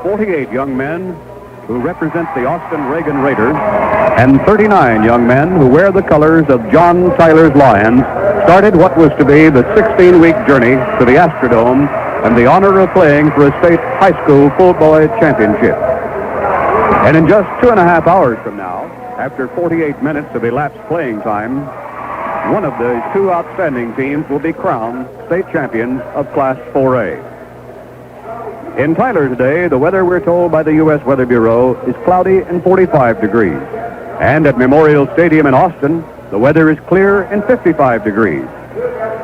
48 young men who represent the Austin Reagan Raiders and 39 young men who wear the colors of John Tyler's Lions started what was to be the 16-week journey to the Astrodome and the honor of playing for a state high school football championship. And in just 2.5 hours from now, after 48 minutes of elapsed playing time, one of the two outstanding teams will be crowned state champions of Class 4A. In Tyler today, the weather, we're told by the U.S. Weather Bureau, is cloudy and 45 degrees. And at Memorial Stadium in Austin, the weather is clear and 55 degrees.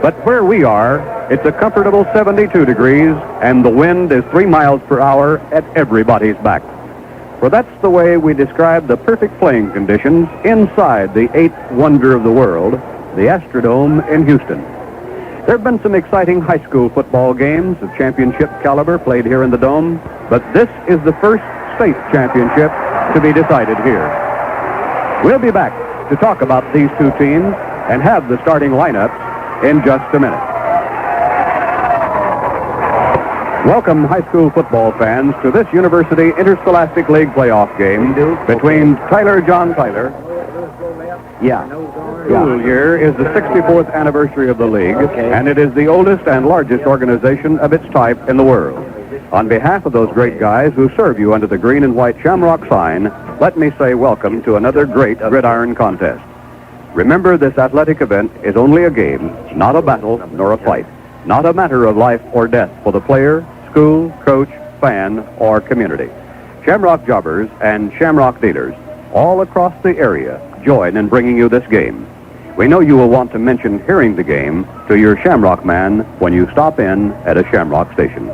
But where we are, it's a comfortable 72 degrees, and the wind is 3 miles per hour at everybody's back. For that's the way we describe the perfect playing conditions inside the eighth wonder of the world, the Astrodome in Houston. There have been some exciting high school football games of championship caliber played here in the Dome, but this is the first state championship to be decided here. We'll be back to talk about these two teams and have the starting lineups in just a minute. Welcome, high school football fans, to this University Interscholastic League playoff game between John Tyler. School year is the 64th anniversary of the league, and it is the oldest and largest organization of its type in the world. On behalf of those great guys who serve you under the green and white shamrock sign, let me say welcome to another great gridiron contest. Remember, this athletic event is only a game, not a battle nor a fight, not a matter of life or death for the player, school, coach, fan, or community. Shamrock jobbers and shamrock dealers all across the area join in bringing you this game. We know you will want to mention hearing the game to your Shamrock man when you stop in at a Shamrock station.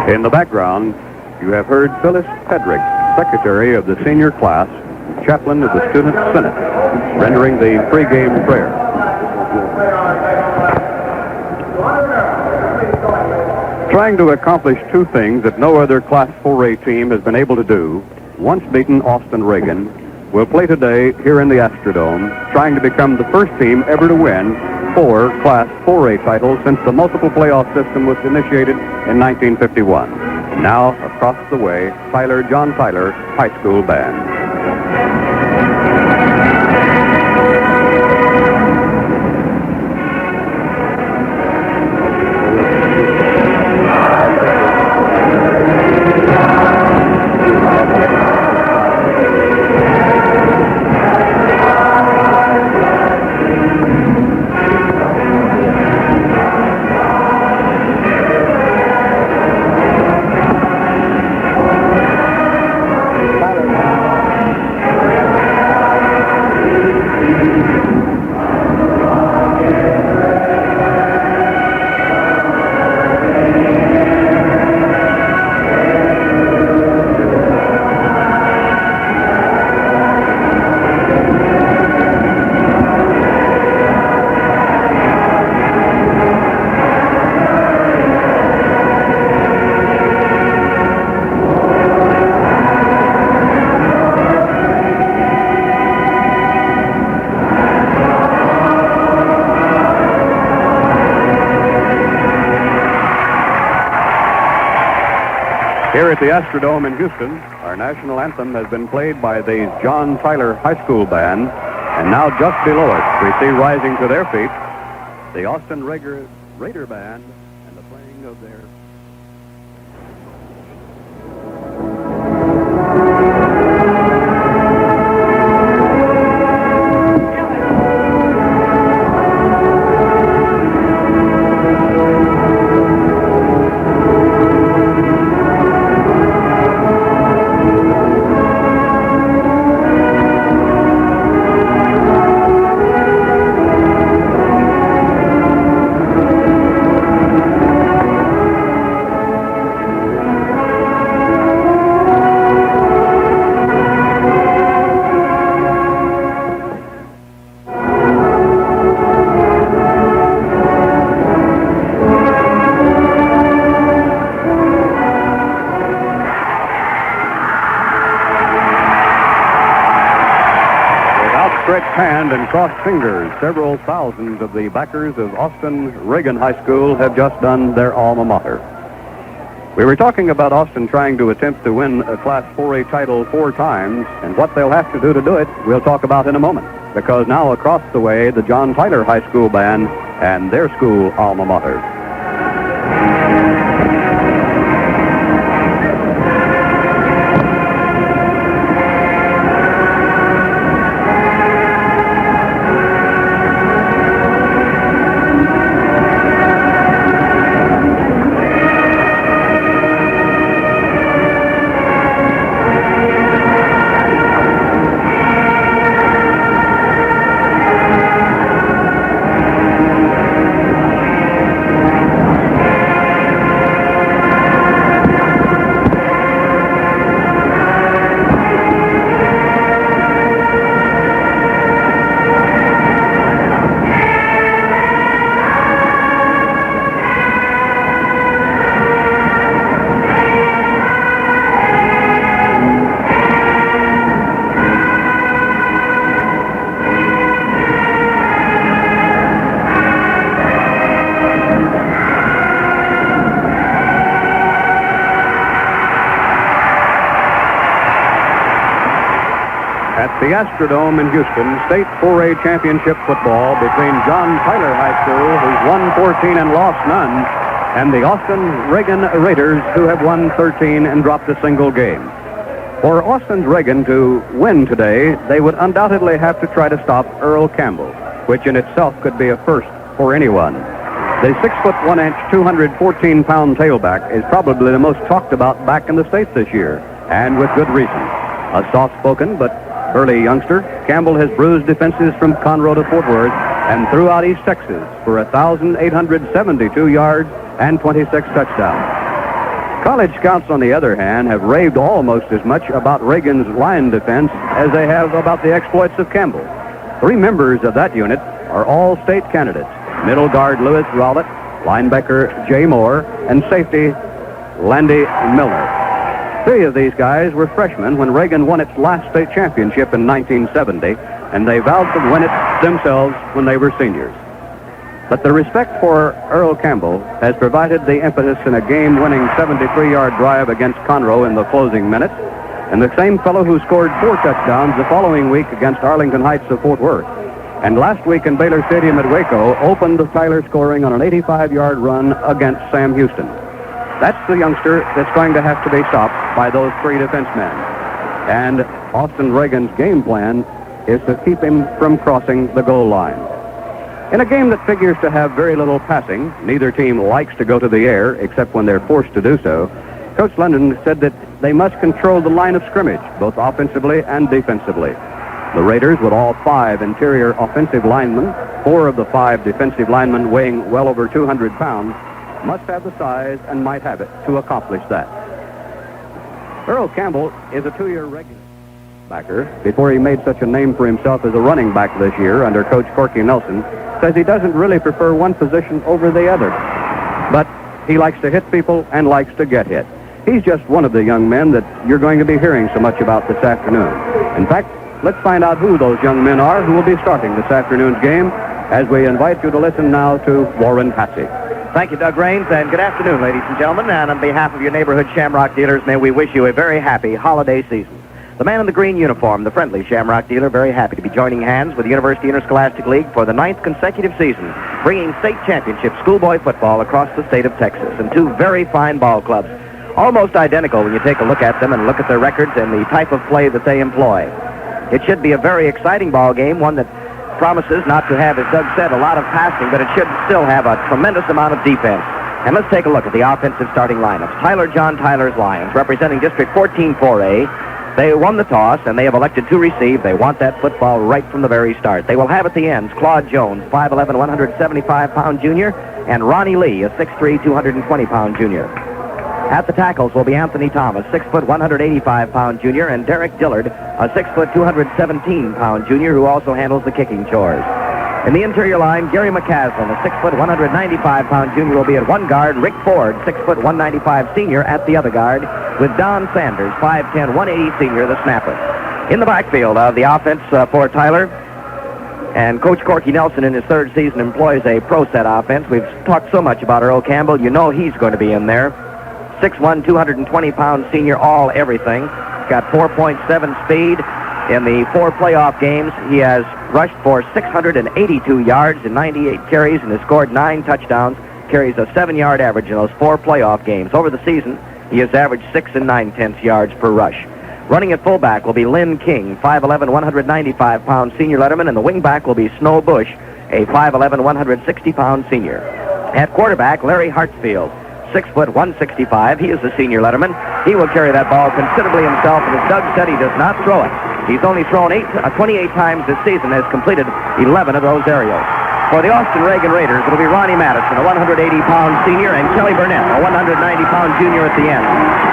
In the background, you have heard Phyllis Pedrick, secretary of the senior class, chaplain of the Student Senate, rendering the pregame prayer. Trying to accomplish two things that no other Class 4A team has been able to do, once beaten Austin Reagan will play today here in the Astrodome, trying to become the first team ever to win 4 Class 4A titles since the multiple playoff system was initiated in 1951. Now, across the way, John Tyler High School Band. Here at the Astrodome in Houston, our national anthem has been played by the John Tyler High School Band, and now just below us, we see rising to their feet the Austin Raider Band and the playing of their... hand and crossed fingers, several thousands of the backers of Austin Reagan High School have just done their alma mater. We were talking about Austin trying to attempt to win a Class 4A title 4 times, and what they'll have to do it, we'll talk about in a moment. Because now across the way, the John Tyler High School Band and their school alma mater. The Astrodome in Houston, State 4A Championship football between John Tyler High School, who's won 14 and lost none, and the Austin Reagan Raiders, who have won 13 and dropped a single game. For Austin's Reagan to win today, they would undoubtedly have to try to stop Earl Campbell, which in itself could be a first for anyone. The 6 1 inch, 214-pound tailback is probably the most talked about back in the state this year, and with good reason. A soft-spoken but early youngster, Campbell has bruised defenses from Conroe to Fort Worth and throughout East Texas for 1,872 yards and 26 touchdowns. College scouts, on the other hand, have raved almost as much about Reagan's line defense as they have about the exploits of Campbell. 3 members of that unit are all state candidates: middle guard Lewis Rowlett, linebacker Jay Moore, and safety Landy Miller. 3 of these guys were freshmen when Reagan won its last state championship in 1970, and they vowed to win it themselves when they were seniors. But the respect for Earl Campbell has provided the impetus in a game-winning 73-yard drive against Conroe in the closing minutes, and the same fellow who scored 4 touchdowns the following week against Arlington Heights of Fort Worth. And last week in Baylor Stadium at Waco opened Tyler scoring on an 85-yard run against Sam Houston. That's the youngster that's going to have to be stopped by those 3 defensemen. And Austin Reagan's game plan is to keep him from crossing the goal line. In a game that figures to have very little passing, neither team likes to go to the air except when they're forced to do so. Coach London said that they must control the line of scrimmage, both offensively and defensively. The Raiders, with all 5 interior offensive linemen, 4 of the 5 defensive linemen weighing well over 200 pounds, must have the size and might have it to accomplish that. Earl Campbell is a 2-year regular backer. Before he made such a name for himself as a running back this year under Coach Corky Nelson, says he doesn't really prefer one position over the other. But he likes to hit people and likes to get hit. He's just one of the young men that you're going to be hearing so much about this afternoon. In fact, let's find out who those young men are who will be starting this afternoon's game as we invite you to listen now to Warren Hatsey. Thank you, Doug Raines, and good afternoon, ladies and gentlemen. And on behalf of your neighborhood Shamrock dealers, may we wish you a very happy holiday season. The man in the green uniform, the friendly Shamrock dealer, very happy to be joining hands with the University Interscholastic League for the 9th consecutive season, bringing state championship schoolboy football across the state of Texas, and 2 very fine ball clubs, almost identical when you take a look at them and look at their records and the type of play that they employ. It should be a very exciting ball game, one that promises not to have, as Doug said, a lot of passing, but it should still have a tremendous amount of defense. And let's take a look at the offensive starting lineups. John Tyler's Lions, representing District 14 4A. They won the toss, and they have elected to receive. They want that football right from the very start. They will have at the ends Claude Jones, 5'11", 175-pound junior, and Ronnie Lee, a 6'3", 220-pound junior. At the tackles will be Anthony Thomas, 6', 185-pound junior, and Derek Dillard, a 6', 217-pound junior, who also handles the kicking chores. In the interior line, Gary McCaslin, a 6', 195-pound junior, will be at one guard. Rick Ford, 6', 195 senior, at the other guard, with Don Sanders, 5'10", 180 senior, the snapper. In the backfield of the offense for Tyler, And Coach Corky Nelson, in his third season, employs a pro set offense. We've talked so much about Earl Campbell. You know he's going to be in there. 6'1", 220-pound senior, all everything. Got 4.7 speed. In the 4 playoff games, he has rushed for 682 yards in 98 carries and has scored 9 touchdowns. Carries a 7-yard average in those 4 playoff games. Over the season, he has averaged 6 9/10 yards per rush. Running at fullback will be Lynn King, 5'11", 195-pound senior letterman, and the wingback will be Snow Bush, a 5'11", 160-pound senior. At quarterback, Larry Hartsfield, 6 foot 165. He is the senior letterman. He will carry that ball considerably himself, and as Doug said, he does not throw it. He's only thrown 28 times this season, has completed 11 of those aerials. For the Austin Reagan Raiders, it'll be Ronnie Madison, a 180-pound senior, and Kelly Burnett, a 190-pound junior at the end.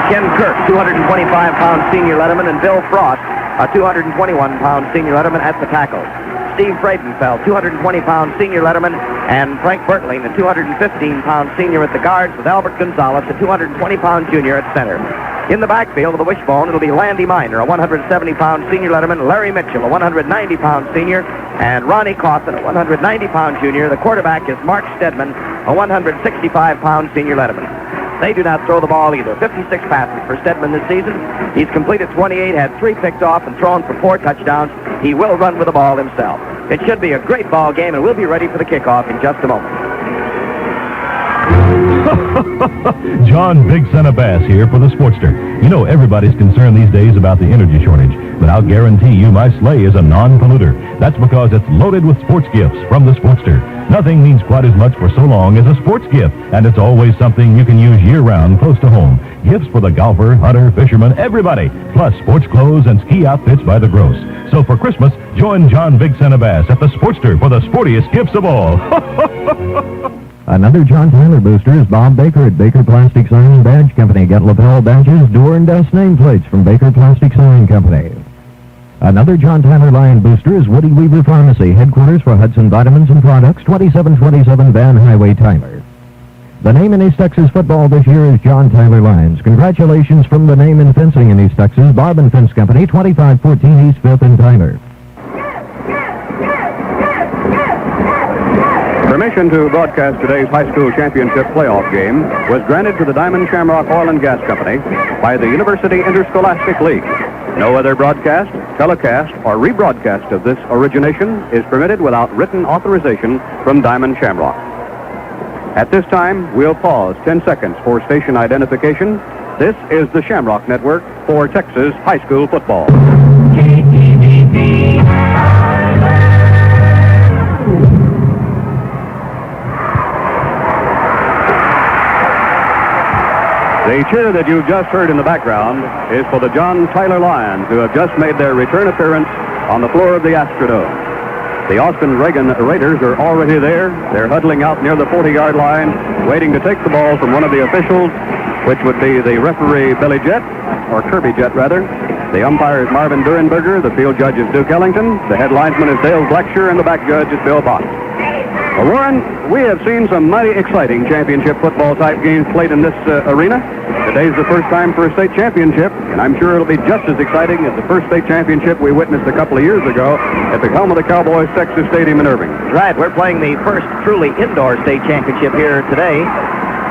Ken Kirk, 225-pound senior letterman, and Bill Frost, a 221-pound senior letterman at the tackle. Steve Freidenfeld, 220-pound senior letterman, and Frank Bertling, a 215-pound senior at the guards, with Albert Gonzalez, a 220-pound junior at center. In the backfield of the wishbone, it'll be Landy Miner, a 170-pound senior letterman, Larry Mitchell, a 190-pound senior, and Ronnie Coffin, a 190-pound junior. The quarterback is Mark Stedman, a 165-pound senior letterman. They do not throw the ball either. 56 passes for Stedman this season. He's completed 28, had 3 picked off, and thrown for 4 touchdowns. He will run with the ball himself. It should be a great ball game, and we'll be ready for the kickoff in just a moment. John Big Son of Bass here for the Sportster. You know everybody's concerned these days about the energy shortage, but I'll guarantee you my sleigh is a non-polluter. That's because it's loaded with sports gifts from the Sportster. Nothing means quite as much for so long as a sports gift, and it's always something you can use year-round close to home. Gifts for the golfer, hunter, fisherman, everybody, plus sports clothes and ski outfits by the gross. So for Christmas, join John Big Son of Bass at the Sportster for the sportiest gifts of all. Another John Tyler booster is Bob Baker at Baker Plastic Sign and Badge Company. Get lapel badges, door and dust nameplates from Baker Plastic Sign Company. Another John Tyler Lion booster is Woody Weaver Pharmacy, headquarters for Hudson Vitamins and Products, 2727 Van Highway, Tyler. The name in East Texas football this year is John Tyler Lions. Congratulations from the name in fencing in East Texas, Barb and Fence Company, 2514 East 5th in Tyler. Permission to broadcast today's high school championship playoff game was granted to the Diamond Shamrock Oil and Gas Company by the University Interscholastic League. No other broadcast, telecast, or rebroadcast of this origination is permitted without written authorization from Diamond Shamrock. At this time, we'll pause 10 seconds for station identification. This is the Shamrock Network for Texas high school football. KTBB The cheer that you've just heard in the background is for the John Tyler Lions, who have just made their return appearance on the floor of the Astrodome. The Austin Reagan Raiders are already there. They're huddling out near the 40-yard line, waiting to take the ball from one of the officials, which would be the referee Billy Jett, or Kirby Jett rather. The umpire is Marvin Durenberger. The field judge is Duke Ellington. The head linesman is Dale Blackshear, and the back judge is Bill Bott. Well, Warren, we have seen some mighty exciting championship football type games played in this arena. Today's the first time for a state championship, and I'm sure it'll be just as exciting as the first state championship we witnessed a couple of years ago at the home of the Cowboys Texas Stadium in Irving. Right, we're playing the first truly indoor state championship here today.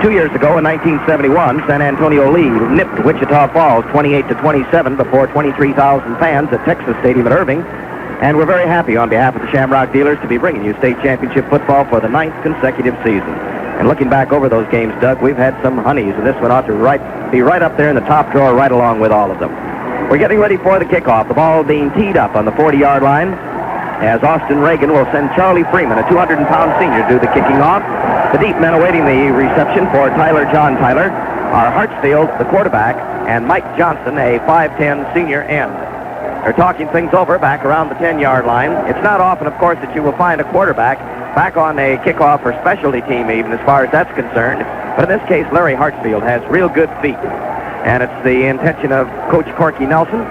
2 years ago, in 1971, San Antonio Lee nipped Wichita Falls 28-27 before 23,000 fans at Texas Stadium in Irving. And we're very happy on behalf of the Shamrock dealers to be bringing you state championship football for the 9th consecutive season. And looking back over those games, Doug, we've had some honeys, and this one ought to be right up there in the top drawer right along with all of them. We're getting ready for the kickoff. The ball being teed up on the 40-yard line as Austin Reagan will send Charlie Freeman, a 200-pound senior, to do the kicking off. The deep men awaiting the reception for John Tyler are Hartsfield, the quarterback, and Mike Johnson, a 5'10 senior end. They're talking things over back around the 10-yard line. It's not often, of course, that you will find a quarterback back on a kickoff or specialty team even as far as that's concerned. But in this case, Larry Hartsfield has real good feet. And it's the intention of Coach Corky Nelson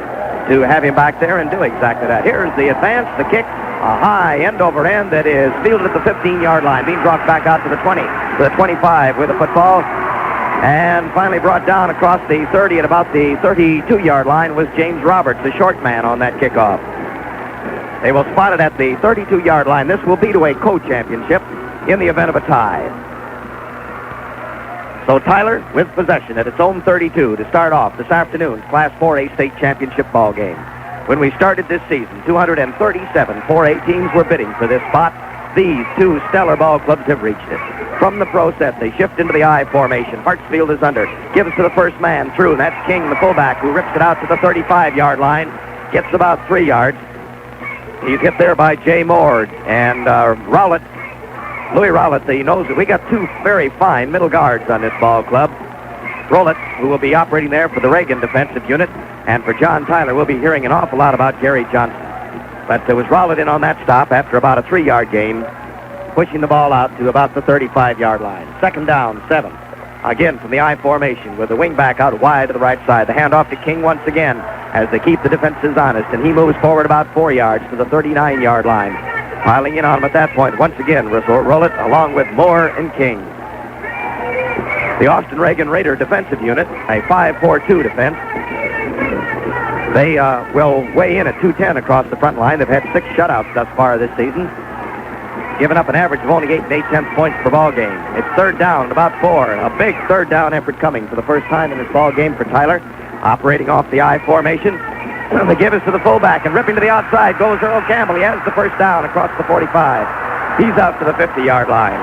to have him back there and do exactly that. Here's the advance, the kick, a high end over end that is fielded at the 15-yard line, being dropped back out to the 20, to the 25 with the football. And finally brought down across the 30 at about the 32-yard line was James Roberts, the short man on that kickoff. They will spot it at the 32-yard line. This will be to a co-championship in the event of a tie. So Tyler with possession at its own 32 to start off this afternoon's Class 4A state championship ball game. When we started this season, 237 4A teams were bidding for this spot. These two stellar ball clubs have reached it. From the pro set, they shift into the I formation. Hartsfield is under, gives to the first man through, and that's King, the fullback, who rips it out to the 35-yard line, gets about 3 yards. He's hit there by Jay Moore and Rowlett. Louis Rowlett, he knows that we got two very fine middle guards on this ball club. Rowlett, who will be operating there for the Reagan defensive unit, and for John Tyler, we'll be hearing an awful lot about Gary Johnson. But there was Rowlett in on that stop after about a 3-yard gain, pushing the ball out to about the 35-yard line. Second down, 7. Again from the I formation with the wingback out wide to the right side. The handoff to King once again as they keep the defenses honest, and he moves forward about 4 yards to the 39-yard line. Piling in on him at that point, once again, Rowlett along with Moore and King. The Austin Reagan Raider defensive unit, a 5-4-2 defense. They will weigh in at 210 across the front line. They've had 6 shutouts thus far this season, giving up an average of only 8 8/10 points per ball game. It's third down, about 4. A big third down effort coming for the first time in this ball game for Tyler. Operating off the I formation. The give is to the fullback, and ripping to the outside goes Earl Campbell. He has the first down across the 45. He's out to the 50-yard line.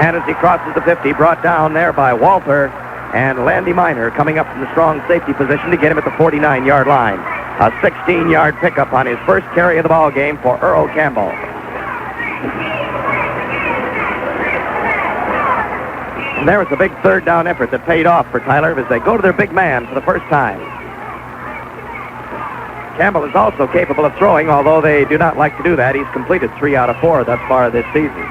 And as he crosses the 50, brought down there by Walter and Landy Miner coming up from the strong safety position to get him at the 49-yard line. A 16-yard pickup on his first carry of the ball game for Earl Campbell. And there was a big third down effort that paid off for Tyler as they go to their big man for the first time. Campbell is also capable of throwing, although they do not like to do that. He's completed 3 out of 4 thus far this season.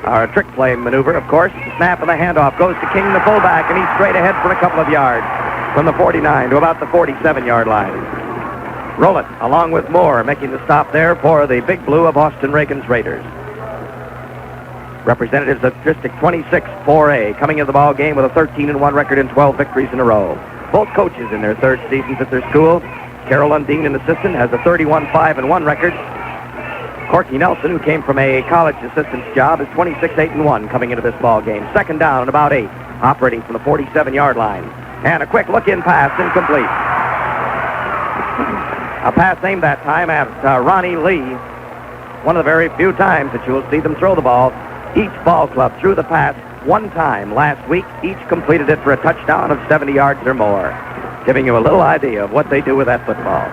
Our trick play maneuver, of course. The snap and the handoff goes to King, the fullback, and he's straight ahead for a couple of yards from the 49 to about the 47-yard line. Rowlett, along with Moore, making the stop there for the Big Blue of Austin Reagan's Raiders. Representatives of District 26 4A coming into the ball game with a 13-1 record and 12 victories in a row. Both coaches in their third seasons at their school. Carol Undine, an assistant, has a 31-5-1 record. Corky Nelson, who came from a college assistant's job, is 26-8-1 coming into this ball game. Second down and about 8, operating from the 47-yard line. And a quick look-in pass, incomplete. A pass aimed that time at Ronnie Lee. One of the very few times that you will see them throw the ball. Each ball club threw the pass one time last week. Each completed it for a touchdown of 70 yards or more, giving you a little idea of what they do with that football.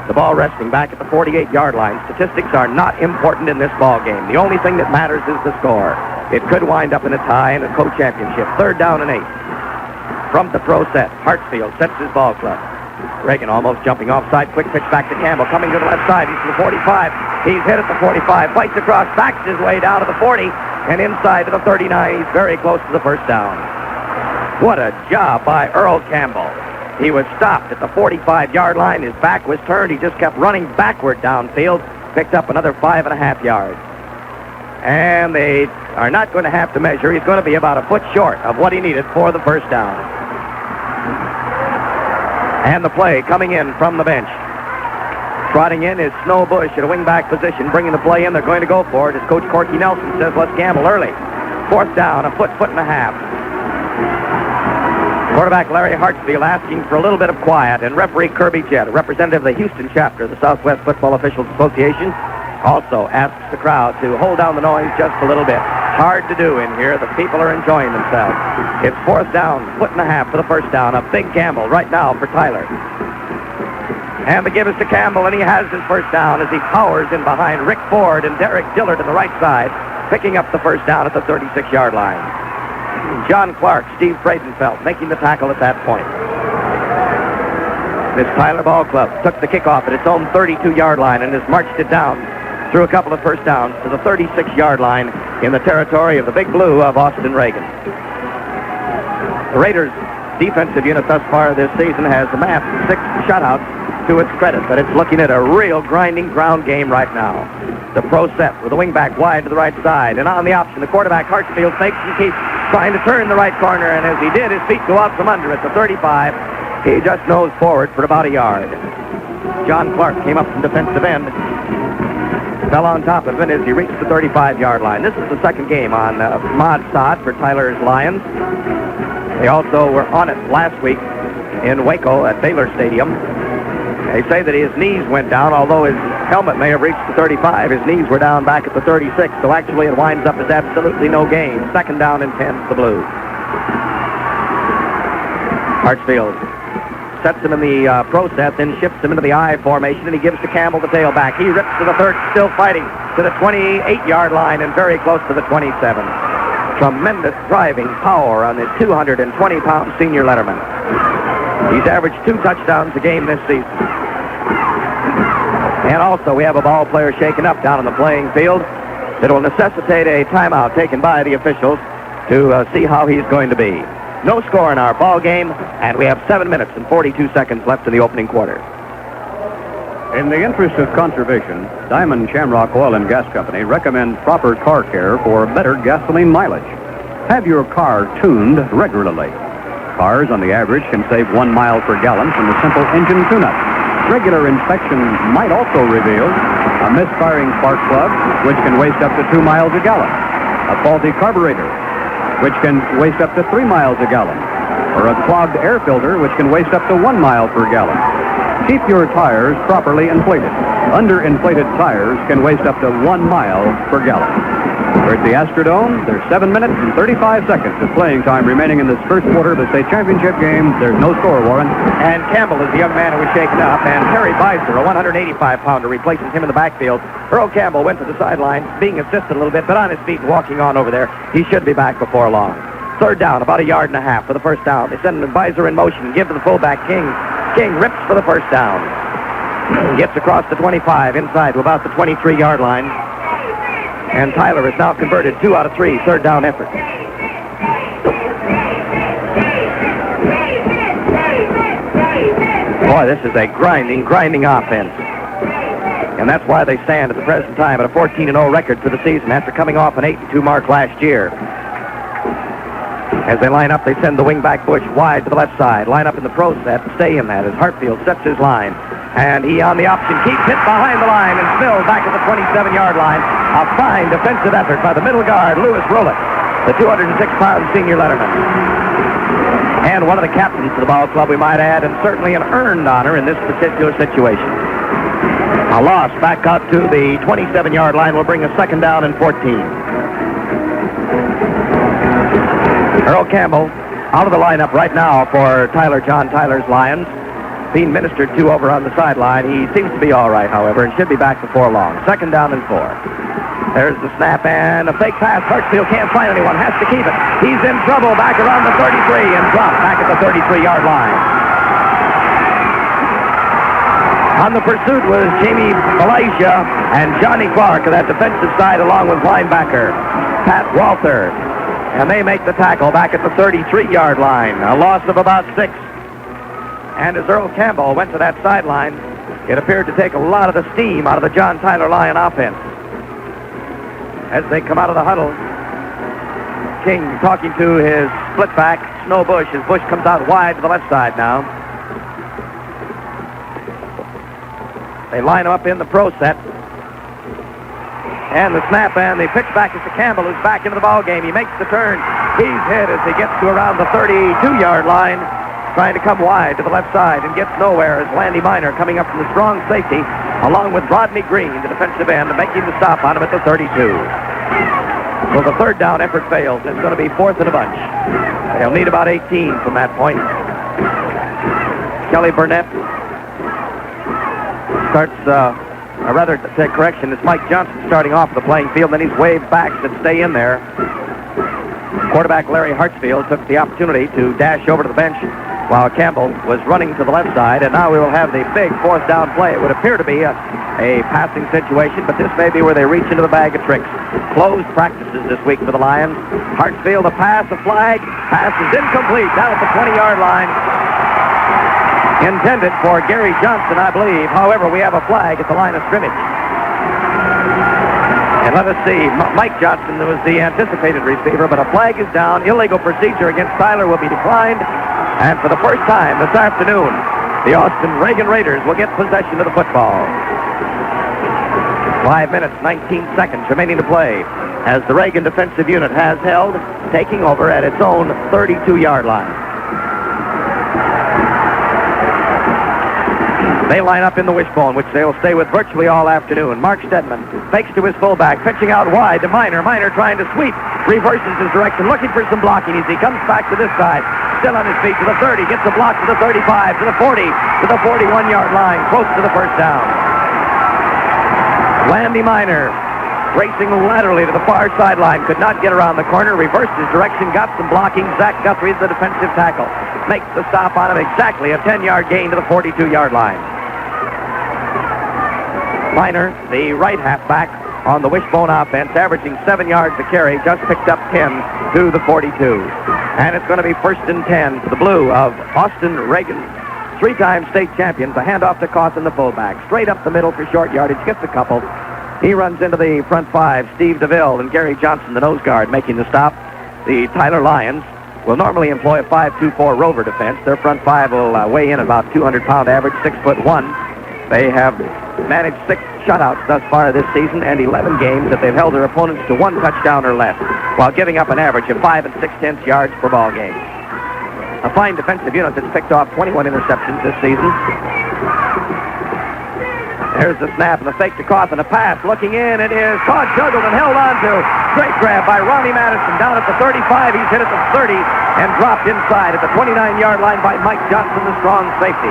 The ball resting back at the 48-yard line. Statistics are not important in this ball game. The only thing that matters is the score. It could wind up in a tie and a co-championship. Third down and 8. From the pro set, Hartsfield sets his ball club. Reagan almost jumping offside. Quick pitch back to Campbell. Coming to the left side. He's to the 45. He's hit at the 45. Fights across. Backs his way down to the 40. And inside to the 39. He's very close to the first down. What a job by Earl Campbell. He was stopped at the 45-yard line. His back was turned. He just kept running backward downfield. Picked up another 5.5 yards. And they are not going to have to measure. He's going to be about a foot short of what he needed for the first down. And the play coming in from the bench. Trotting in is Snow Bush at a wingback position, bringing the play in. They're going to go for it as Coach Corky Nelson says, let's gamble early. Fourth down, a foot and a half. Quarterback Larry Hartsfield asking for a little bit of quiet, and referee Kirby Jett, a representative of the Houston chapter of the Southwest Football Officials Association, also asks the crowd to hold down the noise just a little bit. Hard to do in here. The people are enjoying themselves. It's fourth down, foot and a half for the first down. A big gamble right now for Tyler. And the give is to Campbell, and he has his first down as he powers in behind Rick Ford and Derek Dillard to the right side, picking up the first down at the 36-yard line. John Clark, Steve Freidenfeld making the tackle at that point. This Tyler Ball Club took the kickoff at its own 32-yard line and has marched it down through a couple of first downs to the 36-yard line in the territory of the Big Blue of Austin Reagan. The Raiders' defensive unit thus far this season has amassed 6 shutouts to its credit, but it's looking at a real grinding ground game right now. The pro set with the wingback wide to the right side, and on the option, the quarterback Hartsfield fakes and keeps trying to turn the right corner, and as he did, his feet go out from under at the 35. He just nosed forward for about a yard. John Clark came up from defensive end, fell on top of it as he reached the 35-yard line. This is the second game on Mod Sod for Tyler's Lions. They also were on it last week in Waco at Baylor Stadium. They say that his knees went down, although his helmet may have reached the 35. His knees were down back at the 36, so actually it winds up as absolutely no gain. Second down and 10 for the Blues. Hartsfield sets him in the process, then shifts him into the I formation, and he gives to Campbell the tailback. He rips to the 30, still fighting, to the 28-yard line and very close to the 27. Tremendous driving power on this 220-pound senior letterman. He's averaged 2 touchdowns a game this season. And also, we have a ball player shaken up down on the playing field that will necessitate a timeout taken by the officials to see how he's going to be. No score in our ball game, and we have 7 minutes and 42 seconds left in the opening quarter. In the interest of conservation, Diamond Shamrock Oil and Gas Company recommends proper car care for better gasoline mileage. Have your car tuned regularly. Cars, on the average, can save 1 mile per gallon from a simple engine tune-up. Regular inspection might also reveal a misfiring spark plug, which can waste up to 2 miles a gallon, a faulty carburetor, which can waste up to 3 miles a gallon, or a clogged air filter, which can waste up to 1 mile per gallon. Keep your tires properly inflated. Underinflated tires can waste up to 1 mile per gallon. We're at the Astrodome. There's 7 minutes and 35 seconds of playing time remaining in this first quarter of the state championship game. There's no score, Warren. And Campbell is the young man who was shaken up, and Terry Beiser, a 185-pounder, replaces him in the backfield. Earl Campbell went to the sideline, being assisted a little bit, but on his feet and walking on over there. He should be back before long. Third down, about 1.5 yards for the first down. They send Beiser in motion, give to the fullback, King. King rips for the first down. Gets across the 25, inside to about the 23-yard line. And Tyler has now converted 2 out of 3 third down efforts. Boy, this is a grinding offense. And that's why they stand at the present time at a 14-0 record for the season after coming off an 8-2 mark last year. As they line up, they send the wingback Bush wide to the left side. Line up in the pro set, stay in that as Hartfield sets his line. And he on the option keeps hit behind the line and spills back at the 27-yard line. A fine defensive effort by the middle guard, Lewis Rowlett, the 206-pound senior letterman. And one of the captains of the ball club, we might add, and certainly an earned honor in this particular situation. A loss back out to the 27-yard line will bring a second down and 14. Earl Campbell out of the lineup right now for John Tyler's Lions. Being ministered to over on the sideline. He seems to be all right, however, and should be back before long. Second down and 4. There's the snap and a fake pass. Hartsfield can't find anyone, has to keep it. He's in trouble back around the 33 and dropped back at the 33-yard line. On the pursuit was Jamie Elijah and Johnny Clark of that defensive side along with linebacker Pat Walther. And they make the tackle back at the 33-yard line. A loss of about 6. And as Earl Campbell went to that sideline, it appeared to take a lot of the steam out of the John Tyler Lion offense. As they come out of the huddle, King talking to his split back, Snow Bush, as Bush comes out wide to the left side now. They line him up in the pro set. And the snap and the pitch back is to Campbell, who's back into the ball game. He makes the turn. He's hit as he gets to around the 32-yard line, trying to come wide to the left side and gets nowhere as Landy Minor coming up from the strong safety, along with Rodney Green, the defensive end, making the stop on him at the 32. So the third down effort fails. It's going to be fourth and a bunch. They'll need about 18 from that point. Kelly Burnett starts, correction, it's Mike Johnson starting off the playing field, then he's waved back to stay in there. Quarterback Larry Hartsfield took the opportunity to dash over to the bench while Campbell was running to the left side, and now we will have the big fourth down play. It would appear to be a passing situation, but this may be where they reach into the bag of tricks. Closed practices this week for the Lions. Hartsfield, a pass, a flag. Pass is incomplete down at the 20-yard line. Intended for Gary Johnson, I believe. However, we have a flag at the line of scrimmage. And let us see, Mike Johnson was the anticipated receiver, but a flag is down. Illegal procedure against Tyler will be declined. And for the first time this afternoon, the Austin Reagan Raiders will get possession of the football. 5 minutes, 19 seconds remaining to play as the Reagan defensive unit has held, taking over at its own 32-yard line. They line up in the wishbone, which they'll stay with virtually all afternoon. Mark Stedman fakes to his fullback, pitching out wide to Minor. Minor trying to sweep, reverses his direction, looking for some blocking as he comes back to this side. Still on his feet to the 30, gets a block to the 35, to the 40, to the 41-yard line, close to the first down. Landy Minor, racing laterally to the far sideline, could not get around the corner, reversed his direction, got some blocking. Zach Guthrie, the defensive tackle, makes the stop on him, exactly a 10-yard gain to the 42-yard line. Minor, the right halfback on the wishbone offense, averaging 7 yards a carry, just picked up 10 to the 42. And it's going to be 1st and 10 for the blue of Austin Reagan, 3-time state champions. A handoff to Cawthon, the fullback, straight up the middle for short yardage, gets a couple. He runs into the front five, Steve DeVille and Gary Johnson, the nose guard, making the stop. The Tyler Lions will normally employ a 5-2-4 rover defense. Their front five will weigh in about 200-pound average, 6'1". They have managed 6 shutouts thus far this season and 11 games that they've held their opponents to 1 touchdown or less, while giving up an average of 5 6/10 yards per ball game. A fine defensive unit that's picked off 21 interceptions this season. There's the snap and the fake to Cawthon. A pass looking in. It is caught, juggled, and held on to. Great grab by Ronnie Madison down at the 35. He's hit at the 30 and dropped inside at the 29-yard line by Mike Johnson, the strong safety.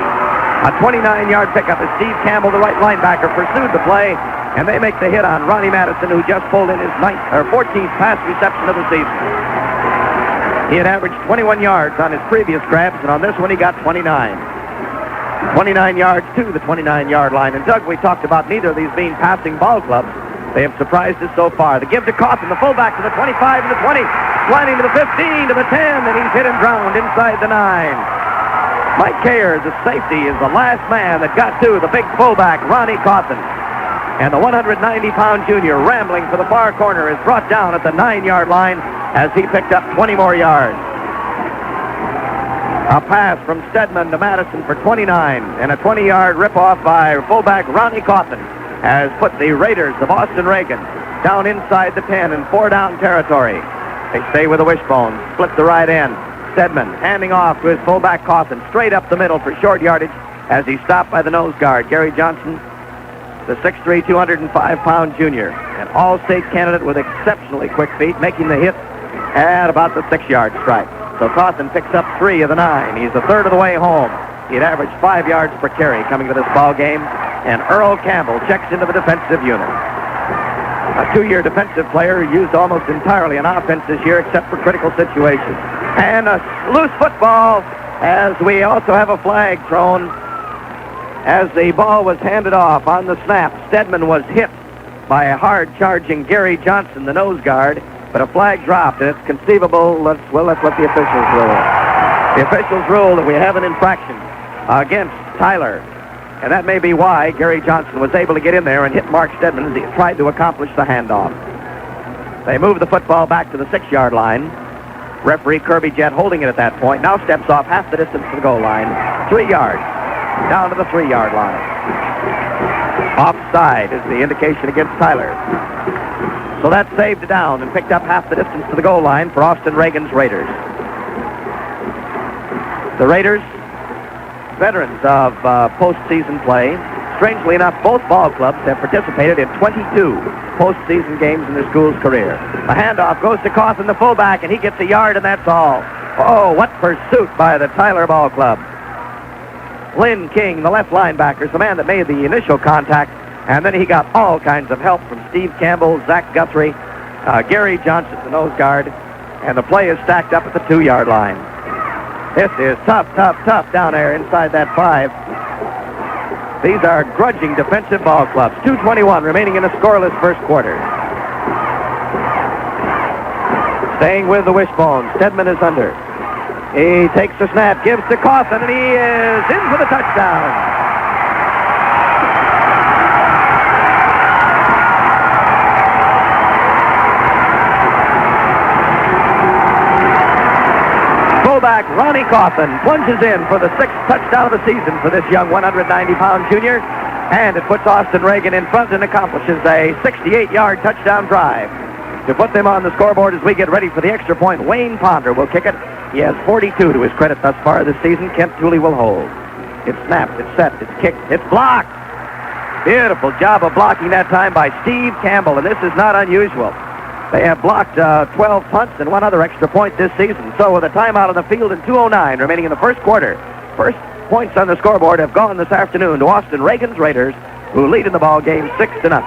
A 29-yard pickup as Steve Campbell, the right linebacker, pursued the play, and they make the hit on Ronnie Madison, who just pulled in his 14th pass reception of the season. He had averaged 21 yards on his previous grabs, and on this one he got 29. 29 yards to the 29-yard line. And Doug, we talked about neither of these being passing ball clubs. They have surprised us so far. The give to Cawthon, the fullback, to the 25 and the 20, sliding to the 15, to the 10, and he's hit and drowned inside the 9. Mike Kayer, the safety, is the last man that got to the big fullback, Ronnie Cawthon. And the 190-pound junior, rambling for the far corner, is brought down at the 9-yard line as he picked up 20 more yards. A pass from Stedman to Madison for 29, and a 20-yard rip-off by fullback Ronnie Cawthon has put the Raiders of Austin Reagan down inside the 10 in 4-down territory. They stay with the wishbone, split the right end. Stedman handing off to his fullback Cawthon, straight up the middle for short yardage as he's stopped by the nose guard, Gary Johnson, the 6'3", 205-pound junior, an all-state candidate with exceptionally quick feet, making the hit at about the 6-yard stripe. So Cawthon picks up 3 of the 9. He's a third of the way home. He'd averaged 5 yards per carry coming to this ball game, and Earl Campbell checks into the defensive unit. A 2-year defensive player used almost entirely on offense this year except for critical situations. And a loose football as we also have a flag thrown as the ball was handed off on the snap. Stedman was hit by a hard-charging Gary Johnson, the nose guard, but a flag dropped, and it's conceivable. Let's let the officials rule. The officials rule that we have an infraction against Tyler, and that may be why Gary Johnson was able to get in there and hit Mark Stedman as he tried to accomplish the handoff. They move the football back to the 6-yard line. Referee Kirby Jett holding it at that point. Now steps off half the distance to the goal line. 3 yards. Down to the 3-yard line. Offside is the indication against Tyler. So that saved down and picked up half the distance to the goal line for Austin Reagan's Raiders. The Raiders, veterans of postseason play. Strangely enough, both ball clubs have participated in 22 postseason games in their school's career. The handoff goes to Cawthon, the fullback, and he gets a yard, and that's all. Oh, what pursuit by the Tyler Ball Club. Lynn King, the left linebacker, is the man that made the initial contact, and then he got all kinds of help from Steve Campbell, Zach Guthrie, Gary Johnson, the nose guard, and the play is stacked up at the 2-yard line. This is tough down there inside that 5. These are grudging defensive ball clubs. 2:21 remaining in a scoreless first quarter. Staying with the wishbone. Stedman is under. He takes the snap, gives to Cawthon, and he is in for the touchdown. Fullback Ronnie Cawthon plunges in for the 6th touchdown of the season for this young 190-pound junior. And it puts Austin Reagan in front and accomplishes a 68-yard touchdown drive. To put them on the scoreboard as we get ready for the extra point, Wayne Ponder will kick it. He has 42 to his credit thus far this season. Kent Tooley will hold. It's snapped, it's set, it's kicked, it's blocked. Beautiful job of blocking that time by Steve Campbell, and this is not unusual. They have blocked 12 punts and one other extra point this season. So with a timeout on the field and 2:09 remaining in the first quarter, first points on the scoreboard have gone this afternoon to Austin Reagan's Raiders, who lead in the ball game 6-0.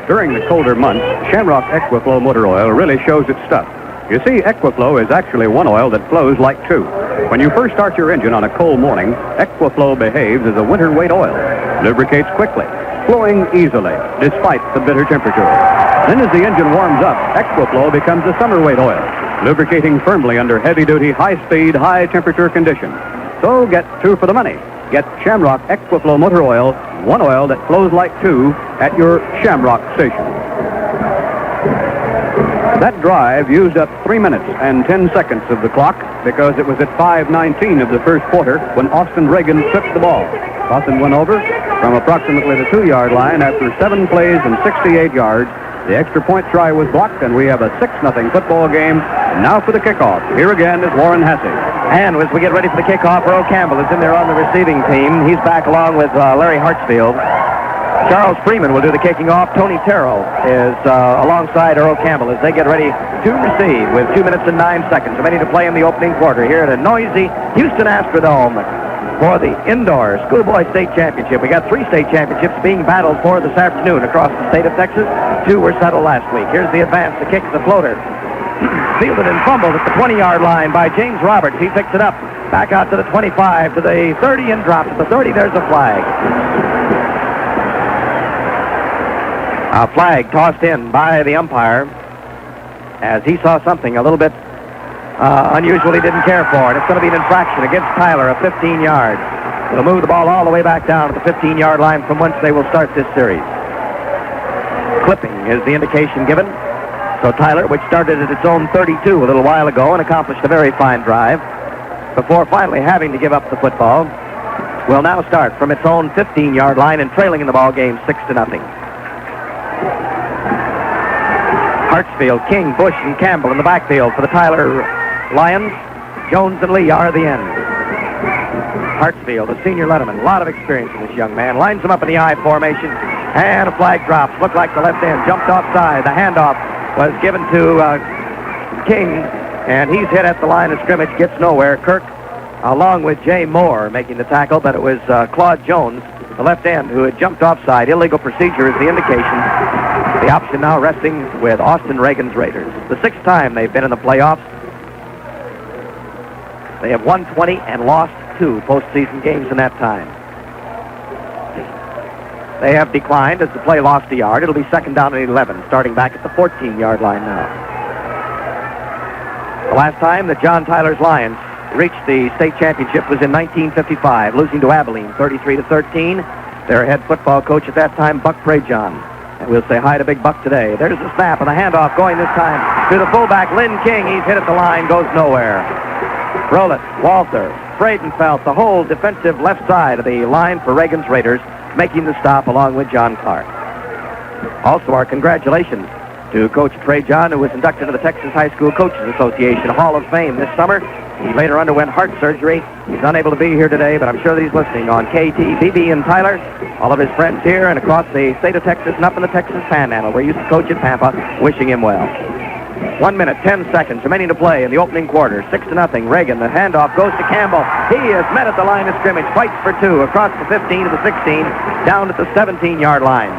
During the colder months, Shamrock Equiflow motor oil really shows its stuff. You see, Equiflow is actually one oil that flows like two. When you first start your engine on a cold morning, Equiflow behaves as a winter weight oil, lubricates quickly, flowing easily despite the bitter temperature. Then as the engine warms up, Equiflow becomes a summer weight oil, lubricating firmly under heavy-duty, high-speed, high-temperature conditions. So get two for the money. Get Shamrock Equiflow motor oil, one oil that flows like two, at your Shamrock station. That drive used up 3 minutes and 10 seconds of the clock because it was at 5:19 of the first quarter when Austin Reagan took the ball. Austin went over from approximately the 2-yard line after 7 plays and 68 yards. The extra point try was blocked, and we have a 6-0 football game. And now for the kickoff. Here again is Warren Hasse. And as we get ready for the kickoff, Earl Campbell is in there on the receiving team. He's back along with Larry Hartsfield. Charles Freeman will do the kicking off. Tony Terrell is alongside Earl Campbell as they get ready to receive with 2 minutes and 9 seconds remaining to play in the opening quarter here at a noisy Houston Astrodome for the indoor schoolboy state championship. We got 3 state championships being battled for this afternoon across the state of Texas. 2 were settled last week. Here's the advance, the kick, the floater. Fielded and fumbled at the 20-yard line by James Roberts. He picks it up back out to the 25, to the 30, and drops at the 30. There's a flag. A flag tossed in by the umpire as he saw something a little bit unusual he didn't care for, and it's going to be an infraction against Tyler of 15 yards. It'll move the ball all the way back down to the 15-yard line from whence they will start this series. Clipping is the indication given. So Tyler, which started at its own 32 a little while ago and accomplished a very fine drive before finally having to give up the football, will now start from its own 15-yard line and trailing in the ball game 6-0. Hartsfield, King, Bush, and Campbell in the backfield for the Tyler Lions. Jones and Lee are the end. Hartsfield, a senior letterman, a lot of experience in this young man, lines him up in the I formation, and a flag drops. Looked like the left end jumped offside. The handoff was given to King, and he's hit at the line of scrimmage, gets nowhere. Kirk, along with Jay Moore, making the tackle, but it was Claude Jones, the left end, who had jumped offside. Illegal procedure is the indication. The option now resting with Austin Reagan's Raiders. The 6th time they've been in the playoffs. They have won 20 and lost 2 postseason games in that time. They have declined as the play lost a yard. It'll be 2nd down and 11, starting back at the 14-yard line now. The last time that John Tyler's Lions reached the state championship was in 1955, losing to Abilene 33-13. Their head football coach at that time, Buck Prejean. And we'll say hi to Big Buck today. There's the snap and the handoff going this time to the fullback, Lynn King. He's hit at the line, goes nowhere. Rowlett, Walter, Friedenfeld, the whole defensive left side of the line for Reagan's Raiders, making the stop along with John Clark. Also, our congratulations to Coach Prejean, who was inducted to the Texas High School Coaches Association Hall of Fame this summer. He later underwent heart surgery. He's unable to be here today, but I'm sure that he's listening on KTBB in Tyler. All of his friends here and across the state of Texas and up in the Texas Panhandle, where he used to coach at Pampa, wishing him well. 1 minute, 10 seconds remaining to play in the opening quarter. 6-0. Reagan, the handoff goes to Campbell. He is met at the line of scrimmage, fights for 2 across the 15 to the 16, down at the 17-yard line.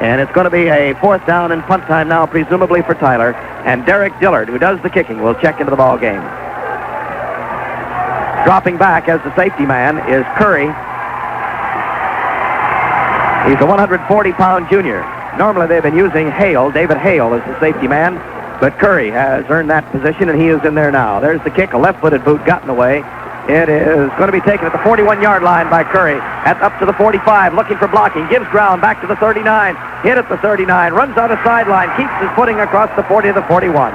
And it's going to be a 4th down and punt time now, presumably for Tyler. And Derek Dillard, who does the kicking, will check into the ball game. Dropping back as the safety man is Curry. He's a 140-pound junior. Normally they've been using Hale, David Hale, as the safety man. But Curry has earned that position, and he is in there now. There's the kick, a left-footed boot gotten away. It is going to be taken at the 41-yard line by Curry. Up to the 45, looking for blocking. Gives ground back to the 39. Hit at the 39. Runs out of sideline. Keeps his footing across the 40 to the 41.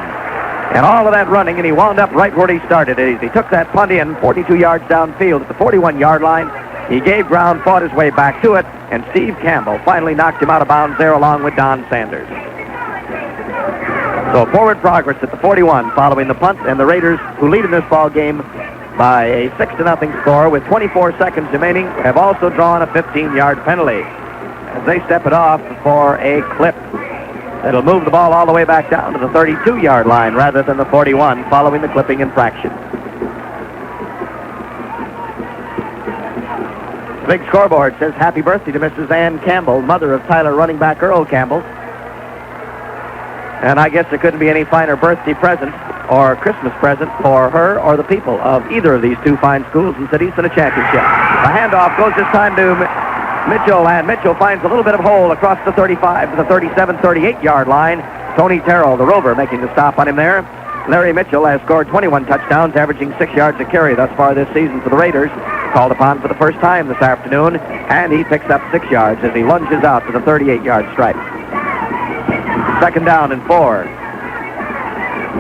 And all of that running, and he wound up right where he started. As he took that punt in 42 yards downfield at the 41-yard line. He gave ground, fought his way back to it, and Steve Campbell finally knocked him out of bounds there along with Don Sanders. So forward progress at the 41 following the punt, and the Raiders, who lead in this ball game by a 6-0 score with 24 seconds remaining, have also drawn a 15-yard penalty as they step it off for a clip. It'll move the ball all the way back down to the 32-yard line rather than the 41 following the clipping infraction. The big scoreboard says happy birthday to Mrs. Ann Campbell, mother of Tyler running back Earl Campbell. And I guess there couldn't be any finer birthday present or Christmas present for her or the people of either of these two fine schools and cities in a championship. The handoff goes this time to Mitchell, and Mitchell finds a little bit of hole across the 35 to the 37, 38-yard line. Tony Terrell, the Rover, making the stop on him there. Larry Mitchell has scored 21 touchdowns, averaging 6 yards a carry thus far this season for the Raiders. Called upon for the first time this afternoon, and he picks up 6 yards as he lunges out to the 38-yard stripe. 2nd down and 4.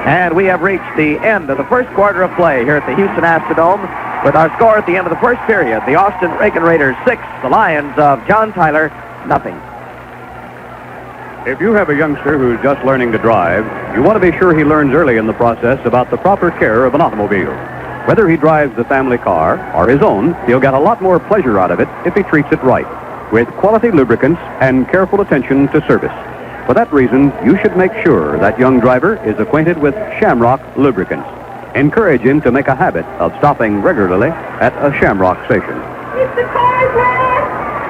And we have reached the end of the first quarter of play here at the Houston Astrodome with our score at the end of the first period. The Austin Reagan Raiders 6, the Lions of John Tyler nothing. If you have a youngster who's just learning to drive, you want to be sure he learns early in the process about the proper care of an automobile. Whether he drives the family car or his own, he'll get a lot more pleasure out of it if he treats it right, with quality lubricants and careful attention to service. For that reason, you should make sure that young driver is acquainted with Shamrock lubricants. Encourage him to make a habit of stopping regularly at a Shamrock station.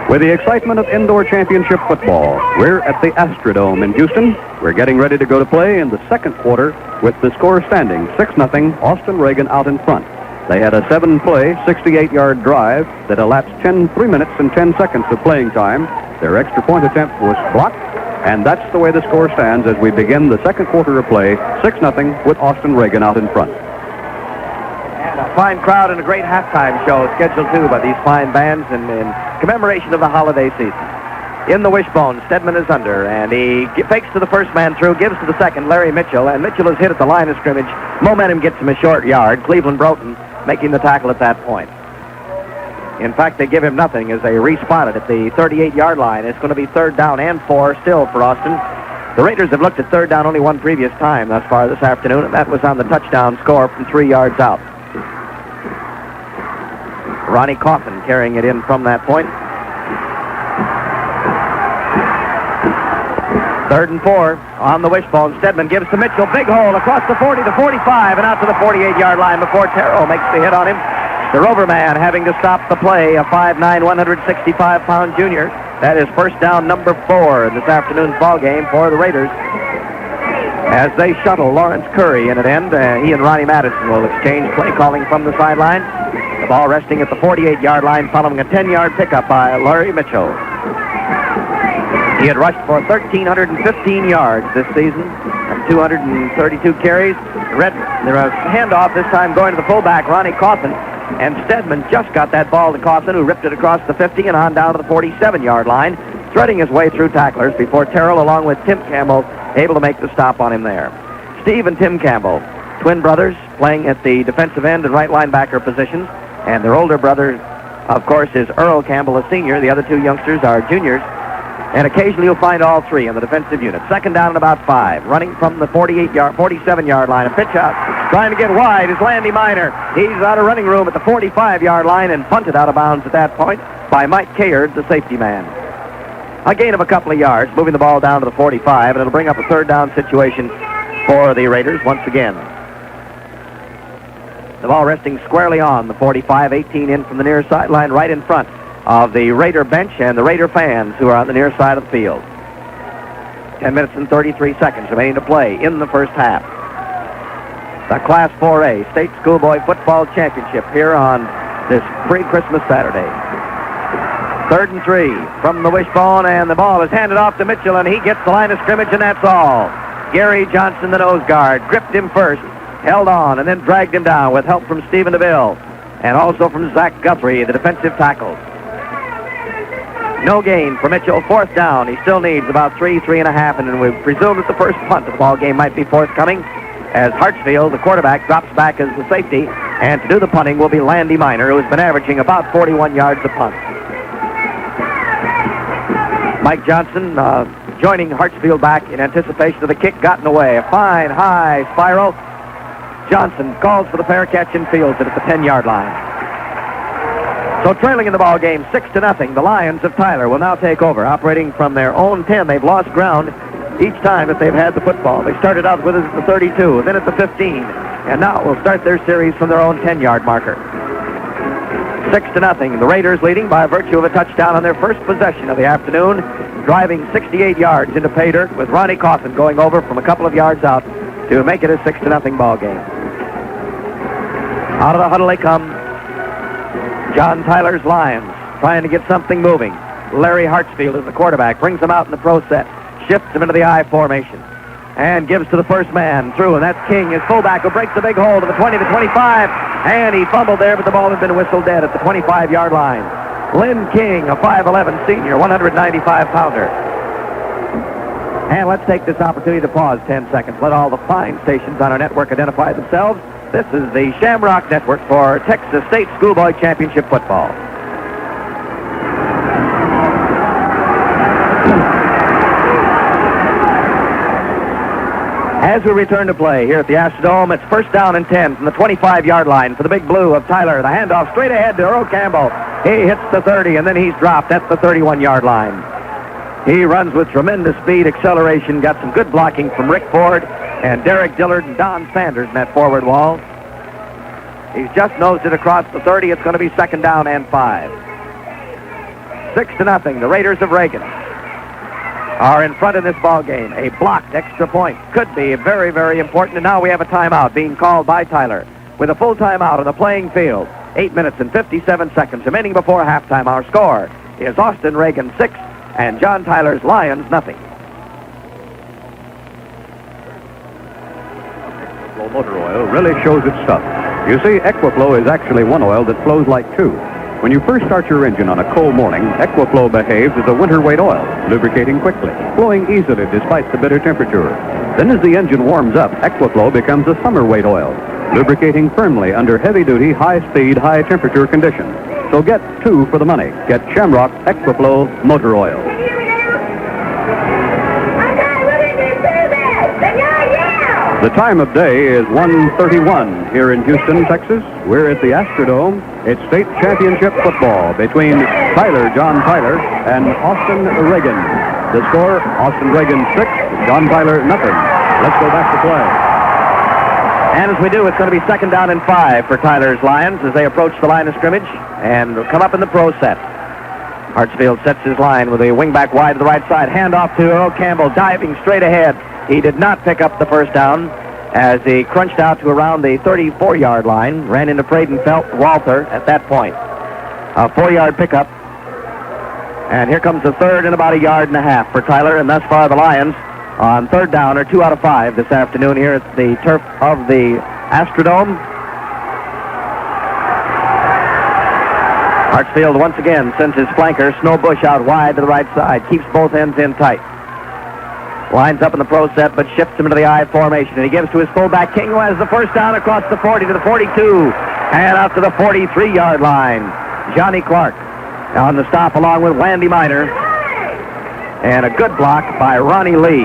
With the excitement of indoor championship football, we're at the Astrodome in Houston. We're getting ready to go to play in the second quarter with the score standing 6-0, Austin Reagan out in front. They had a 7-play, 68-yard drive that elapsed 3 minutes and 10 seconds of playing time. Their extra point attempt was blocked, and that's the way the score stands as we begin the second quarter of play, 6-0 with Austin Reagan out in front. And a fine crowd and a great halftime show scheduled too by these fine bands in commemoration of the holiday season. In the wishbone, Stedman is under, and he fakes to the first man through, gives to the second, Larry Mitchell, and Mitchell is hit at the line of scrimmage. Momentum gets him a short yard. Cleveland Broughton making the tackle at that point. In fact, they give him nothing as they respot it at the 38-yard line. It's going to be 3rd down and 4 still for Austin. The Raiders have looked at 3rd down only one previous time thus far this afternoon, and that was on the touchdown score from 3 yards out. Ronnie Coffin carrying it in from that point. 3rd and 4 on the wishbone. Stedman gives to Mitchell. Big hole across the 40, the 45, and out to the 48-yard line before Terrell makes the hit on him. The Rover man having to stop the play, a 5'9", 165-pound junior. That is first down number 4 in this afternoon's ball game for the Raiders. As they shuttle Lawrence Curry in at end, he and Ronnie Madison will exchange play calling from the sideline. The ball resting at the 48-yard line following a 10-yard pickup by Larry Mitchell. He had rushed for 1,315 yards this season from 232 carries. There was a handoff this time going to the fullback, Ronnie Coffin, and Stedman just got that ball to Coffin, who ripped it across the 50 and on down to the 47-yard line, threading his way through tacklers before Terrell, along with Tim Campbell, able to make the stop on him there. Steve and Tim Campbell, twin brothers, playing at the defensive end and right linebacker positions, and their older brother, of course, is Earl Campbell, a senior. The other two youngsters are juniors. And occasionally you'll find all three in the defensive unit. 2nd down and about 5. Running from the 47-yard line. A pitch out. Trying to get wide is Landy Minor. He's out of running room at the 45-yard line and punted out of bounds at that point by Mike Caird, the safety man. A gain of a couple of yards, moving the ball down to the 45, and it'll bring up a 3rd down situation for the Raiders once again. The ball resting squarely on the 45, 18 in from the near sideline, right in front of the Raider bench and the Raider fans who are on the near side of the field. 10 minutes and 33 seconds remaining to play in the first half. The Class 4A State Schoolboy Football Championship here on this pre-Christmas Saturday. 3rd and 3 from the wishbone, and the ball is handed off to Mitchell, and he gets the line of scrimmage, and that's all. Gary Johnson, the nose guard, gripped him first, held on, and then dragged him down with help from Stephen DeVille and also from Zach Guthrie, the defensive tackle. No gain for Mitchell. 4th down. He still needs about 3.5, and we presume that the first punt of the ball game might be forthcoming as Hartsfield, the quarterback, drops back as the safety And to do the punting will be Landy Miner, who has been averaging about 41 yards a punt. Mike Johnson joining Hartsfield back in anticipation of the kick, gotten away. A fine, high spiral. Johnson calls for the fair catch and fields it at the 10-yard line. So trailing in the ball game 6-0, the Lions of Tyler will now take over. Operating from their own 10, they've lost ground each time that they've had the football. They started out with it at the 32, then at the 15, and now will start their series from their own 10-yard marker. 6-0. The Raiders leading by virtue of a touchdown on their first possession of the afternoon, driving 68 yards into pay dirt with Ronnie Coffin going over from a couple of yards out to make it a 6-0 ball game. Out of the huddle they come. John Tyler's Lions trying to get something moving. Larry Hartsfield is the quarterback, brings them out in the pro set, shifts them into the I formation, and gives to the first man through, and that's King, his fullback, who breaks a big hole to the 20 to 25, and he fumbled there, but the ball had been whistled dead at the 25-yard line. Lynn King, a 5'11 senior, 195-pounder. And let's take this opportunity to pause 10 seconds. Let all the fine stations on our network identify themselves. This is the Shamrock Network for Texas State Schoolboy Championship football. As we return to play here at the Astrodome, it's first down and 10 from the 25-yard line for the Big Blue of Tyler. The handoff straight ahead to Earl Campbell. He hits the 30, and then he's dropped at the 31-yard line. He runs with tremendous speed, acceleration, got some good blocking from Rick Ford and Derek Dillard and Don Sanders in that forward wall. He's just nosed it across the 30. It's going to be second down and 5. 6-0. The Raiders of Reagan are in front in this ball game. A blocked extra point could be very, very important. And now we have a timeout being called by Tyler with a full timeout on the playing field. 8 minutes and 57 seconds remaining before halftime. Our score is Austin Reagan 6 and John Tyler's Lions nothing. Motor oil really shows its stuff. You see, Equiflow is actually one oil that flows like two. When you first start your engine on a cold morning, Equiflow behaves as a winter weight oil, lubricating quickly, flowing easily despite the bitter temperature. Then as the engine warms up, Equiflow becomes a summer weight oil, lubricating firmly under heavy-duty, high-speed, high-temperature conditions. So get two for the money. Get Shamrock Equiflow Motor Oil. The time of day is 1:31 here in Houston, Texas. We're at the Astrodome. It's state championship football between John Tyler, and Austin Reagan. The score, Austin Reagan 6, John Tyler nothing. Let's go back to play. And as we do, it's going to be second down and 5 for Tyler's Lions as they approach the line of scrimmage and come up in the pro set. Hartsfield sets his line with a wingback wide to the right side. Handoff to Earl Campbell, diving straight ahead. He did not pick up the first down as he crunched out to around the 34-yard line, ran into Braden Walter at that point. A 4-yard pickup. And here comes the third and about 1.5 yards for Tyler, and thus far the Lions on third down are 2 out of 5 this afternoon here at the turf of the Astrodome. Hartsfield once again sends his flanker, Snow Bush, out wide to the right side, keeps both ends in tight. Lines up in the pro set, but shifts him into the I formation, and he gives to his fullback, King, who has the first down across the 40 to the 42, and out to the 43-yard line. Johnny Clark on the stop along with Landy Miner, and a good block by Ronnie Lee.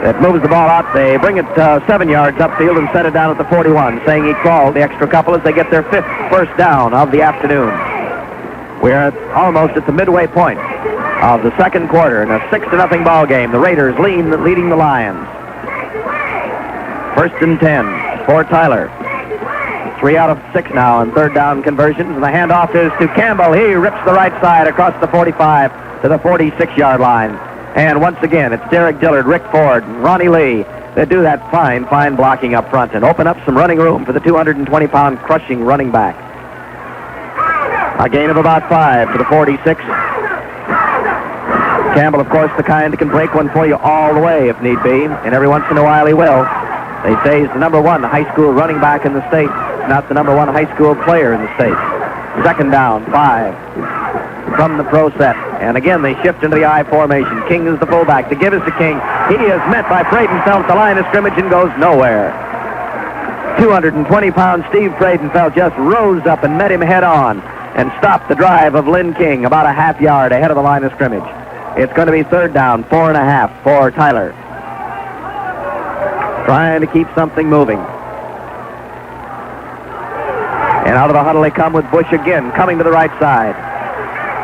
That moves the ball out. They bring it 7 yards upfield and set it down at the 41, saying he crawled the extra couple as they get their 5th first down of the afternoon. We're almost at the midway point of the second quarter in a 6-0 ball game. The Raiders leading the Lions. First and 10 for Tyler. 3 out of 6 now on third down conversions, and the handoff is to Campbell. He rips the right side across the 45 to the 46-yard line. And once again, it's Derek Dillard, Rick Ford, and Ronnie Lee that do that fine blocking up front and open up some running room for the 220-pound crushing running back. A gain of about 5 to the 46. Campbell, of course, the kind that can break one for you all the way if need be, and every once in a while he will. They say he's the number 1 high school running back in the state, not the number 1 high school player in the state. Second down, 5 from the pro set. And again, they shift into the I formation. King is the fullback. The give is to King. He is met by Bradenfeld at the line of scrimmage and goes nowhere. 220-pound Steve Friedenfeld just rose up and met him head on and stopped the drive of Lynn King about a half yard ahead of the line of scrimmage. It's going to be third down, 4.5 for Tyler. Trying to keep something moving. And out of the huddle they come with Bush again, coming to the right side.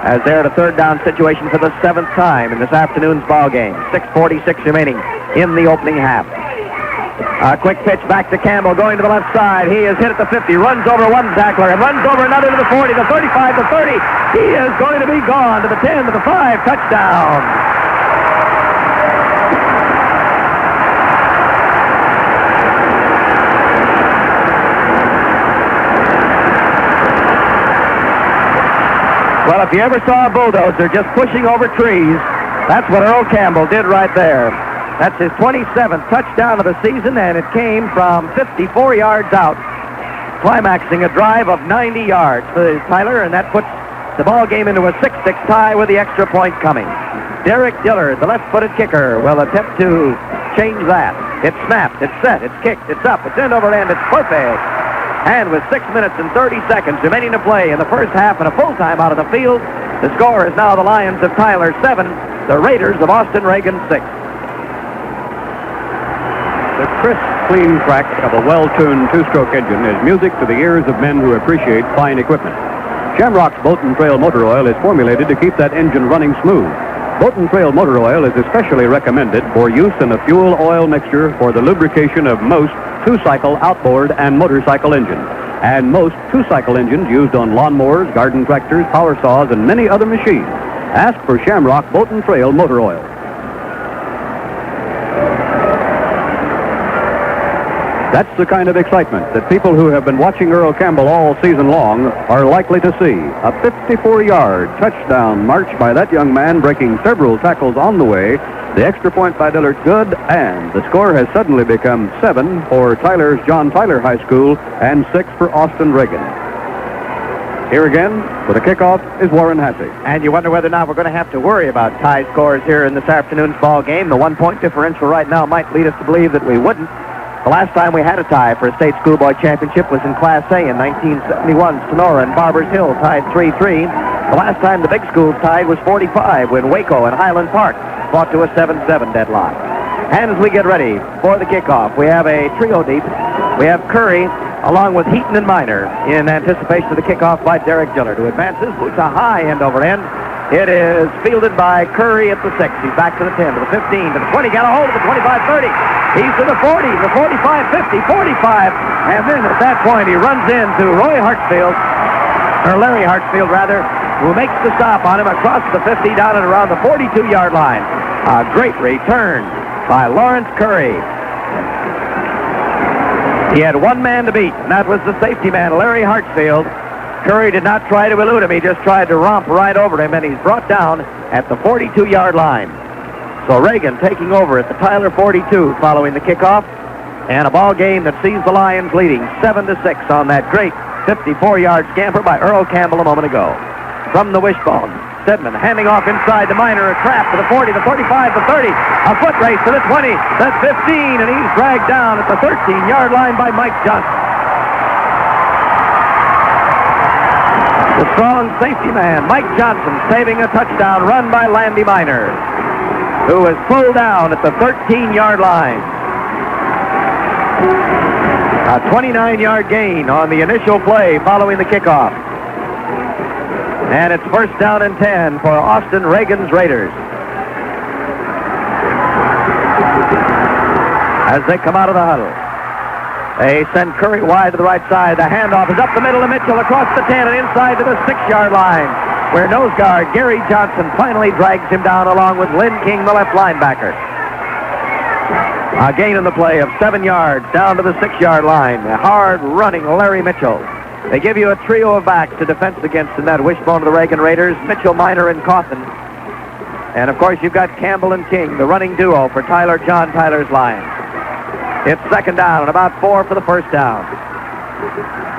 As they're at a third down situation for the 7th time in this afternoon's ball game. 6:46 remaining in the opening half. A quick pitch back to Campbell, going to the left side. He is hit at the 50, runs over one tackler, and runs over another to the 40, the 35, the 30. He is going to be gone to the 10, to the 5, touchdown. Well, if you ever saw a bulldozer just pushing over trees, that's what Earl Campbell did right there. That's his 27th touchdown of the season, and it came from 54 yards out, climaxing a drive of 90 yards for Tyler, and that puts the ball game into a 6-6 tie with the extra point coming. Derek Dillard, the left-footed kicker, will attempt to change that. It's snapped, it's set, it's kicked, it's up, it's end over end, it's perfect. And with 6 minutes and 30 seconds remaining to play in the first half and a full time out of the field, the score is now the Lions of Tyler 7, the Raiders of Austin Reagan 6. The crisp, clean crack of a well-tuned two-stroke engine is music to the ears of men who appreciate fine equipment. Shamrock's Bolton Trail motor oil is formulated to keep that engine running smooth. Bolton Trail motor oil is especially recommended for use in a fuel oil mixture for the lubrication of most two-cycle outboard and motorcycle engines, and most two-cycle engines used on lawnmowers, garden tractors, power saws, and many other machines. Ask for Shamrock Bolton Trail motor oil. That's the kind of excitement that people who have been watching Earl Campbell all season long are likely to see. A 54-yard touchdown march by that young man, breaking several tackles on the way. The extra point by Dillard good, and the score has suddenly become 7 for Tyler's John Tyler High School and 6 for Austin Reagan. Here again, for the kickoff, is Warren Hassey. And you wonder whether or not we're going to have to worry about tie scores here in this afternoon's ball game. The 1-point differential right now might lead us to believe that we wouldn't. The last time we had a tie for a state schoolboy championship was in Class A in 1971. Sonora and Barbers Hill tied 3-3. The last time the big schools tied was 45 when Waco and Highland Park fought to a 7-7 deadlock. And as we get ready for the kickoff, we have a trio deep. We have Curry along with Heaton and Minor in anticipation of the kickoff by Derek Dillard, who advances, boots a high end over end. It is fielded by Curry at the 6. He's back to the 10, to the 15, to the 20, got a hold of the 25-30. He's to the 40, the 45-50, 45. And then at that point, he runs into Larry Hartsfield, who makes the stop on him across the 50 down and around the 42-yard line. A great return by Lawrence Curry. He had one man to beat, and that was the safety man, Larry Hartsfield. Curry did not try to elude him. He just tried to romp right over him, and he's brought down at the 42-yard line. So Reagan taking over at the Tyler 42 following the kickoff, and a ball game that sees the Lions leading 7-6 on that great 54-yard scamper by Earl Campbell a moment ago. From the wishbone, Stedman handing off inside to Minor, a trap to the 40, the 45, the 30, a foot race to the 20, the 15, and he's dragged down at the 13-yard line by Mike Johnson. The strong safety man, Mike Johnson, saving a touchdown run by Landy Minor, who was pulled down at the 13-yard line. A 29-yard gain on the initial play following the kickoff. And it's first down and 10 for Austin Reagan's Raiders. As they come out of the huddle, they send Curry wide to the right side. The handoff is up the middle to Mitchell, across the 10 and inside to the 6-yard line, where nose guard Gary Johnson finally drags him down along with Lynn King, the left linebacker. A gain in the play of 7 yards down to the 6-yard line. A hard-running Larry Mitchell. They give you a trio of backs to defense against in that wishbone of the Reagan Raiders, Mitchell, Minor, and Cawthon. And, of course, you've got Campbell and King, the running duo for John Tyler's Lions. It's second down and about 4 for the first down.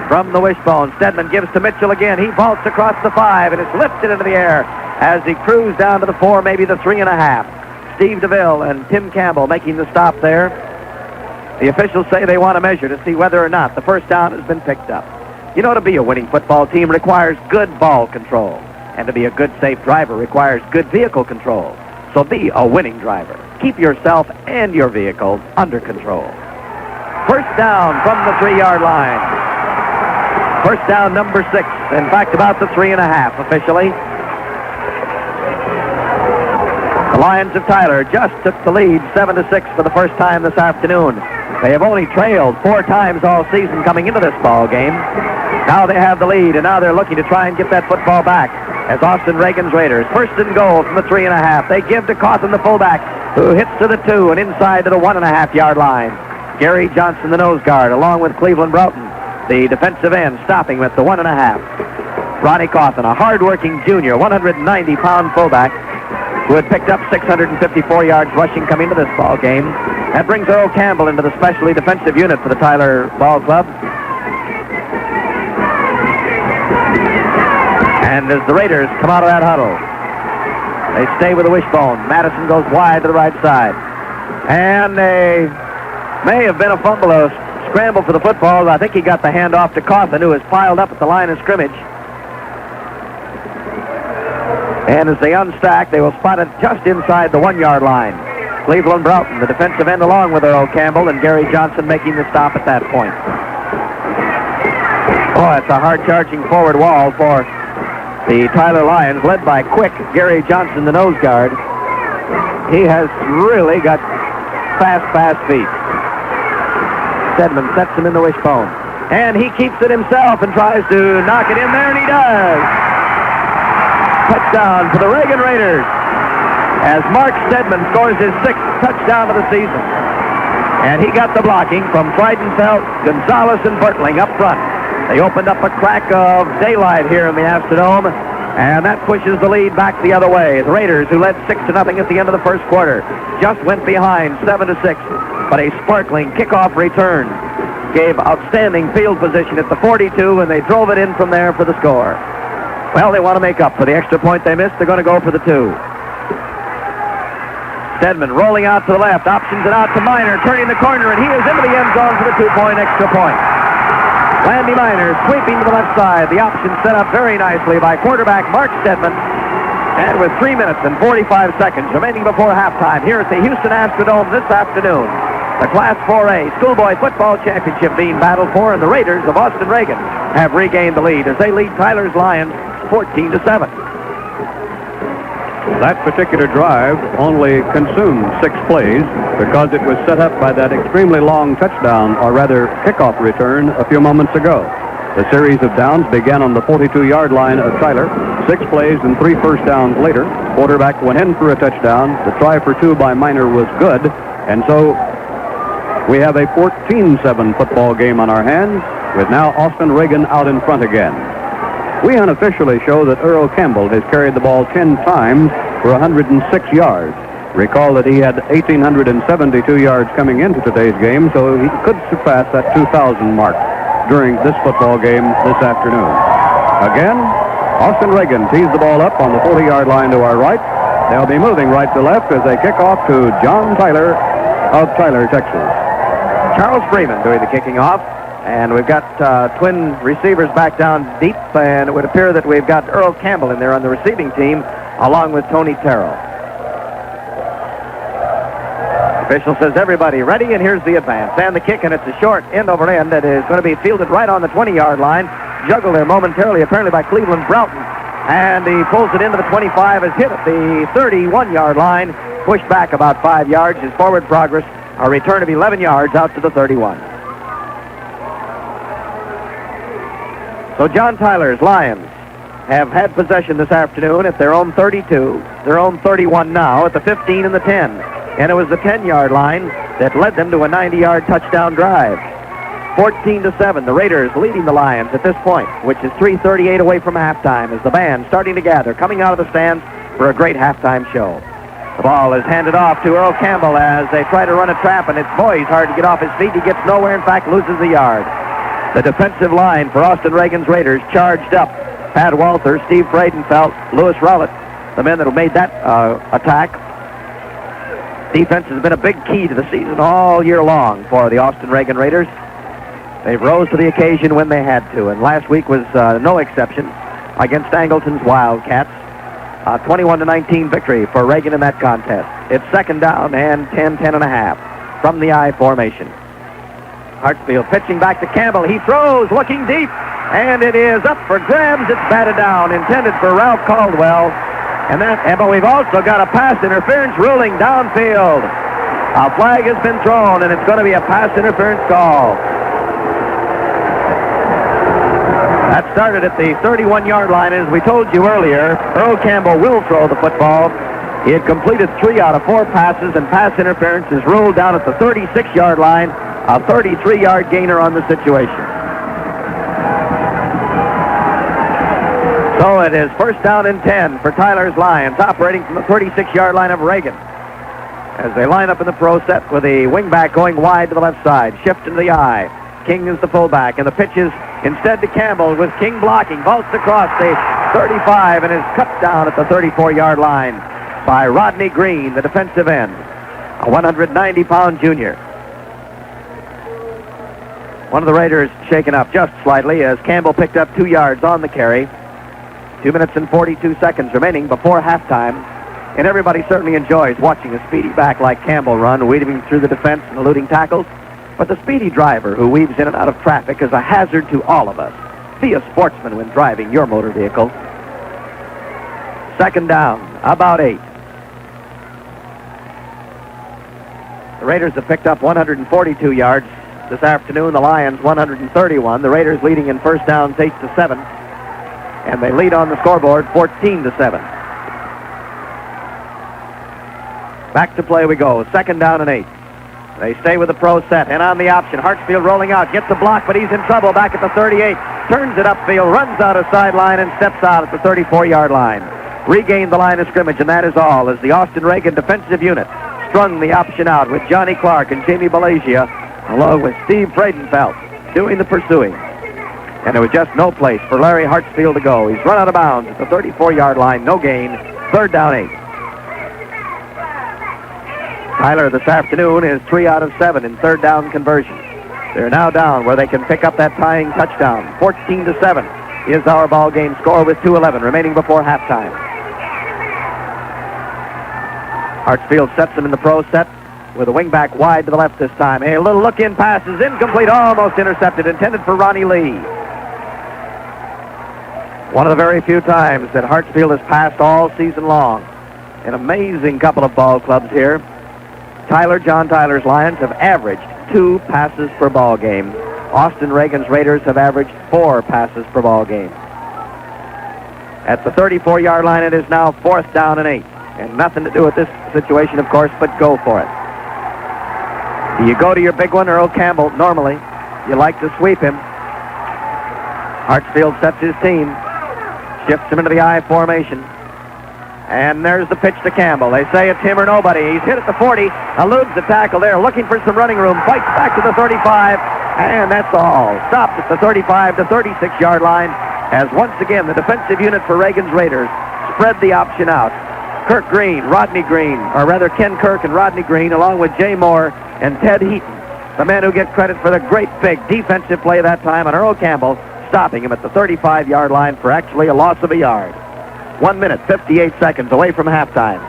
From the wishbone, Stedman gives to Mitchell again. He vaults across the 5 and is lifted into the air as he cruised down to the 4, maybe the 3.5. Steve DeVille and Tim Campbell making the stop there. The officials say they want to measure to see whether or not the first down has been picked up. You know, to be a winning football team requires good ball control. And to be a good, safe driver requires good vehicle control. So be a winning driver. Keep yourself and your vehicle under control. First down from the 3-yard line. First down, number 6. In fact, about the 3.5 officially. The Lions of Tyler just took the lead 7-6 for the first time this afternoon. They have only trailed 4 times all season coming into this ball game. Now they have the lead, and now they're looking to try and get that football back as Austin Reagan's Raiders. First and goal from the 3.5. They give to Cawthon, the fullback, who hits to the 2 and inside to the 1.5-yard line. Gary Johnson, the nose guard, along with Cleveland Broughton, the defensive end, stopping with the 1.5. Ronnie Cawthon, a hard-working junior, 190-pound fullback, who had picked up 654 yards rushing coming into this ball game. That brings Earl Campbell into the specially defensive unit for the Tyler Ball Club. And as the Raiders come out of that huddle, they stay with the wishbone. Madison goes wide to the right side. And they may have been a fumble, a scramble for the football. I think he got the handoff to Cawthon, who is piled up at the line of scrimmage. And as they unstack, they will spot it just inside the 1-yard line. Cleveland Broughton, the defensive end, along with Earl Campbell, and Gary Johnson making the stop at that point. Oh, it's a hard-charging forward wall for the Tyler Lions, led by quick Gary Johnson, the nose guard. He has really got fast feet. Stedman sets him in the wishbone. And he keeps it himself and tries to knock it in there, and he does. Touchdown for the Reagan Raiders as Mark Stedman scores his 6th touchdown of the season. And he got the blocking from Freidenfeld, Gonzalez, and Bertling up front. They opened up a crack of daylight here in the Astrodome, and that pushes the lead back the other way. The Raiders, who led 6-0 at the end of the first quarter, just went behind 7-6, but a sparkling kickoff return gave outstanding field position at the 42, and they drove it in from there for the score. Well, they want to make up for the extra point they missed. They're going to go for the 2. Stedman rolling out to the left, options it out to Miner, turning the corner, and he is into the end zone for the 2-point extra point. Landy Miner sweeping to the left side. The option set up very nicely by quarterback Mark Stedman. And with 3 minutes and 45 seconds remaining before halftime here at the Houston Astrodome this afternoon, the Class 4A Schoolboy Football Championship being battled for, and the Raiders of Austin Reagan have regained the lead as they lead Tyler's Lions 14-7. That particular drive only consumed 6 plays because it was set up by that extremely long touchdown, or rather kickoff return, a few moments ago. The series of downs began on the 42-yard line of Tyler. 6 plays and 3 first downs later, quarterback went in for a touchdown. The try for 2 by Miner was good, and so we have a 14-7 football game on our hands, with now Austin Reagan out in front again. We unofficially show that Earl Campbell has carried the ball 10 times for 106 yards. Recall that he had 1,872 yards coming into today's game, so he could surpass that 2,000 mark during this football game this afternoon. Again, Austin Reagan tees the ball up on the 40-yard line to our right. They'll be moving right to left as they kick off to John Tyler of Tyler, Texas. Charles Freeman doing the kicking off. And we've got twin receivers back down deep, and it would appear that we've got Earl Campbell in there on the receiving team, along with Tony Terrell. Official says everybody ready, and here's the advance. And the kick, and it's a short end over end that is going to be fielded right on the 20-yard line. Juggled there momentarily, apparently by Cleveland Broughton. And he pulls it into the 25, is hit at the 31-yard line, pushed back about 5 yards. His forward progress, a return of 11 yards out to the 31. So John Tyler's Lions have had possession this afternoon at their own 32, their own 31 now, at the 15 and the 10. And it was the 10-yard line that led them to a 90-yard touchdown drive. 14-7, the Raiders leading the Lions at this point, which is 3:38 away from halftime, as the band starting to gather, coming out of the stands for a great halftime show. The ball is handed off to Earl Campbell as they try to run a trap, and it's he's hard to get off his feet. He gets nowhere, in fact, loses a yard. The defensive line for Austin Reagan's Raiders charged up. Pat Walther, Steve Freidenfeld, Lewis Rowlett, the men that have made that attack. Defense has been a big key to the season all year long for the Austin Reagan Raiders. They've rose to the occasion when they had to, and last week was no exception against Angleton's Wildcats. 21-19 victory for Reagan in that contest. It's second down and 10-10.5 from the I formation. Hartsfield pitching back to Campbell. He throws, looking deep, and it is up for grabs. It's batted down, intended for Ralph Caldwell. But we've also got a pass interference ruling downfield. A flag has been thrown, and it's going to be a pass interference call. That started at the 31-yard line. As we told you earlier, Earl Campbell will throw the football. He had completed 3 out of 4 passes, and pass interference is ruled down at the 36-yard line. A 33-yard gainer on the situation. So it is first down and 10 for Tyler's Lions, operating from the 36-yard line of Reagan. As they line up in the pro set with a wingback going wide to the left side. Shift into the I. King is the fullback, and the pitch is instead to Campbell with King blocking. Vaults across the 35 and is cut down at the 34-yard line by Rodney Green, the defensive end, a 190-pound junior. One of the Raiders shaken up just slightly as Campbell picked up 2 yards on the carry. 2 minutes and 42 seconds remaining before halftime. And everybody certainly enjoys watching a speedy back like Campbell run, weaving through the defense and eluding tackles. But the speedy driver who weaves in and out of traffic is a hazard to all of us. Be a sportsman when driving your motor vehicle. Second down, about 8. The Raiders have picked up 142 yards this afternoon. The Lions 131. The Raiders leading in first downs 8-7. And they lead on the scoreboard 14-7. Back to play we go. Second down and 8. They stay with the pro set, and on the option, Hartsfield rolling out, gets a block, but he's in trouble back at the 38, turns it upfield, runs out of sideline, and steps out at the 34-yard line. Regained the line of scrimmage, and that is all, as the Austin Reagan defensive unit strung the option out with Johnny Clark and Jamie Balasia, along with Steve Freidenfeld doing the pursuing. And there was just no place for Larry Hartsfield to go. He's run out of bounds at the 34-yard line, no gain, third down 8. Tyler this afternoon is 3 out of 7 in third down conversions. They're now down where they can pick up that tying touchdown. 14-7 is our ball game score with 2:11 remaining before halftime. Hartsfield sets them in the pro set with a wingback wide to the left this time. A little look-in pass is incomplete, almost intercepted, intended for Ronnie Lee. One of the very few times that Hartsfield has passed all season long. An amazing couple of ball clubs here. John Tyler's Lions have averaged 2 passes per ball game. Austin Reagan's Raiders have averaged 4 passes per ball game. At the 34-yard line, it is now fourth down and 8. And nothing to do with this situation, of course, but go for it. Do you go to your big one, Earl Campbell? Normally, you like to sweep him. Hartsfield sets his team, shifts him into the I formation. And there's the pitch to Campbell. They say it's him or nobody. He's hit at the 40, eludes the tackle there, looking for some running room, fights back to the 35, and that's all. Stopped at the 35 to 36-yard line, as once again the defensive unit for Reagan's Raiders spread the option out. Ken Kirk and Rodney Green, along with Jay Moore and Ted Heaton, the men who get credit for the great big defensive play that time, and Earl Campbell stopping him at the 35-yard line for actually a loss of a yard. 1 minute, 58 seconds away from halftime.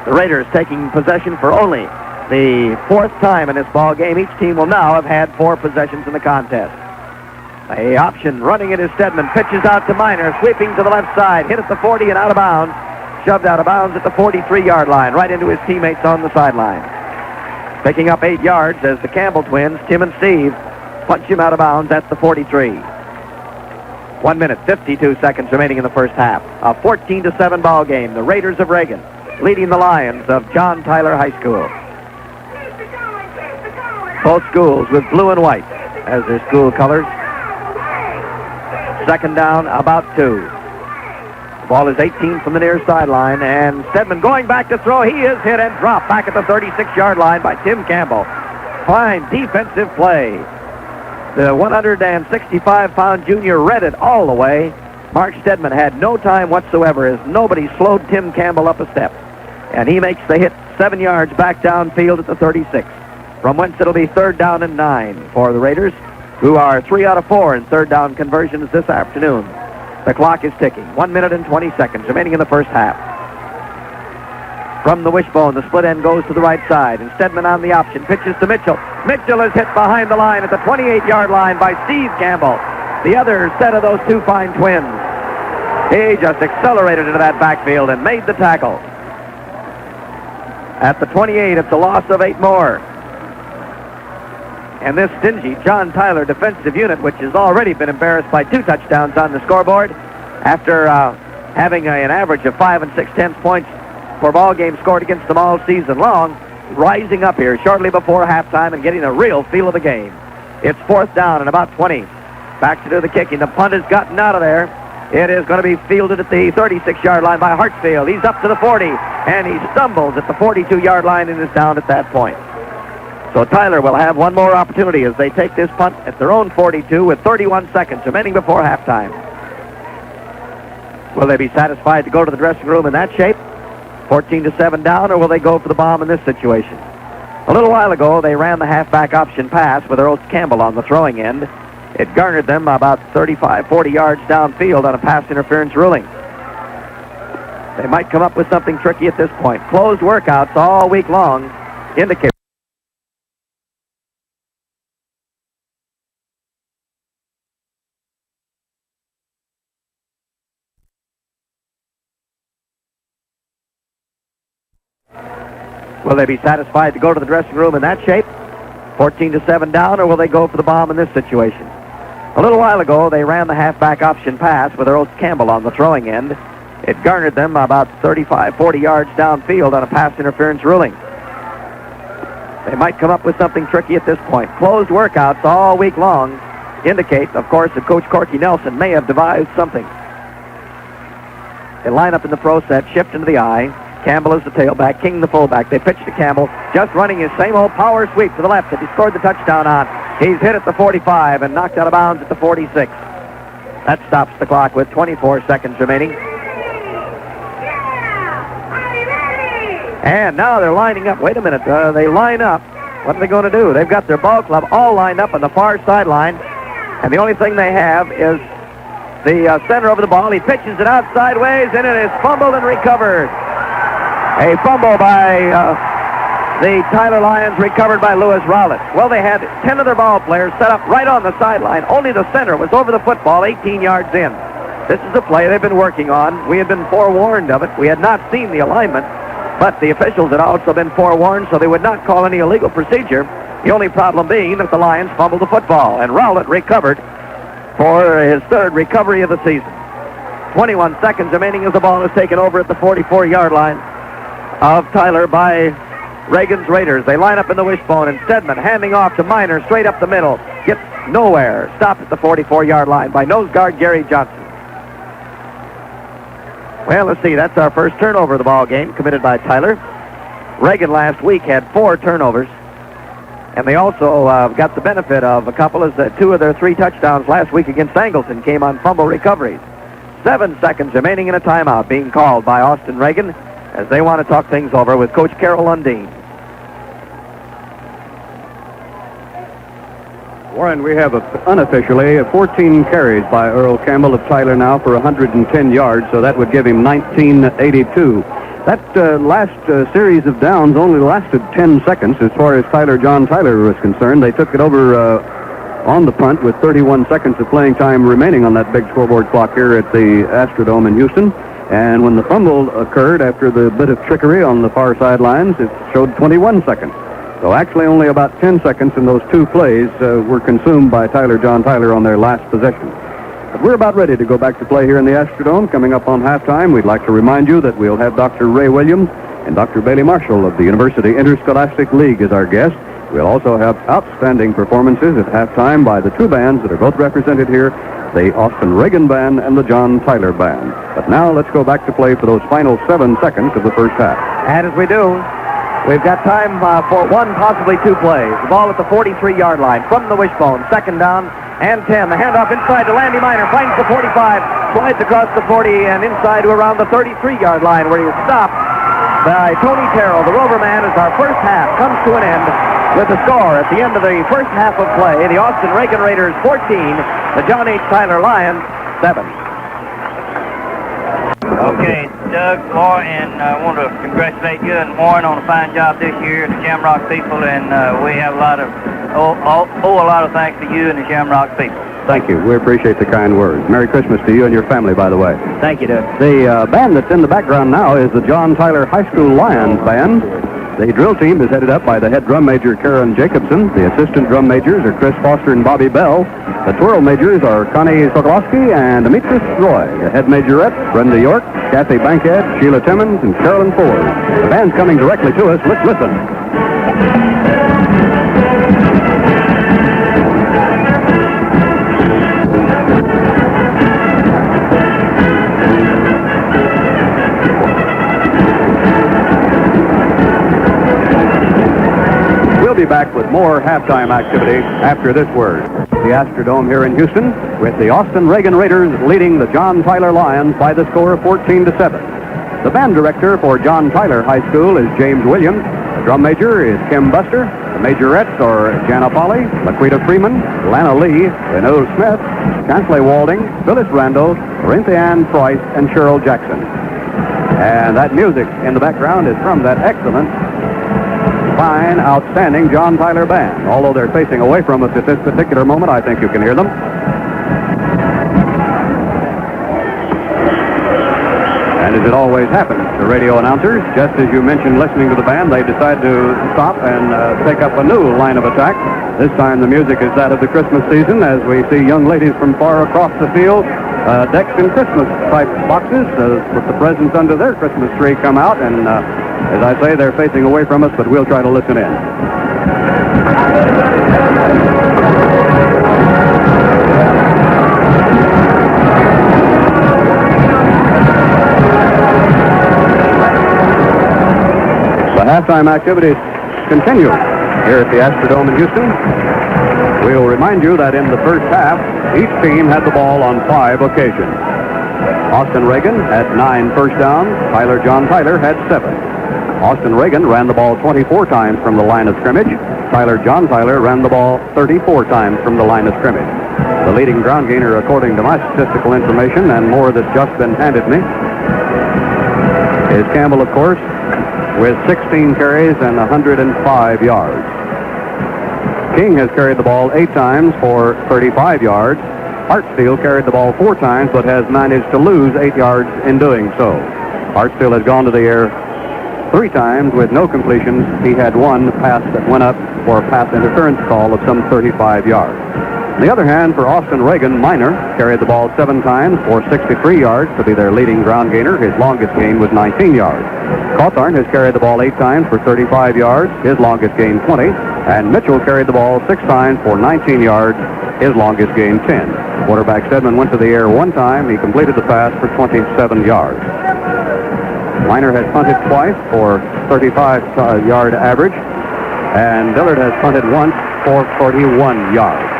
The Raiders taking possession for only the 4th time in this ball game. Each team will now have had 4 possessions in the contest. A option running it is Stedman. Pitches out to Minor, sweeping to the left side. Hit at the 40 and out of bounds. Shoved out of bounds at the 43-yard line, right into his teammates on the sideline. Picking up 8 yards as the Campbell twins, Tim and Steve, punch him out of bounds at the 43. 1 minute, 52 seconds remaining in the first half. A 14-7 ball game. The Raiders of Reagan leading the Lions of John Tyler High School. Both schools with blue and white as their school colors. Second down, about 2. The ball is 18 from the near sideline, and Stedman going back to throw. He is hit and dropped back at the 36-yard line by Tim Campbell. Fine defensive play. The 165-pound junior read it all the way. Mark Stedman had no time whatsoever as nobody slowed Tim Campbell up a step. And he makes the hit 7 yards back downfield at the 36, from whence it'll be 3rd down and 9 for the Raiders, who are 3 out of 4 in 3rd down conversions this afternoon. The clock is ticking. 1 minute and 20 seconds remaining in the first half. From the wishbone, the split end goes to the right side, and Stedman on the option, pitches to Mitchell. Mitchell is hit behind the line at the 28-yard line by Steve Campbell, the other set of those two fine twins. He just accelerated into that backfield and made the tackle. At the 28, it's a loss of 8 more. And this stingy John Tyler defensive unit, which has already been embarrassed by 2 touchdowns on the scoreboard, after having an average of 5 6/10 points for ball games scored against them all season long, rising up here shortly before halftime and getting a real feel of the game. It's 4th down and about 20. Back to do the kicking. The punt has gotten out of there. It is going to be fielded at the 36-yard line by Hartsfield. He's up to the 40, and he stumbles at the 42-yard line and is down at that point. So Tyler will have one more opportunity as they take this punt at their own 42 with 31 seconds remaining before halftime. Will they be satisfied to go to the dressing room in that shape? 14-7 down, or will they go for the bomb in this situation? A little while ago, they ran the halfback option pass with Earl Campbell on the throwing end. It garnered them about 35, 40 yards downfield on a pass interference ruling. They might come up with something tricky at this point. Closed workouts all week long indicate. Will they be satisfied to go to the dressing room in that shape? 14-7 down, or will they go for the bomb in this situation? A little while ago, they ran the halfback option pass with Earl Campbell on the throwing end. It garnered them about 35, 40 yards downfield on a pass interference ruling. They might come up with something tricky at this point. Closed workouts all week long indicate, of course, that Coach Corky Nelson may have devised something. They line up in the pro set, shift into the eye. Campbell is the tailback, King the fullback. They pitch to Campbell, just running his same old power sweep to the left that he scored the touchdown on. He's hit at the 45 and knocked out of bounds at the 46. That stops the clock with 24 seconds remaining. And now they're lining up. Wait a minute. They line up. What are they going to do? They've got their ball club all lined up on the far sideline, and the only thing they have is the center over the ball. He pitches it out sideways, and it is fumbled and recovered. A fumble by the Tyler Lions, recovered by Lewis Rowlett. Well, they had 10 of their ball players set up right on the sideline. Only the center was over the football 18 yards in. This is a play they've been working on. We had been forewarned of it. We had not seen the alignment, but the officials had also been forewarned, so they would not call any illegal procedure. The only problem being that the Lions fumbled the football, and Rowlett recovered for his 3rd recovery of the season. 21 seconds remaining as the ball is taken over at the 44-yard line of Tyler by Reagan's Raiders. They line up in the wishbone, and Stedman handing off to Miner straight up the middle. Gets nowhere. Stopped at the 44-yard line by nose guard Gary Johnson. Well, let's see. That's our first turnover of the ball game committed by Tyler. Reagan last week had 4 turnovers, and they also got the benefit of a couple as 2 of their 3 touchdowns last week against Angleton came on fumble recoveries. 7 seconds remaining in a timeout being called by Austin Reagan as they want to talk things over with Coach Carol Lundeen. Warren, we have unofficially 14 carries by Earl Campbell of Tyler now for 110 yards, so that would give him 1982. That last series of downs only lasted 10 seconds as far as John Tyler was concerned. They took it over on the punt with 31 seconds of playing time remaining on that big scoreboard clock here at the Astrodome in Houston. And when the fumble occurred after the bit of trickery on the far sidelines, it showed 21 seconds. So actually only about 10 seconds in those 2 plays were consumed by John Tyler on their last possession. But we're about ready to go back to play here in the Astrodome. Coming up on halftime, we'd like to remind you that we'll have Dr. Ray Williams and Dr. Bailey Marshall of the University Interscholastic League as our guests. We'll also have outstanding performances at halftime by the 2 bands that are both represented here, the Austin Reagan Band and the John Tyler Band. But now let's go back to play for those final 7 seconds of the first half. And as we do, we've got time for 1, possibly 2 plays. The ball at the 43-yard line from the wishbone. 2nd down and 10. The handoff inside to Landy Miner. Finds the 45. Slides across the 40 and inside to around the 33-yard line where he is stopped by Tony Terrell, the Rover man, as our first half comes to an end with the score at the end of the first half of play. The Austin Reagan Raiders 14, the John H. Tyler Lions 7. Okay, Doug, Warren, and I want to congratulate you and Warren on a fine job this year, the Shamrock people, and we have a lot of thanks to you and the Shamrock people. Thank you. We appreciate the kind words. Merry Christmas to you and your family, by the way. Thank you, Doug. The band that's in the background now is the John Tyler High School Lions Band. The drill team is headed up by the head drum major, Karen Jacobson. The assistant drum majors are Chris Foster and Bobby Bell. The twirl majors are Connie Sokolowski and Demetrius Roy. The head majorettes, Brenda York, Kathy Bankhead, Sheila Timmons, and Carolyn Ford. The band's coming directly to us. Let's listen. We'll be back with more halftime activity after this word. The Astrodome here in Houston with the Austin Reagan Raiders leading the John Tyler Lions by the score of 14-7. The band director for John Tyler High School is James Williams. The drum major is Kim Buster. The majorettes are Jana Polly, Laquita Freeman, Lana Lee, Renee Smith, Chansley Walding, Phyllis Randall, Corinthia Ann Price, and Cheryl Jackson. And that music in the background is from that excellent, fine, outstanding John Tyler Band. Although they're facing away from us at this particular moment, I think you can hear them. And as it always happens, the radio announcers, just as you mentioned listening to the band, they decide to stop and take up a new line of attack. This time the music is that of the Christmas season, as we see young ladies from far across the field decked in Christmas-type boxes with the presents under their Christmas tree come out, and as I say, they're facing away from us, but we'll try to listen in. The halftime activities continue here at the Astrodome in Houston. We'll remind you that in the first half, each team had the ball on 5 occasions. Austin Reagan had 9 first downs. John Tyler had 7. Austin Reagan ran the ball 24 times from the line of scrimmage. John Tyler ran the ball 34 times from the line of scrimmage. The leading ground gainer, according to my statistical information and more that's just been handed me, is Campbell, of course, with 16 carries and 105 yards. King has carried the ball 8 times for 35 yards. Hartsfield carried the ball 4 times, but has managed to lose 8 yards in doing so. Hartsfield has gone to the air 3 times with no completions. He had 1 pass that went up for a pass interference call of some 35 yards. On the other hand, for Austin Reagan, Minor carried the ball 7 times for 63 yards to be their leading ground gainer. His longest gain was 19 yards. Cawthorn has carried the ball 8 times for 35 yards. His longest gain 20. And Mitchell carried the ball 6 times for 19 yards. His longest gain 10. Quarterback Stedman went to the air 1 time. He completed the pass for 27 yards. Minor has punted twice for 35-yard average. And Dillard has punted once for 41 yards.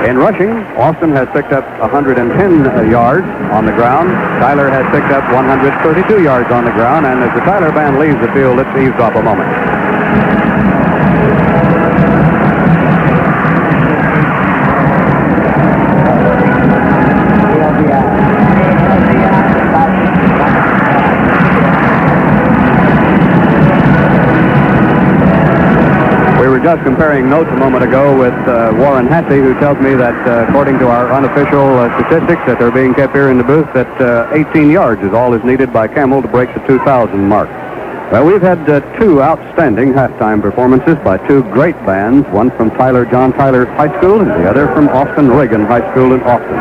In rushing, Austin has picked up 110 yards on the ground. Tyler has picked up 132 yards on the ground. And as the Tyler band leaves the field, let's eavesdrop a moment. Just comparing notes a moment ago with Warren Hassey, who tells me that according to our unofficial statistics that are being kept here in the booth, that 18 yards is all is needed by Campbell to break the 2,000 mark. Well, we've had 2 outstanding halftime performances by 2 great bands, one from John Tyler High School and the other from Austin Reagan High School in Austin.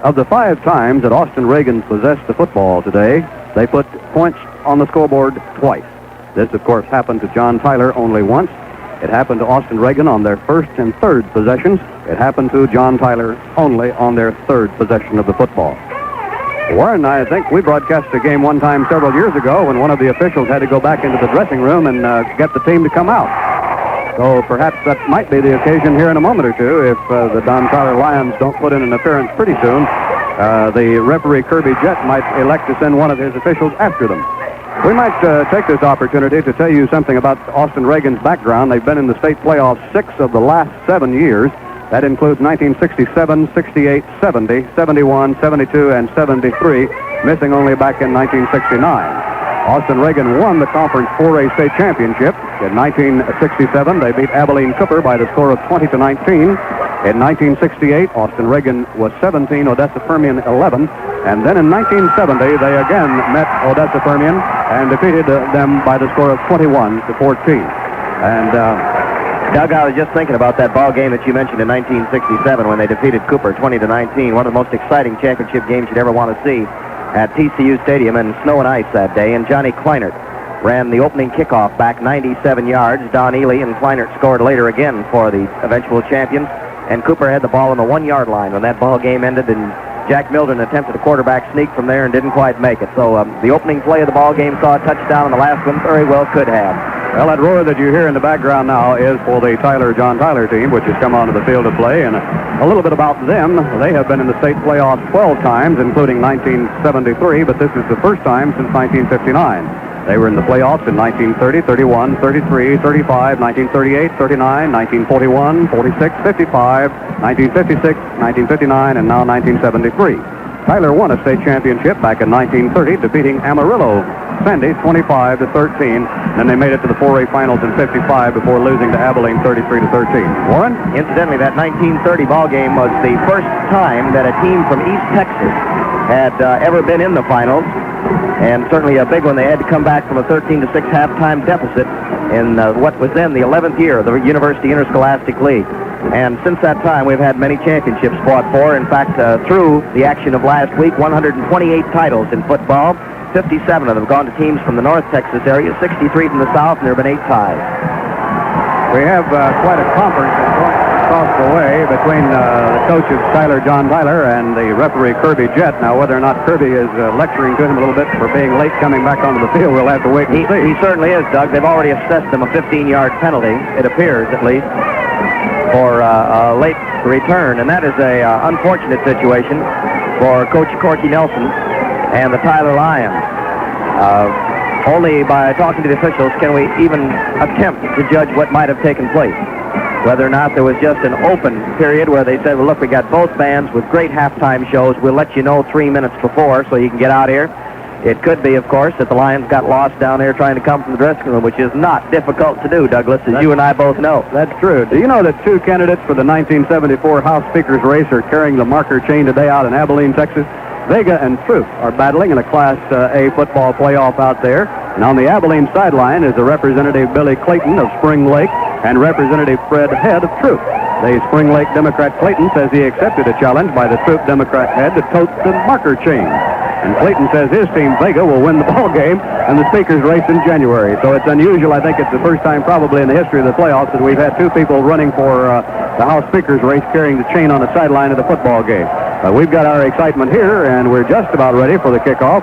Of the 5 times that Austin Reagan possessed the football today, they put points on the scoreboard twice. This, of course, happened to John Tyler only once. It happened to Austin Reagan on their first and third possessions. It happened to John Tyler only on their third possession of the football. Warren, I think we broadcast a game one time several years ago when one of the officials had to go back into the dressing room and get the team to come out. So perhaps that might be the occasion here in a moment or two if the John Tyler Lions don't put in an appearance pretty soon the referee Kirby Jett might elect to send one of his officials after them. We might take this opportunity to tell you something about Austin Reagan's background. They've been in the state playoffs 6 of the last 7 years. That includes 1967, 68, 70, 71, 72, and 73, missing only back in 1969. Austin Reagan won the Conference 4A state championship. In 1967, they beat Abilene Cooper by the score of 20-19. In 1968, Austin Reagan was 17, Odessa Permian 11. And then in 1970, they again met Odessa Permian and defeated them by the score of 21-14. And Doug, I was just thinking about that ball game that you mentioned in 1967 when they defeated Cooper 20-19. One of the most exciting championship games you'd ever want to see at TCU Stadium, and snow and ice that day. And Johnny Kleinert ran the opening kickoff back 97 yards. Don Ely and Kleinert scored later again for the eventual champions. And Cooper had the ball on the 1-yard line when that ball game ended, and Jack Mildren attempted a quarterback sneak from there and didn't quite make it. So the opening play of the ball game saw a touchdown, and the last one very well could have. Well, that roar that you hear in the background now is for the John Tyler team, which has come onto the field to play. And a little bit about them. They have been in the state playoffs 12 times, including 1973, but this is the first time since 1959. They were in the playoffs in 1930, 31, 33, 35, 1938, 39, 1941, 46, 55, 1956, 1959, and now 1973. Tyler won a state championship back in 1930, defeating Amarillo Sandy 25-13. Then they made it to the 4A finals in 55 before losing to Abilene 33-13. Warren? Incidentally, that 1930 ball game was the first time that a team from East Texas had ever been in the finals, and certainly a big one. They had to come back from a 13-6 halftime deficit in what was then the 11th year of the University Interscholastic League. And since that time, we've had many championships fought for. In fact, through the action of last week, 128 titles in football. 57 of them have gone to teams from the North Texas area, 63 from the South, and there have been 8 ties. We have quite a conference that's going across the way between the coach of John Tyler, and the referee Kirby Jett. Now, whether or not Kirby is lecturing to him a little bit for being late coming back onto the field, we'll have to wait and see. He certainly is, Doug. They've already assessed him a 15-yard penalty, it appears at least, for a late return, and that is a unfortunate situation for Coach Corky Nelson and the Tyler Lions. Only by talking to the officials can we even attempt to judge what might have taken place. Whether or not there was just an open period where they said, well, look, we got both bands with great halftime shows. We'll let you know 3 minutes before so you can get out here. It could be, of course, that the Lions got lost down there trying to come from the dressing room, which is not difficult to do, Douglas, as you and I both know. That's true. Do you know that 2 candidates for the 1974 House Speaker's race are carrying the marker chain today out in Abilene, Texas? Vega and Troop are battling in a Class A football playoff out there. And on the Abilene sideline is the Representative Billy Clayton of Spring Lake and Representative Fred Head of Troop. The Spring Lake Democrat Clayton says he accepted a challenge by the Troop Democrat Head to tote the marker chain. And Clayton says his team, Vega, will win the ball game and the Speaker's race in January. So it's unusual. I think it's the first time probably in the history of the playoffs that we've had 2 people running for the House Speaker's race carrying the chain on the sideline of the football game. We've got our excitement here, and we're just about ready for the kickoff.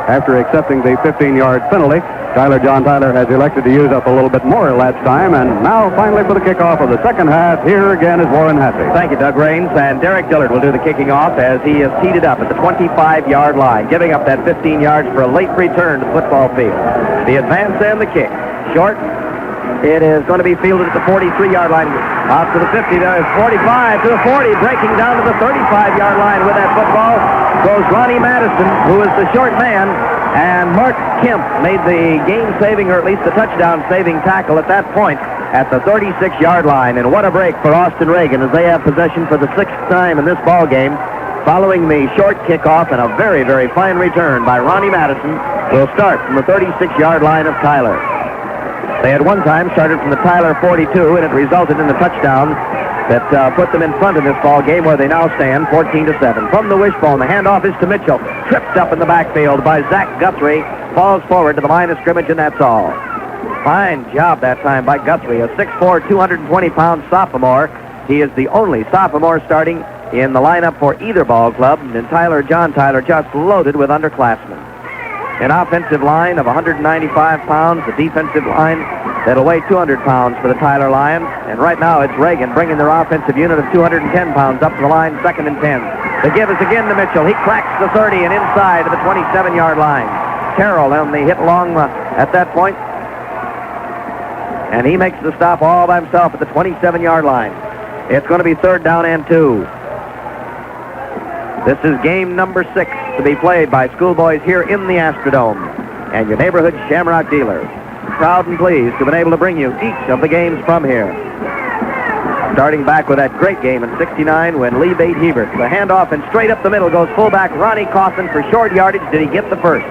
After accepting the 15-yard penalty, John Tyler has elected to use up a little bit more elapsed time, and now finally for the kickoff of the second half, here again is Warren Hassey. Thank you, Doug Raines, and Derek Dillard will do the kicking off as he is teed up at the 25-yard line, giving up that 15 yards for a late return to the football field. The advance and the kick. Short. It is going to be fielded at the 43-yard line. Out to the 50, there's 45 to the 40, breaking down to the 35-yard line with that football goes Ronnie Madison, who is the short man, and Mark Kemp made the game-saving, or at least the touchdown-saving tackle at that point at the 36-yard line. And what a break for Austin Reagan as they have possession for the 6th time in this ball game, following the short kickoff, and a very, very fine return by Ronnie Madison will start from the 36-yard line of Tyler. They had one time started from the Tyler 42, and it resulted in a touchdown that put them in front in this ball game, where they now stand 14-7. From the wishbone, the handoff is to Mitchell. Tripped up in the backfield by Zach Guthrie. Falls forward to the line of scrimmage, and that's all. Fine job that time by Guthrie, a 6'4", 220-pound sophomore. He is the only sophomore starting in the lineup for either ball club, and John Tyler just loaded with underclassmen. An offensive line of 195 pounds, a defensive line that'll weigh 200 pounds for the Tyler Lions. And right now it's Reagan bringing their offensive unit of 210 pounds up to the line, 2nd and 10. The give is again to Mitchell. He cracks the 30 and inside to the 27-yard line. Carroll on the hit long at that point. And he makes the stop all by himself at the 27-yard line. It's going to be 3rd down and 2. This is game number 6 to be played by schoolboys here in the Astrodome. And your neighborhood Shamrock dealer, proud and pleased to have been able to bring you each of the games from here. Starting back with that great game in '69 when Lee Bate Hebert. The handoff and straight up the middle goes fullback Ronnie Coffin for short yardage. Did he get the first?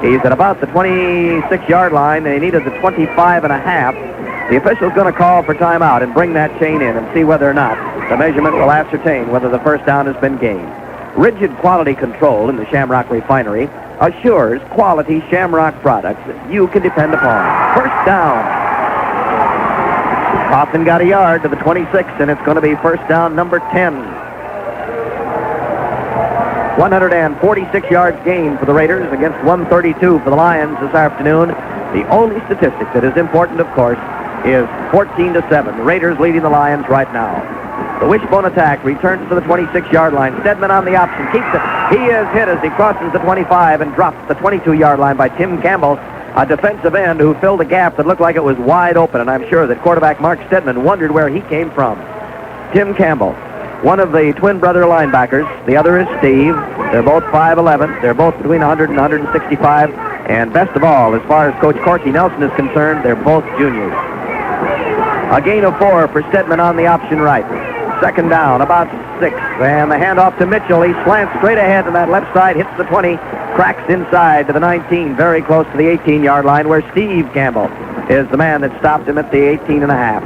He's at about the 26-yard line. They needed the 25 and a half. The official's going to call for timeout and bring that chain in and see whether or not the measurement will ascertain whether the first down has been gained. Rigid quality control in the Shamrock refinery assures quality Shamrock products that you can depend upon. First down. Coffin got a yard to the 26, and it's going to be first down number 10. 146 yards gained for the Raiders against 132 for the Lions this afternoon. The only statistic that is important, of course, is 14-7. The Raiders leading the Lions right now. The wishbone attack returns to the 26-yard line. Stedman on the option, keeps it. He is hit as he crosses the 25 and drops the 22-yard line by Tim Campbell, a defensive end who filled a gap that looked like it was wide open, and I'm sure that quarterback Mark Stedman wondered where he came from. Tim Campbell, one of the twin brother linebackers. The other is Steve. They're both 5'11". They're both between 100 and 165. And best of all, as far as Coach Corky Nelson is concerned, they're both juniors. A gain of 4 for Stedman on the option right. Second down, about 6. And the handoff to Mitchell. He slants straight ahead to that left side, hits the 20, cracks inside to the 19, very close to the 18-yard line, where Steve Campbell is the man that stopped him at the 18 and a half.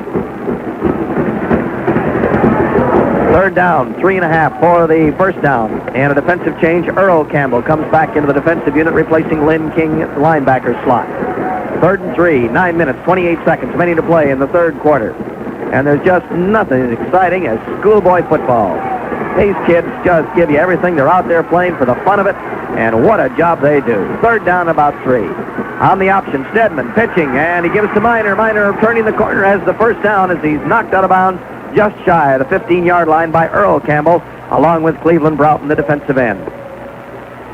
Third down, 3.5 for the first down. And a defensive change. Earl Campbell comes back into the defensive unit, replacing Lynn King at the linebacker slot. 3rd and 3, 9 minutes, 28 seconds, many to play in the third quarter. And there's just nothing as exciting as schoolboy football. These kids just give you everything. They're out there playing for the fun of it, and what a job they do. Third down, about 3. On the option, Stedman pitching, and he gives to Miner. Miner turning the corner as the first down as he's knocked out of bounds just shy of the 15-yard line by Earl Campbell, along with Cleveland Broughton, the defensive end.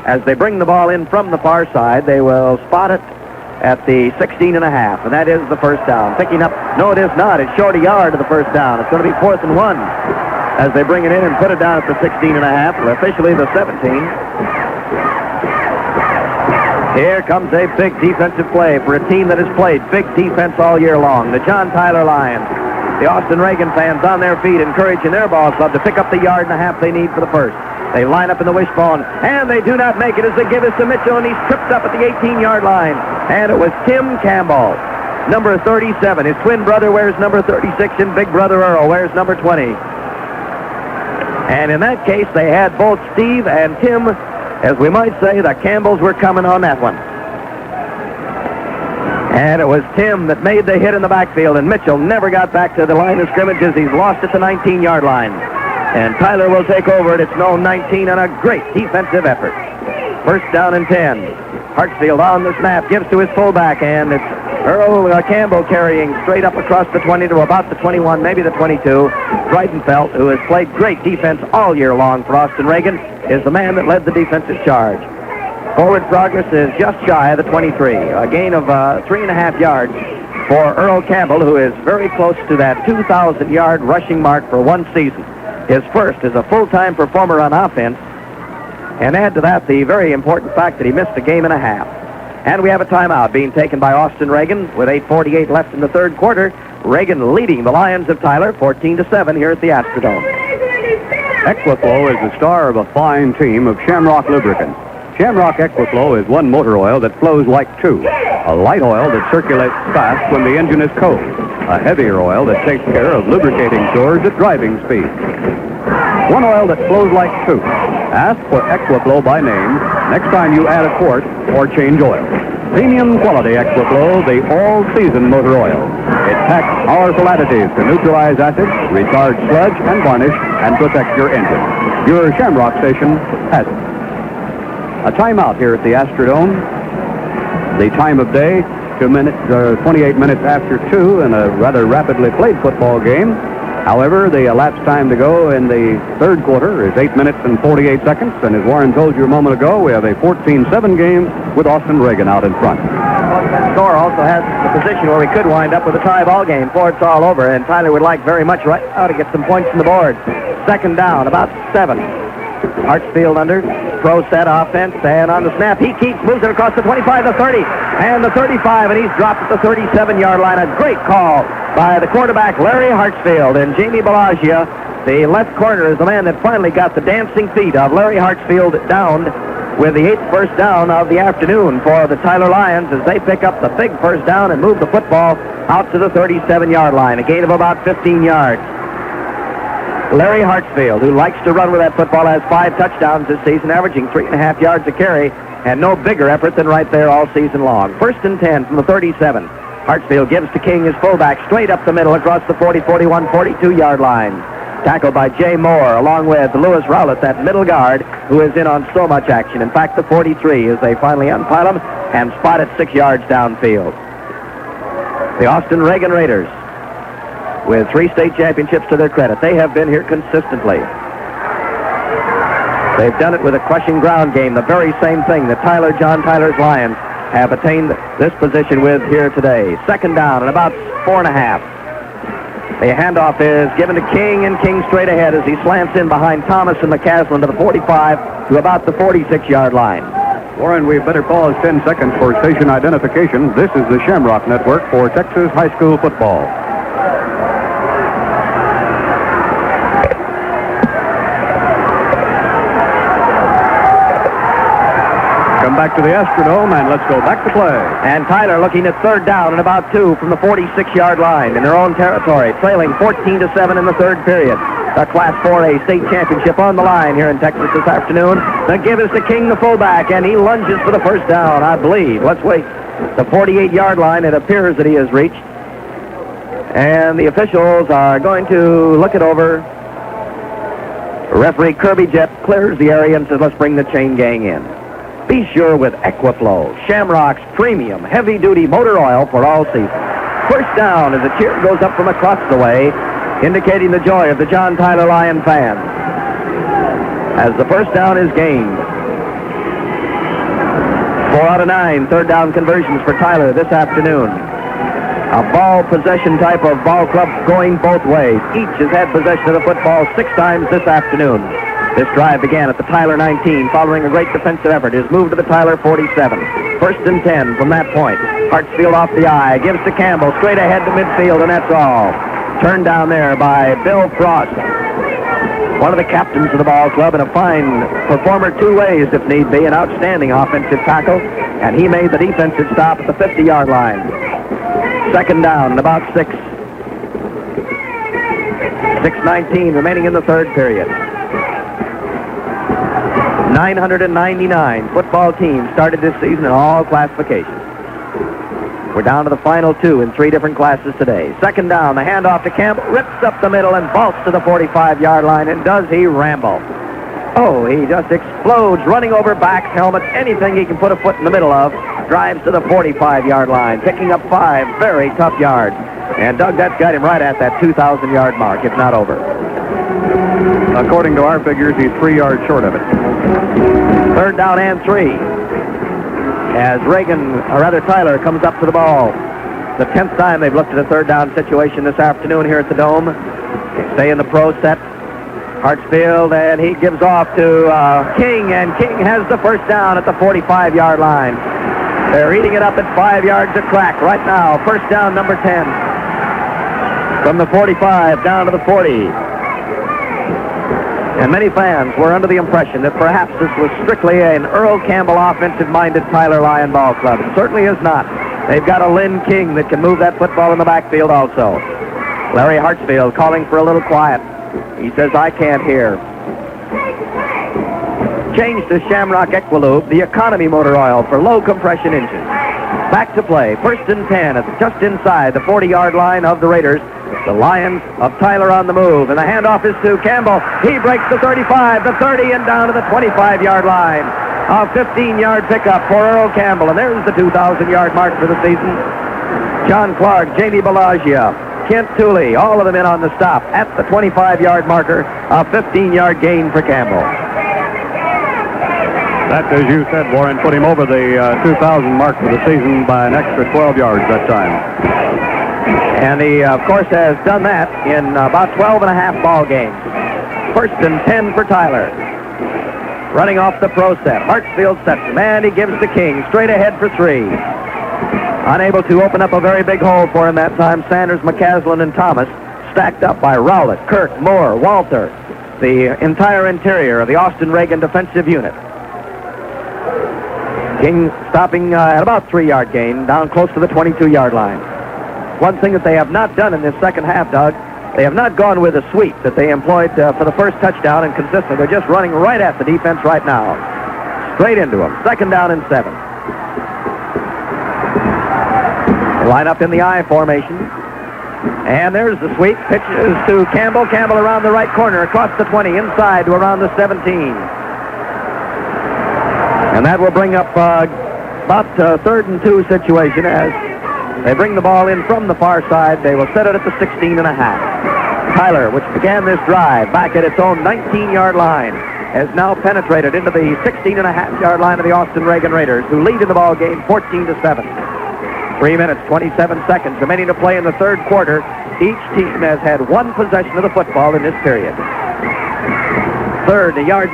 As they bring the ball in from the far side, they will spot it at the 16 and a half, and that is the first down. Picking up, no it is not, it's short a yard to the first down. It's going to be 4th and 1 as they bring it in and put it down at the 16 and a half, officially the 17. Here comes a big defensive play for a team that has played big defense all year long. The John Tyler Lions. The Austin Reagan fans on their feet encouraging their ball club to pick up the yard and a half they need for the first. They line up in the wishbone, and they do not make it as they give it to Mitchell, and he's tripped up at the 18-yard line. And it was Tim Campbell, number 37. His twin brother wears number 36, and big brother Earl wears number 20. And in that case, they had both Steve and Tim, as we might say, the Campbells were coming on that one. And it was Tim that made the hit in the backfield, and Mitchell never got back to the line of scrimmage as he's lost at the 19-yard line. And Tyler will take over at its known 19 on a great defensive effort. First down and 10. Hartsfield on the snap, gives to his fullback, and it's Earl Campbell carrying straight up across the 20 to about the 21, maybe the 22. Breidenfeld, who has played great defense all year long for Austin Reagan, is the man that led the defensive charge. Forward progress is just shy of the 23. A gain of 3.5 yards for Earl Campbell, who is very close to that 2,000-yard rushing mark for one season. His first as a full-time performer on offense. And add to that the very important fact that he missed a game and a half. And we have a timeout being taken by Austin Reagan with 8:48 left in the third quarter. Reagan leading the Lions of Tyler 14-7 here at the Astrodome. Equiflow is the star of a fine team of Shamrock lubricants. Shamrock Equiflow is one motor oil that flows like two. A light oil that circulates fast when the engine is cold. A heavier oil that takes care of lubricating chores at driving speed. One oil that flows like two. Ask for Equiflow by name next time you add a quart or change oil. Premium quality Equiflow, the all-season motor oil. It packs powerful additives to neutralize acids, retard sludge and varnish, and protect your engine. Your Shamrock station has it. A timeout here at the Astrodome. The time of day, 28 minutes after 2 in a rather rapidly played football game. However, the elapsed time to go in the third quarter is 8 minutes and 48 seconds. And as Warren told you a moment ago, we have a 14-7 game with Austin Reagan out in front. Score also has the position where we could wind up with a tie ball game before it's all over, and Tyler would like very much right now to get some points on the board. Second down, about 7. Hartsfield under, throw set offense, and on the snap, he moves it across the 25, the 30, and the 35, and he's dropped at the 37-yard line. A great call by the quarterback, Larry Hartsfield, and Jamie Bellagio, the left corner, is the man that finally got the dancing feet of Larry Hartsfield downed with the 8th first down of the afternoon for the Tyler Lions as they pick up the big first down and move the football out to the 37-yard line, a gain of about 15 yards. Larry Hartsfield, who likes to run with that football, has 5 touchdowns this season, averaging 3.5 yards a carry, and no bigger effort than right there all season long. 1st and 10 from the 37. Hartsfield gives to King, his fullback, straight up the middle across the 40, 41, 42-yard line. Tackled by Jay Moore, along with Lewis Rowlett, that middle guard, who is in on so much action. In fact, the 43, as they finally unpile him and spot it 6 yards downfield. The Austin Reagan Raiders, with 3 state championships to their credit. They have been here consistently. They've done it with a crushing ground game, the very same thing that John Tyler's Lions have attained this position with here today. Second down and about 4.5. The handoff is given to King, and King straight ahead as he slants in behind Thomas and McCaslin to the 45 to about the 46-yard line. Warren, we've better pause 10 seconds for station identification. This is the Shamrock Network for Texas high school football. Come back to the Astrodome, and let's go back to play. And Tyler looking at third down and about 2 from the 46-yard line in their own territory, trailing 14-7 in the third period. The Class 4A state championship on the line here in Texas this afternoon. The give is to King, the fullback, and he lunges for the first down, I believe. Let's wait. The 48-yard line, it appears that he has reached. And the officials are going to look it over. Referee Kirby Jett clears the area and says, let's bring the chain gang in. Be sure with Equiflow, Shamrock's premium heavy-duty motor oil for all seasons. First down as a cheer goes up from across the way, indicating the joy of the John Tyler Lion fans. As the first down is gained. 4 out of 9 third down conversions for Tyler this afternoon. A ball possession type of ball club going both ways. Each has had possession of the football 6 times this afternoon. This drive began at the Tyler 19, following a great defensive effort. Is moved to the Tyler 47. 1st and 10 from that point. Hartsfield off the eye, gives to Campbell, straight ahead to midfield, and that's all. Turned down there by Bill Frost, one of the captains of the ball club, and a fine performer 2 ways if need be, an outstanding offensive tackle, and he made the defensive stop at the 50-yard line. Second down and about 6. 6:19 remaining in the third period. 999 football teams started this season in all classifications. We're down to the final 2 in 3 different classes today. Second down, the handoff to Campbell, rips up the middle and vaults to the 45-yard line, and does he ramble? Oh, he just explodes, running over backs, helmets, anything he can put a foot in the middle of, drives to the 45-yard line, picking up 5 very tough yards. And Doug, that's got him right at that 2,000-yard mark, if not over. According to our figures, he's 3 yards short of it. Third down and 3. As Tyler comes up to the ball. The 10th time they've looked at a third down situation this afternoon here at the Dome. They stay in the pro set. Hartsfield, and he gives off to King, and King has the first down at the 45-yard line. They're eating it up at 5 yards a crack right now. First down, number 10. From the 45 down to the 40. And many fans were under the impression that perhaps this was strictly an Earl Campbell offensive-minded Tyler Lion ball club. It certainly is not. They've got a Lynn King that can move that football in the backfield also. Larry Hartsfield calling for a little quiet. He says, I can't hear. Change to Shamrock Equilube, the economy motor oil for low compression engines. Back to play. 1st and 10 at just inside the 40-yard line of the Raiders. The Lions of Tyler on the move, and the handoff is to Campbell. He breaks the 35, the 30, and down to the 25-yard line. A 15-yard pickup for Earl Campbell, and there's the 2,000-yard mark for the season. John Clark, Jamie Bellagio, Kent Tooley, all of them in on the stop at the 25-yard marker. A 15-yard gain for Campbell. That, as you said, Warren, put him over the 2,000 mark for the season by an extra 12 yards that time. And he, of course, has done that in about 12 and a half ball games. 1st and 10 for Tyler. Running off the pro set. Hartsfield sets him, and he gives to King. Straight ahead for 3. Unable to open up a very big hole for him that time. Sanders, McCaslin, and Thomas stacked up by Rowlett, Kirk, Moore, Walter. The entire interior of the Austin Reagan defensive unit. King stopping at about 3-yard gain, down close to the 22-yard line. One thing that they have not done in this second half, Doug, they have not gone with a sweep that they employed for the first touchdown and consistently. They're just running right at the defense right now. Straight into them. 2nd down and 7. They line up in the I formation. And there's the sweep. Pitches to Campbell. Campbell around the right corner, across the 20, inside to around the 17. And that will bring up about 3rd and 2 situation as they bring the ball in from the far side. They will set it at the 16 and a half. Tyler, which began this drive back at its own 19-yard line, has now penetrated into the 16 and a half yard line of the Austin Reagan Raiders, who lead in the ball game 14-7. 3 minutes, 27 seconds remaining to play in the third quarter. Each team has had one possession of the football in this period. 3rd, 1.5 yards.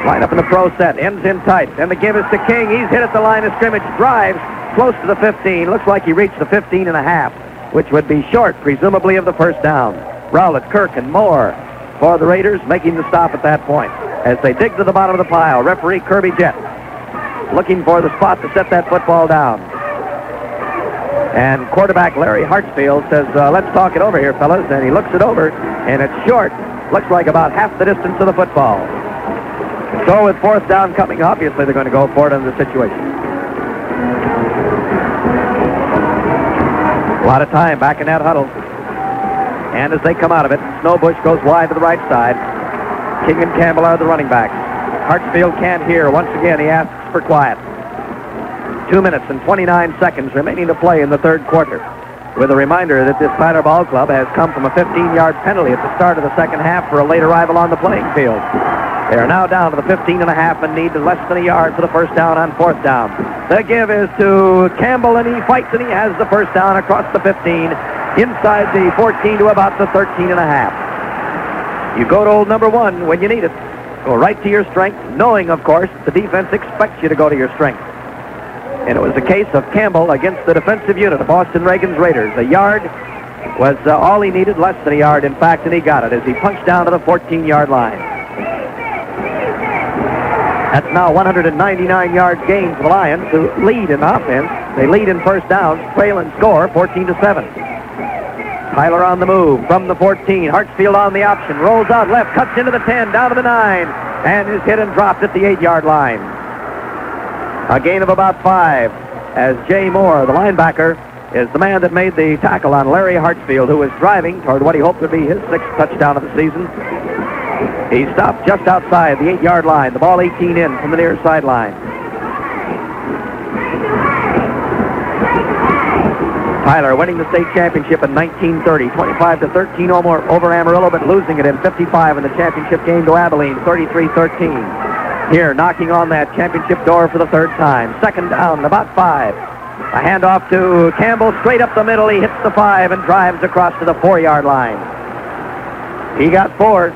Line up in the pro set, ends in tight, and the give is to King. He's hit at the line of scrimmage, drives close to the 15. Looks like he reached the 15 and a half, which would be short, presumably, of the first down. Rowlett, Kirk, and Moore for the Raiders making the stop at that point. As they dig to the bottom of the pile, referee Kirby Jett looking for the spot to set that football down. And quarterback Larry Hartsfield says, let's talk it over here, fellas. And he looks it over, and it's short. Looks like about half the distance of the football. So with 4th down coming, obviously they're going to go for it in the situation. A lot of time back in that huddle. And as they come out of it, Snowbush goes wide to the right side. King and Campbell are the running backs. Hartsfield can't hear. Once again, he asks for quiet. 2 minutes and 29 seconds remaining to play in the third quarter. With a reminder that this Tyler Ball Club has come from a 15-yard penalty at the start of the second half for a late arrival on the playing field. They are now down to the 15 and a half and need less than a yard for the first down on 4th down. The give is to Campbell, and he fights, and he has the first down across the 15, inside the 14 to about the 13 and a half. You go to old number 1 when you need it. Go right to your strength, knowing, of course, the defense expects you to go to your strength. And it was a case of Campbell against the defensive unit of Austin Reagan's Raiders. A yard was all he needed, less than a yard, in fact, and he got it as he punched down to the 14-yard line. That's now 199 yards gained for the Lions, who lead in offense. They lead in first downs, trail and score 14-7. Tyler on the move from the 14. Hartsfield on the option, rolls out left, cuts into the 10, down to the 9, and is hit and dropped at the 8-yard line. A gain of about 5 as Jay Moore, the linebacker, is the man that made the tackle on Larry Hartsfield, who was driving toward what he hoped would be his 6th touchdown of the season. He stopped just outside the 8-yard line, the ball 18 in from the near sideline. Tyler winning the state championship in 1930, 25-13 over Amarillo, but losing it in 55 in the championship game to Abilene, 33-13. Here, knocking on that championship door for the 3rd time. 2nd down, about 5. A handoff to Campbell, straight up the middle. He hits the 5 and drives across to the 4-yard line. He got 4.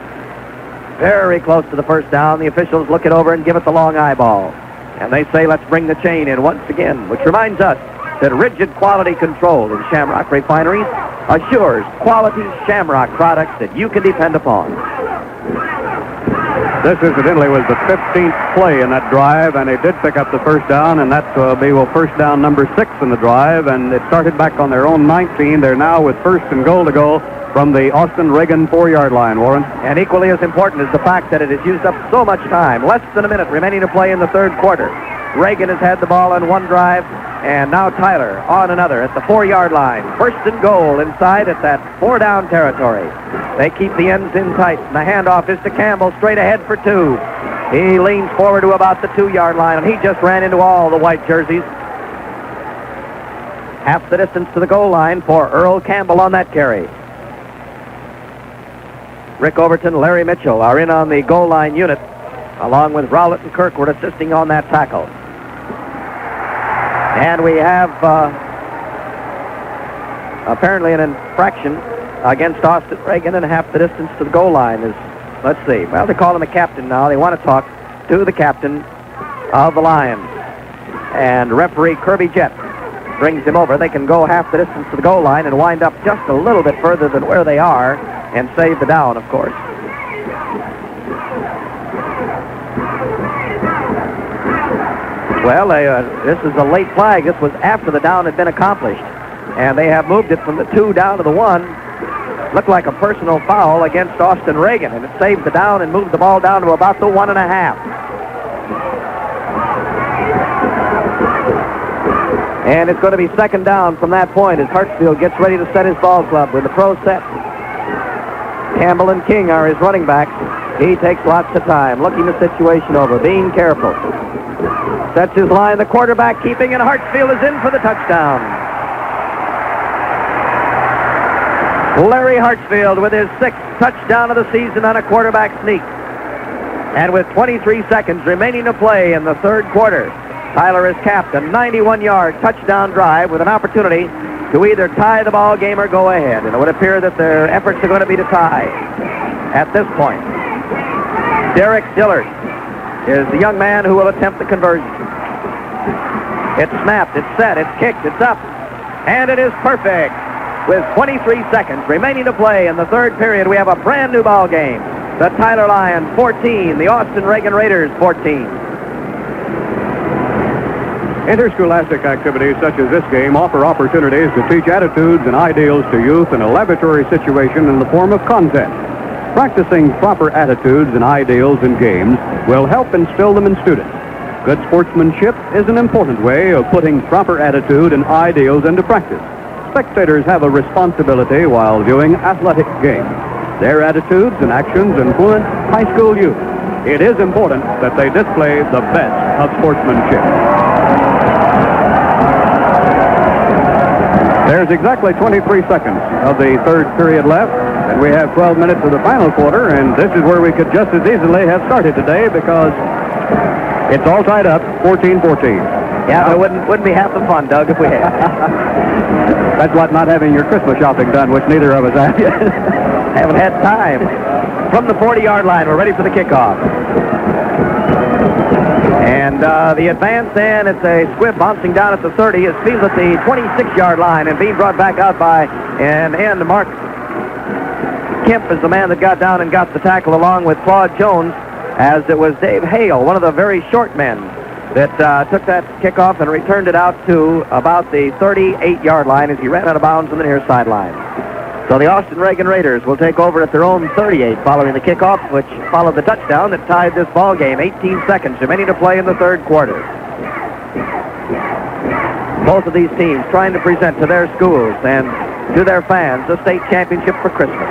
Very close to the first down. The officials look it over and give it the long eyeball. And they say, let's bring the chain in once again, which reminds us that rigid quality control in Shamrock Refineries assures quality Shamrock products that you can depend upon. This, incidentally, was the 15th play in that drive, and they did pick up the first down, and that will be first down number 6 in the drive, and it started back on their own 19. They're now with 1st and goal to go from the Austin Reagan 4-yard line, Warren. And equally as important is the fact that it has used up so much time. Less than a minute remaining to play in the third quarter. Reagan has had the ball on one drive, and now Tyler on another at the 4-yard line. 1st and goal inside at that 4-down territory. They keep the ends in tight, and the handoff is to Campbell, straight ahead for 2. He leans forward to about the 2-yard line, and he just ran into all the white jerseys. Half the distance to the goal line for Earl Campbell on that carry. Rick Overton, Larry Mitchell are in on the goal line unit, along with Rowlett and Kirkwood assisting on that tackle. And we have apparently an infraction against Austin Reagan, and half the distance to the goal line is, let's see, well, they call him a captain now. They want to talk to the captain of the Lions. And referee Kirby Jett brings him over. They can go half the distance to the goal line and wind up just a little bit further than where they are and save the down, of course. Well, this is a late flag. This was after the down had been accomplished. And they have moved it from the 2 down to the 1. Looked like a personal foul against Austin Reagan, and it saved the down and moved the ball down to about the 1.5. And it's going to be second down from that point as Hartsfield gets ready to set his ball club with the pro set. Campbell and King are his running backs. He takes lots of time, looking the situation over, being careful. Sets his line, the quarterback keeping, and Hartsfield is in for the touchdown. Larry Hartsfield with his 6th touchdown of the season on a quarterback sneak. And with 23 seconds remaining to play in the third quarter, Tyler has capped a 91-yard touchdown drive with an opportunity to either tie the ball game or go ahead. And it would appear that their efforts are going to be to tie at this point. Derek Dillard is the young man who will attempt the conversion. It's snapped, it's set, it's kicked, it's up, and it is perfect. With 23 seconds remaining to play in the third period, we have a brand new ball game. The Tyler Lions 14, the Austin Reagan Raiders 14. Interscholastic activities such as this game offer opportunities to teach attitudes and ideals to youth in a laboratory situation in the form of contest. Practicing proper attitudes and ideals in games will help instill them in students. Good sportsmanship is an important way of putting proper attitude and ideals into practice. Spectators have a responsibility while viewing athletic games. Their attitudes and actions influence high school youth. It is important that they display the best of sportsmanship. There's exactly 23 seconds of the third period left, and we have 12 minutes of the final quarter, and this is where we could just as easily have started today because it's all tied up, 14-14. Yeah, it wouldn't be half the fun, Doug, if we had. That's what not having your Christmas shopping done, which neither of us have yet. Haven't had time. From the 40-yard line, we're ready for the kickoff. And the advance, and it's a squib bouncing down at the 30. It's field at the 26-yard line and being brought back out by an end. Mark Kemp is the man that got down and got the tackle along with Claude Jones, as it was Dave Hale, one of the very short men, that took that kickoff and returned it out to about the 38-yard line as he ran out of bounds on the near sideline. So the Austin Reagan Raiders will take over at their own 38 following the kickoff, which followed the touchdown that tied this ball game. 18 seconds remaining to play in the third quarter. Both of these teams trying to present to their schools and to their fans the state championship for Christmas.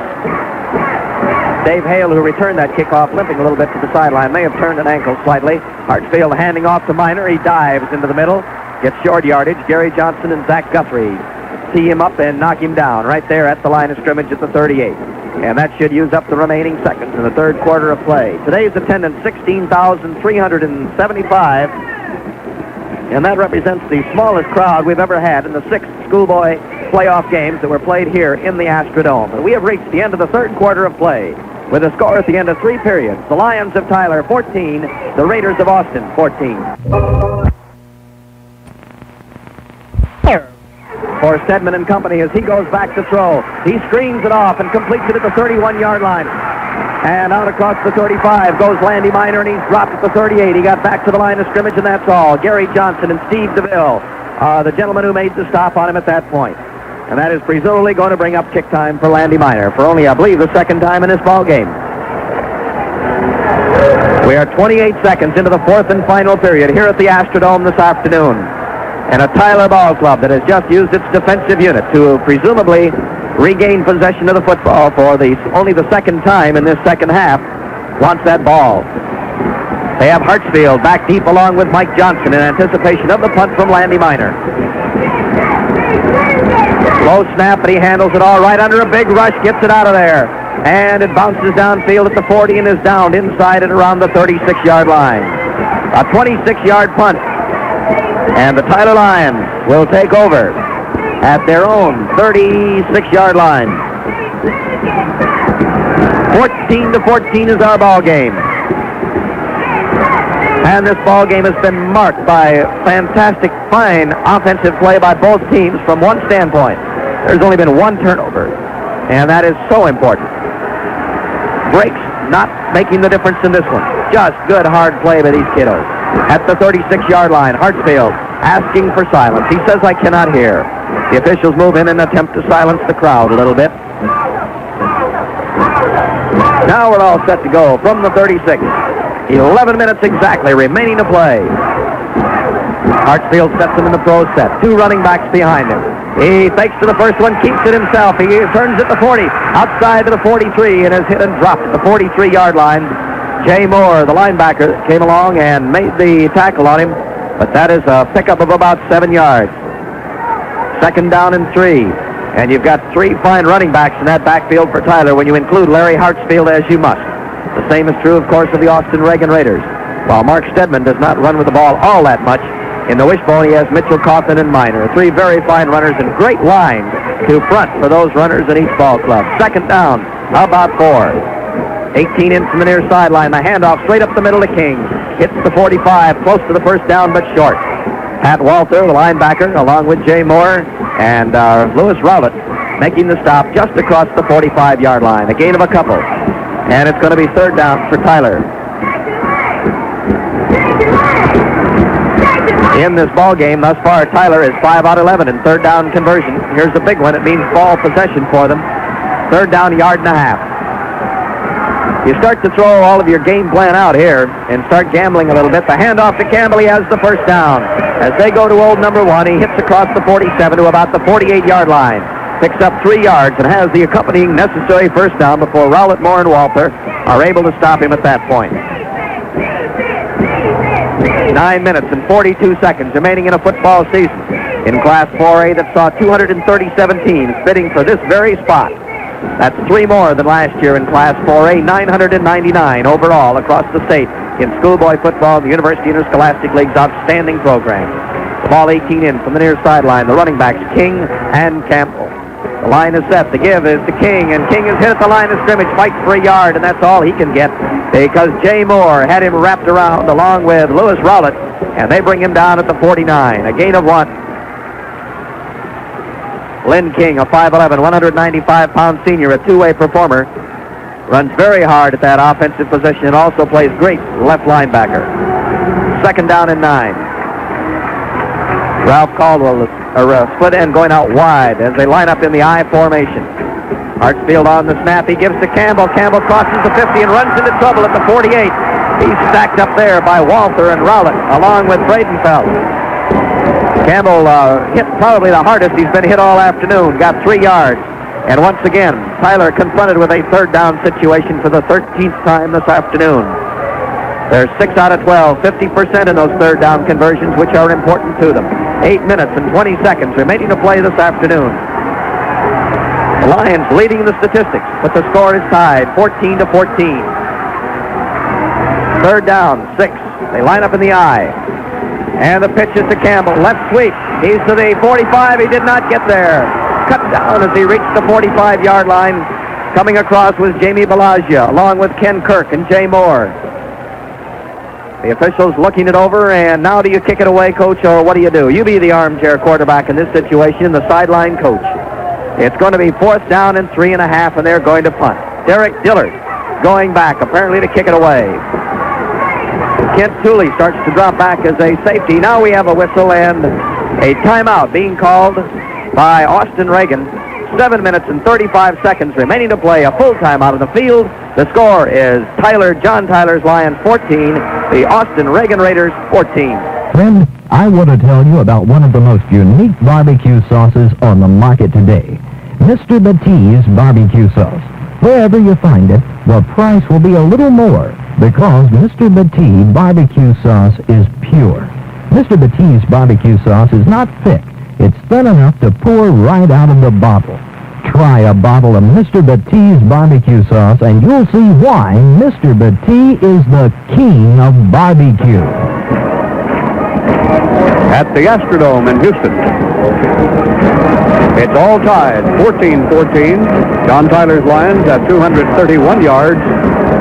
Dave Hale, who returned that kickoff, limping a little bit to the sideline, may have turned an ankle slightly. Hartsfield handing off to Minor. He dives into the middle, gets short yardage. Gary Johnson and Zach Guthrie tee him up and knock him down right there at the line of scrimmage at the 38. And that should use up the remaining seconds in the third quarter of play. Today's attendance, 16,375. And that represents the smallest crowd we've ever had in the 6 schoolboy playoff games that were played here in the Astrodome. And we have reached the end of the third quarter of play with a score at the end of 3 periods. The Lions of Tyler, 14. The Raiders of Austin, 14. For Stedman and company as he goes back to throw. He screens it off and completes it at the 31-yard line. And out across the 35 goes Landy Minor, and he's dropped at the 38. He got back to the line of scrimmage, and that's all. Gary Johnson and Steve DeVille are the gentlemen who made the stop on him at that point. And that is presumably going to bring up kick time for Landy Minor for only, I believe, the second time in this ball game. We are 28 seconds into the fourth and final period here at the Astrodome this afternoon. And a Tyler ball club that has just used its defensive unit to presumably regain possession of the football for only the second time in this second half wants that ball. They have Hartsfield back deep along with Mike Johnson in anticipation of the punt from Landy Minor. Low snap, but he handles it all right under a big rush, gets it out of there. And it bounces downfield at the 40 and is downed inside and around the 36-yard line. A 26-yard punt. And the Tyler Lions will take over at their own 36-yard line. 14-14 is our ball game. And this ball game has been marked by fantastic, fine offensive play by both teams from one standpoint. There's only been one turnover, and that is so important. Breaks not making the difference in this one. Just good, hard play by these kiddos. At the 36-yard line, Hartsfield asking for silence. He says, I cannot hear. The officials move in and attempt to silence the crowd a little bit. Now we're all set to go from the 36. 11 minutes exactly remaining to play. Hartsfield sets him in the pro set. Two running backs behind him. He fakes to the first one, keeps it himself. He turns at the 40, outside to the 43, and is hit and dropped at the 43-yard line. Jay Moore, the linebacker, came along and made the tackle on him, but that is a pickup of about 7 yards. Second down and 3. And you've got 3 fine running backs in that backfield for Tyler when you include Larry Hartsfield, as you must. The same is true, of course, of the Austin Reagan Raiders. While Mark Stedman does not run with the ball all that much, in the wishbone he has Mitchell Coffin and Minor. 3 very fine runners and great lines to front for those runners in each ball club. Second down, about 4. 18 in from the near sideline. The handoff straight up the middle to King. Hits the 45, close to the first down, but short. Pat Walther, the linebacker, along with Jay Moore and Lewis Rowlett, making the stop just across the 45-yard line. A gain of a couple. And it's going to be third down for Tyler. In this ball game, thus far, Tyler is 5 out of 11 in third down conversion. Here's a big one. It means ball possession for them. Third down, 1.5 yards. You start to throw all of your game plan out here and start gambling a little bit. The handoff to Campbell, he has the first down. As they go to old number 1, he hits across the 47 to about the 48-yard line. Picks up 3 yards and has the accompanying necessary first down before Rowlett, Moore, and Walter are able to stop him at that point. 9 minutes and 42 seconds remaining in a football season in Class 4A that saw 237 teams bidding for this very spot. That's 3 more than last year in Class 4A, 999 overall across the state in schoolboy football, the University Interscholastic League's outstanding program. The ball 18 in from the near sideline. The running backs, King and Campbell. The line is set. The give is to King, and King is hit at the line of scrimmage, fights for a yard, and that's all he can get because Jay Moore had him wrapped around along with Lewis Rowlett, and they bring him down at the 49. A gain of 1. Lynn King, a 5'11", 195-pound senior, a two-way performer, runs very hard at that offensive position and also plays great left linebacker. Second down and 9. Ralph Caldwell, a split end going out wide as they line up in the I formation. Hartsfield on the snap. He gives to Campbell. Campbell crosses the 50 and runs into trouble at the 48. He's stacked up there by Walther and Rowlett along with Bradenfeld. Campbell hit probably the hardest he's been hit all afternoon. Got 3 yards. And once again, Tyler confronted with a third down situation for the 13th time this afternoon. They're 6 out of 12, 50% in those third down conversions, which are important to them. 8 minutes and 20 seconds remaining to play this afternoon. The Lions leading the statistics, but the score is tied, 14-14. Third down, 6. They line up in the I. And the pitch is to Campbell. Left sweep. He's to the 45. He did not get there. Cut down as he reached the 45-yard line. Coming across was Jamie Bellagio, along with Ken Kirk and Jay Moore. The officials looking it over, and now do you kick it away, Coach, or what do you do? You be the armchair quarterback in this situation, the sideline coach. It's going to be 4th down and 3.5, and they're going to punt. Derek Dillard going back, apparently to kick it away. Kent Tooley starts to drop back as a safety. Now we have a whistle and a timeout being called by Austin Reagan. 7 minutes and 35 seconds remaining to play. A full timeout on the field. The score is John Tyler's Lions 14, the Austin Reagan Raiders 14. Friend, I want to tell you about one of the most unique barbecue sauces on the market today. Mr. Batiste barbecue sauce. Wherever you find it, the price will be a little more because Mr. Batiste barbecue sauce is pure. Mr. Batiste barbecue sauce is not thick. It's thin enough to pour right out of the bottle. Try a bottle of Mr. Battee's barbecue sauce, and you'll see why Mr. Battee is the king of barbecue. At the Astrodome in Houston, it's all tied, 14-14. John Tyler's Lions at 231 yards,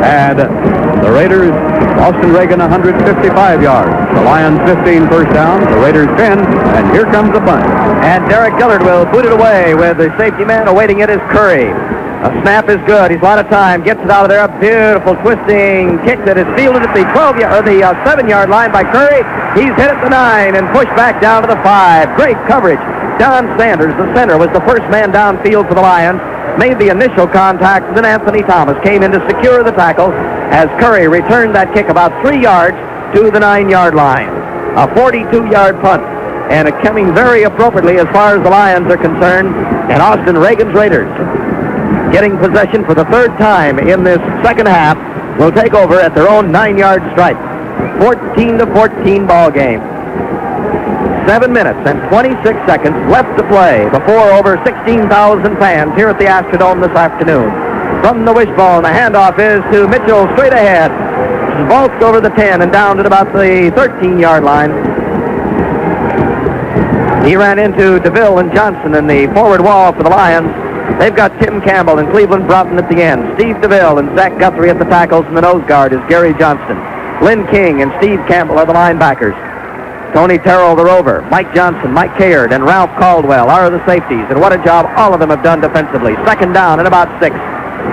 and the Raiders, Austin Reagan, 155 yards. The Lions 15 first down, the Raiders 10, and here comes the punt. And Derek Dillard will boot it away with the safety man awaiting it is Curry. A snap is good. He's a lot of time. Gets it out of there. A beautiful twisting kick that is fielded at the 7-yard line by Curry. He's hit at the 9 and pushed back down to the 5. Great coverage. Don Sanders, the center, was the first man downfield for the Lions. Made the initial contact, then Anthony Thomas came in to secure the tackle as Curry returned that kick about 3 yards to the 9-yard line. A 42-yard punt, and it coming very appropriately as far as the Lions are concerned, and Austin Reagan's Raiders, getting possession for the third time in this second half, will take over at their own 9-yard stripe. 14-14 ball game. 7 minutes and 26 seconds left to play before over 16,000 fans here at the Astrodome this afternoon. From the wishbone, the handoff is to Mitchell straight ahead. Vaults over the 10 and down at about the 13-yard line. He ran into DeVille and Johnson in the forward wall for the Lions. They've got Tim Campbell and Cleveland Broughton at the end. Steve DeVille and Zach Guthrie at the tackles, and the nose guard is Gary Johnston. Lynn King and Steve Campbell are the linebackers. Tony Terrell, the rover. Mike Johnson, Mike Caird, and Ralph Caldwell are the safeties, and what a job all of them have done defensively. Second down and about 6.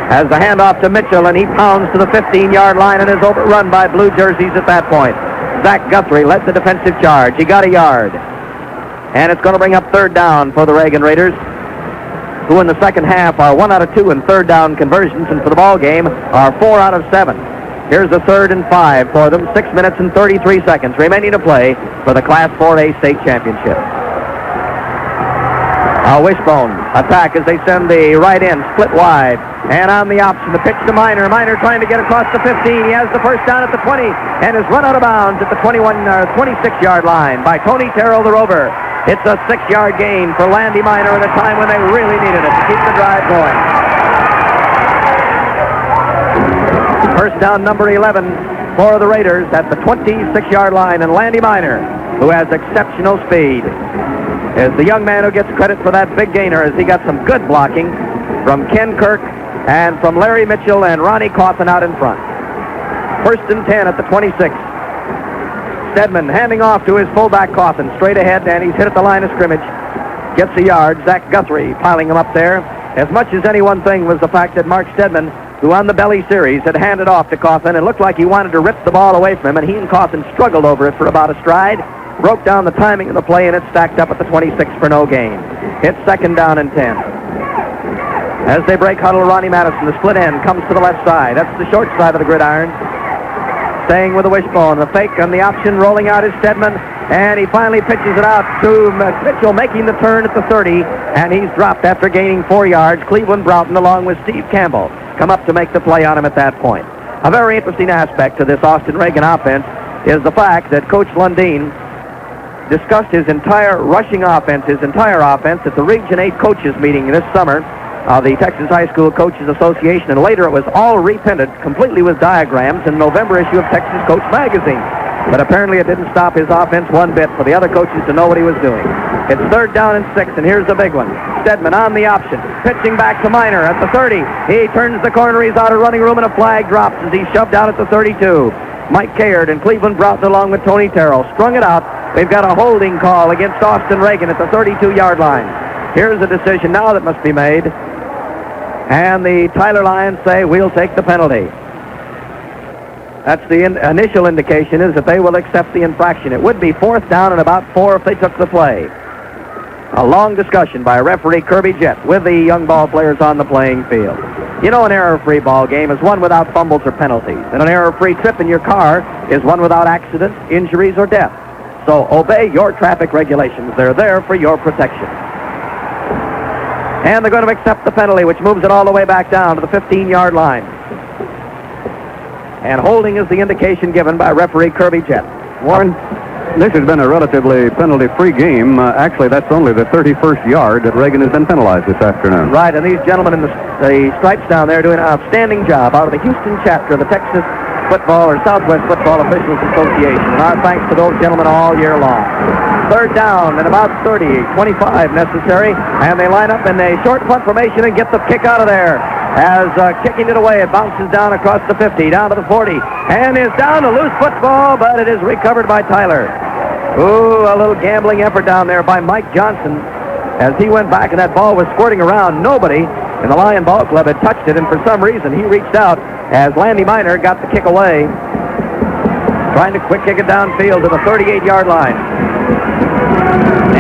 As the handoff to Mitchell, and he pounds to the 15-yard line and is overrun by blue jerseys at that point. Zach Guthrie led the defensive charge. He got a yard. And it's going to bring up third down for the Reagan Raiders, who in the second half are 1 out of 2 in third down conversions, and for the ball game are 4 out of 7. Here's a 3rd and 5 for them. 6 minutes and 33 seconds remaining to play for the Class 4A state championship. A wishbone attack as they send the right end split wide. And on the option, the pitch to Minor. Minor trying to get across the 15. He has the first down at the 20 and is run out of bounds at the 26-yard line by Tony Terrell, the rover. It's a 6-yard gain for Landy Minor at a time when they really needed it to keep the drive going. First down number 11 for the Raiders at the 26-yard line, and Landy Minor, who has exceptional speed, is the young man who gets credit for that big gainer, as he got some good blocking from Ken Kirk and from Larry Mitchell and Ronnie Coffin out in front. 1st and 10 at the 26. Stedman handing off to his fullback Coffin straight ahead, and he's hit at the line of scrimmage. Gets a yard. Zach Guthrie piling him up there. As much as any one thing was the fact that Mark Stedman, who on the Belly series had handed off to Coffin and looked like he wanted to rip the ball away from him, and he and Coffin struggled over it for about a stride, broke down the timing of the play, and it stacked up at the 26 for no gain. It's 2nd down and 10. As they break huddle, Ronnie Madison, the split end, comes to the left side. That's the short side of the gridiron. Staying with the wishbone. The fake on the option, rolling out is Stedman, and he finally pitches it out to Mitchell, making the turn at the 30, and he's dropped after gaining 4 yards. Cleveland Broughton, along with Steve Campbell, come up to make the play on him at that point. A very interesting aspect to this Austin Reagan offense is the fact that Coach Lundeen discussed his entire rushing offense, at the Region 8 coaches meeting this summer of the Texas High School Coaches Association, and later it was all reprinted completely with diagrams in the November issue of Texas Coach magazine. But apparently it didn't stop his offense one bit for the other coaches to know what he was doing. It's 3rd down and 6, and here's the big one. Stedman on the option, pitching back to Minor at the 30. He turns the corner, he's out of running room, and a flag drops as he's shoved out at the 32. Mike Caird and Cleveland Broughton, along with Tony Terrell, strung it out. They've got a holding call against Austin Reagan at the 32-yard line. Here's a decision now that must be made. And the Tyler Lions say, we'll take the penalty. That's the initial indication, is that they will accept the infraction. It would be 4th down and about 4 if they took the play. A long discussion by referee Kirby Jett with the young ball players on the playing field. You know, an error-free ball game is one without fumbles or penalties, and an error-free trip in your car is one without accidents, injuries, or death. So obey your traffic regulations. They're there for your protection. And they're going to accept the penalty, which moves it all the way back down to the 15-yard line. And holding is the indication given by referee Kirby Jett. Warren? This has been a relatively penalty-free game. Actually, that's only the 31st yard that Reagan has been penalized this afternoon. Right, and these gentlemen in the stripes down there doing an outstanding job out of the Houston chapter of the Texas Football or Southwest Football Officials Association. And our thanks to those gentlemen all year long. Third down and about 30, 25 necessary, and they line up in a short punt formation and get the kick out of there. As kicking it away, it bounces down across the 50, down to the 40, and is down. A loose football, but it is recovered by Tyler. Ooh, a little gambling effort down there by Mike Johnson. As he went back and that ball was squirting around, nobody in the Lion Ball Club had touched it, and for some reason he reached out as Landy Miner got the kick away, trying to quick kick it downfield to the 38-yard line.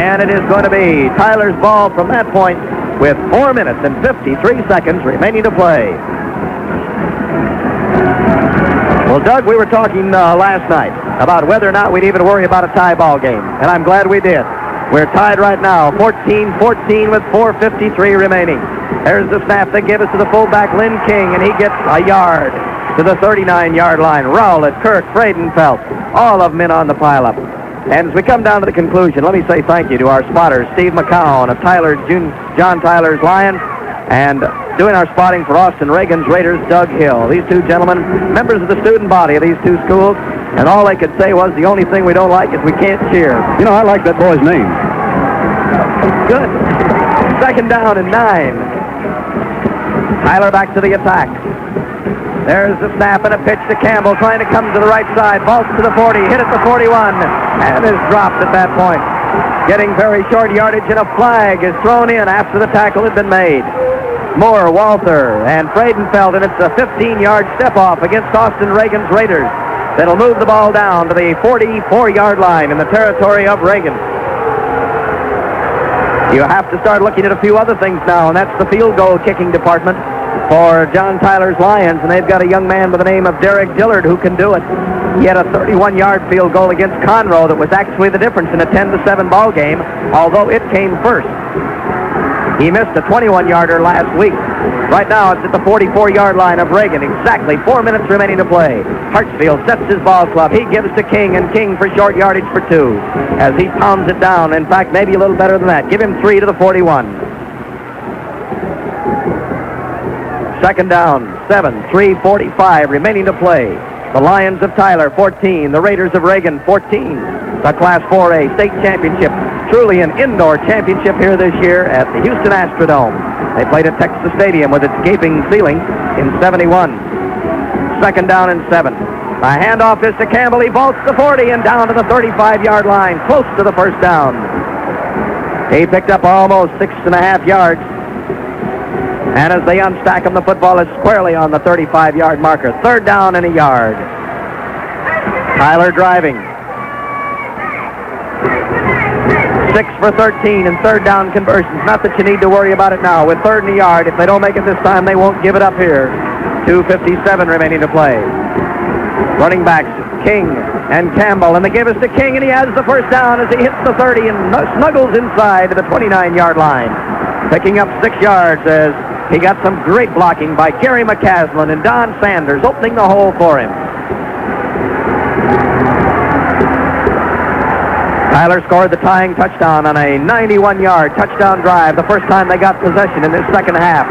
And it is going to be Tyler's ball from that point with 4 minutes and 53 seconds remaining to play. Well, Doug, we were talking last night about whether or not we'd even worry about a tie ball game, and I'm glad we did. We're tied right now, 14-14 with 4:53 remaining. There's the snap they give us to the fullback, Lynn King, and he gets a yard to the 39-yard line. Rowlett, Kirk, Friedenfeld, all of them in on the pileup. And as we come down to the conclusion, let me say thank you to our spotters, Steve McCown of John Tyler's Lions, and doing our spotting for Austin Reagan's Raiders, Doug Hill. These two gentlemen, members of the student body of these two schools, and all they could say was the only thing we don't like is we can't cheer. You know, I like that boy's name. Good. Second down and 9. Tyler back to the attack. There's the snap and a pitch to Campbell, trying to come to the right side. Vaults to the 40, hit at the 41, and is dropped at that point. Getting very short yardage, and a flag is thrown in after the tackle had been made. Moore, Walther, and Friedenfeld, and it's a 15-yard step-off against Austin Reagan's Raiders. That'll move the ball down to the 44-yard line in the territory of Reagan. You have to start looking at a few other things now, and that's the field goal kicking department for John Tyler's Lions, and they've got a young man by the name of Derek Dillard who can do it. He had a 31-yard field goal against Conroe that was actually the difference in a 10-7 ball game, although it came first. He missed a 21-yarder last week. Right now, it's at the 44-yard line of Reagan. Exactly 4 minutes remaining to play. Hartsfield sets his ball club. He gives to King, and King for short yardage for 2. As he pounds it down. In fact, maybe a little better than that. Give him 3 to the 41. Second down, 7, 3:45 remaining to play. The Lions of Tyler, 14. The Raiders of Reagan, 14. The Class 4A state championship. Truly an indoor championship here this year at the Houston Astrodome. They played at Texas Stadium with its gaping ceiling in 71. Second down and 7. A handoff is to Campbell. He vaults the 40 and down to the 35-yard line, close to the first down. He picked up almost 6.5 yards. And as they unstack him, the football is squarely on the 35-yard marker. Third down and a yard. Tyler driving. 6 for 13 in third down conversions. Not that you need to worry about it now. With 3rd and a yard, if they don't make it this time, they won't give it up here. 2:57 remaining to play. Running backs, King and Campbell, and the give is to King, and he has the first down as he hits the 30 and snuggles inside to the 29-yard line. Picking up 6 yards as he got some great blocking by Gary McCaslin and Don Sanders, opening the hole for him. Tyler scored the tying touchdown on a 91-yard touchdown drive, the first time they got possession in this second half.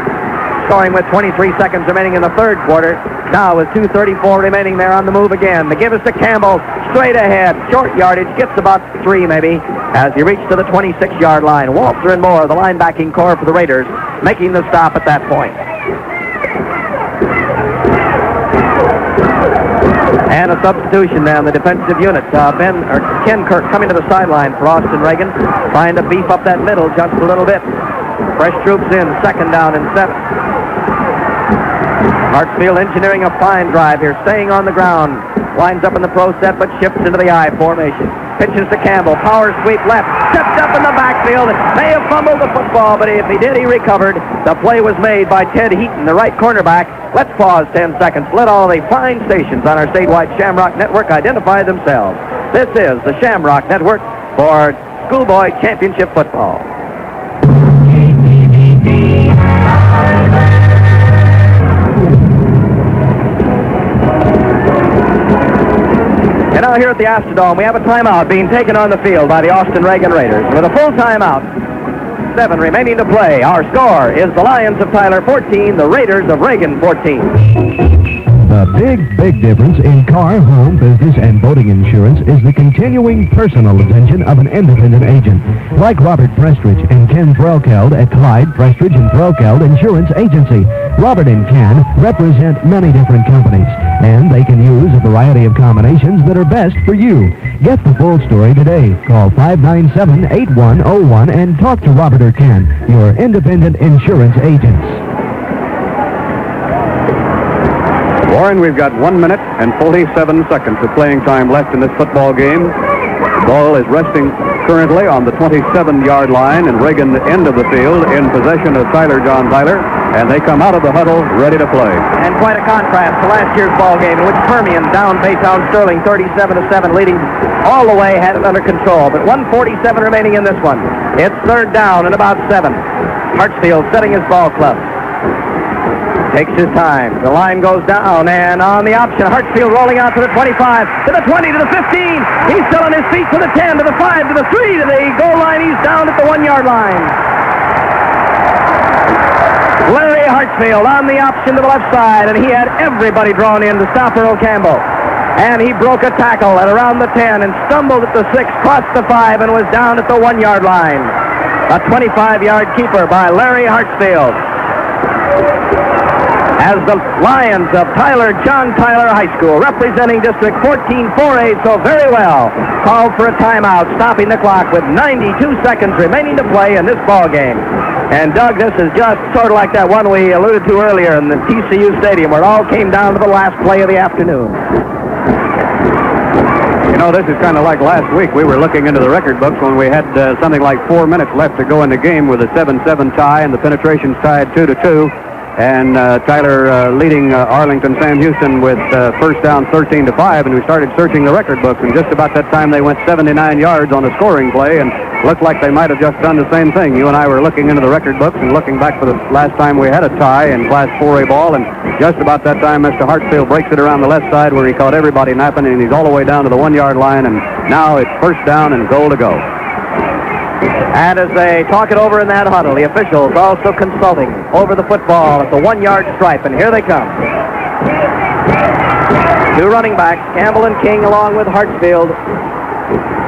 Scoring with 23 seconds remaining in the third quarter. Now with 2:34 remaining, they're on the move again. The give is to Campbell, straight ahead, short yardage, gets about 3 maybe, as he reached to the 26-yard line. Walter and Moore, the linebacking core for the Raiders, making the stop at that point. And a substitution now in the defensive unit. Ken Kirk coming to the sideline for Austin Reagan, trying to beef up that middle just a little bit. Fresh troops in, second down and 7. Hartsfield engineering a fine drive here, staying on the ground. Winds up in the pro set, but shifts into the I formation. Pitches to Campbell, power sweep left, stepped up in the backfield. May have fumbled the football, but if he did, he recovered. The play was made by Ted Heaton, the right cornerback. Let's pause 10 seconds. Let all the fine stations on our statewide Shamrock Network identify themselves. This is the Shamrock Network for Schoolboy Championship Football. And now here at the Astrodome, we have a timeout being taken on the field by the Austin Reagan Raiders. With a full timeout, 7 remaining to play. Our score is the Lions of Tyler 14, the Raiders of Reagan 14. The big difference in car, home, business, and boating insurance is the continuing personal attention of an independent agent. Like Robert Prestridge and Ken Threlkeld at Clyde, Prestridge, and Threlkeld Insurance Agency. Robert and Ken represent many different companies, and they can use a variety of combinations that are best for you. Get the full story today. Call 597-8101 and talk to Robert or Ken, your independent insurance agents. Warren, we've got 1 minute and 47 seconds of playing time left in this football game. The ball is resting currently on the 27-yard line in Reagan end of the field in possession of John Tyler, and they come out of the huddle ready to play. And quite a contrast to last year's ball game in which Permian down Baytown Sterling 37-7, leading all the way, had it under control. But 1:47 remaining in this one. It's third down and about 7. Hartsfield setting his ball club. Takes his time. The line goes down, and on the option, Hartsfield rolling out to the 25, to the 20, to the 15. He's still on his feet to the 10, to the 5, to the 3, to the goal line. He's down at the 1-yard line. Larry Hartsfield on the option to the left side, and he had everybody drawn in to stop Earl Campbell. And he broke a tackle at around the 10 and stumbled at the 6, crossed the 5, and was down at the 1-yard line. A 25-yard keeper by Larry Hartsfield. As the Lions of John Tyler High School, representing District 14-4A so very well, called for a timeout, stopping the clock with 92 seconds remaining to play in this ball game. And Doug, this is just sort of like that one we alluded to earlier in the TCU Stadium, where it all came down to the last play of the afternoon. You know, this is kind of like last week. We were looking into the record books when we had something like 4 minutes left to go in the game with a 7-7 tie, and the penetrations tied 2-2. And Tyler leading Arlington Sam Houston with first down 13-5, and we started searching the record books, and just about that time they went 79 yards on a scoring play, and looked like they might have just done the same thing. You and I were looking into the record books and looking back for the last time we had a tie in Class 4A ball, and just about that time Mr. Hartsfield breaks it around the left side where he caught everybody napping, and he's all the way down to the 1-yard line, and now it's first down and goal to go. And as they talk it over in that huddle, the officials also consulting over the football at the 1-yard stripe, and here they come. 2 running backs, Campbell and King, along with Hartsfield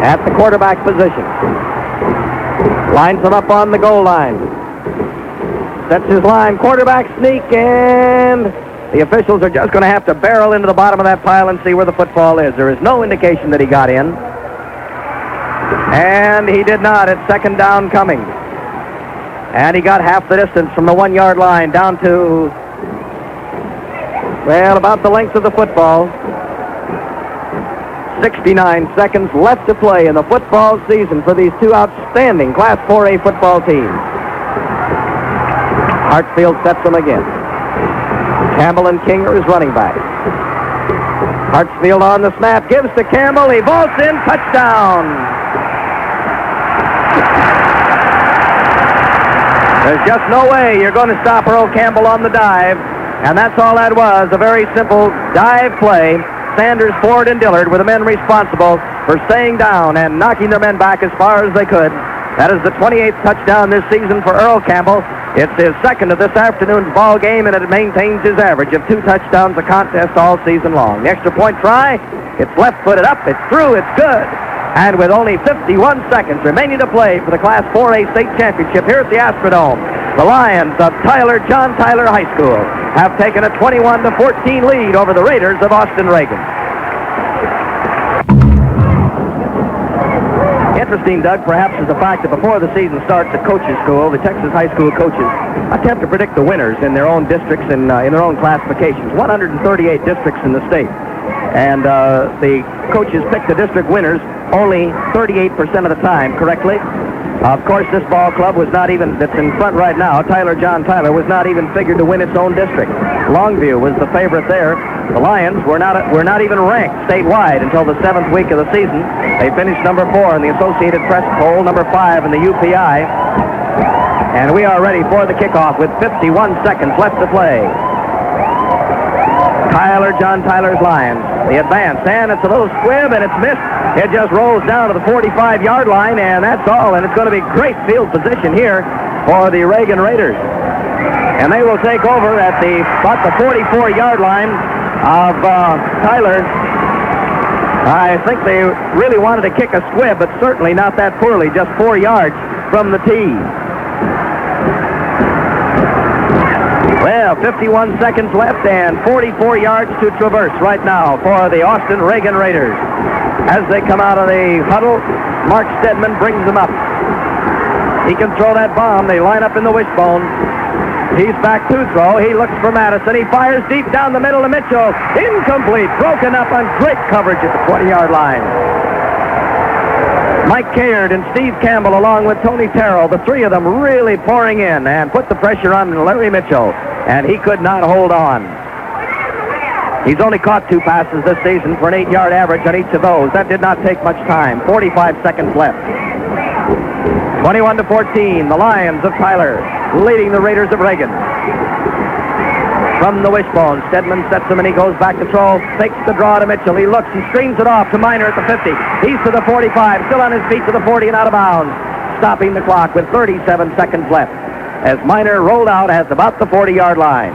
at the quarterback position. Lines them up on the goal line. Sets his line, quarterback sneak, and the officials are just going to have to barrel into the bottom of that pile and see where the football is. There is no indication that he got in. And he did not. It's second down coming. And he got half the distance from the 1-yard line down to, well, about the length of the football. 69 seconds left to play in the football season for these two outstanding Class 4A football teams. Hartsfield sets them again. Campbell and King are his running back. Hartsfield on the snap, gives to Campbell. He vaults in, touchdown. There's just no way you're going to stop Earl Campbell on the dive, and that's all that was, a very simple dive play. Sanders, Ford, and Dillard were the men responsible for staying down and knocking their men back as far as they could. That is the 28th touchdown this season for Earl Campbell. It's his second of this afternoon's ball game, and it maintains his average of 2 touchdowns a contest all season long. The extra point try, it's left-footed up, it's through, it's good. And with only 51 seconds remaining to play for the Class 4A state championship here at the Astrodome, the Lions of John Tyler High School have taken a 21-14 lead over the Raiders of Austin Reagan. Interesting, Doug, perhaps, is the fact that before the season starts at coaches' school, the Texas high school coaches attempt to predict the winners in their own districts and in their own classifications. 138 districts in the state. And the coaches pick the district winners only 38% of the time correctly. Of course, this ball club was not even, that's in front right now, John Tyler, was not even figured to win its own district. Longview was the favorite there. The Lions were not even ranked statewide until the 7th week of the season. They finished number 4 in the Associated Press poll, number 5 in the UPI. And we are ready for the kickoff with 51 seconds left to play. John Tyler's Lions. The advance, and it's a little squib, and it's missed. It just rolls down to the 45-yard line, and that's all. And it's going to be great field position here for the Reagan Raiders. And they will take over at about the 44-yard line of Tyler. I think they really wanted to kick a squib, but certainly not that poorly, just 4 yards from the tee. Well, 51 seconds left and 44 yards to traverse right now for the Austin Reagan Raiders. As they come out of the huddle, Mark Stedman brings them up. He can throw that bomb. They line up in the wishbone. He's back to throw. He looks for Madison. He fires deep down the middle to Mitchell. Incomplete. Broken up on great coverage at the 20-yard line. Mike Caird and Steve Campbell along with Tony Terrell, the three of them really pouring in and put the pressure on Larry Mitchell, and he could not hold on. He's only caught 2 passes this season for an 8-yard average on each of those. That did not take much time. 45 seconds left. 21-14, the Lions of Tyler leading the Raiders of Reagan. From the wishbone, Stedman sets him and he goes back to throw, takes the draw to Mitchell. He looks and screams it off to Miner at the 50. He's to the 45, still on his feet to the 40 and out of bounds. Stopping the clock with 37 seconds left as Miner rolled out at about the 40-yard line.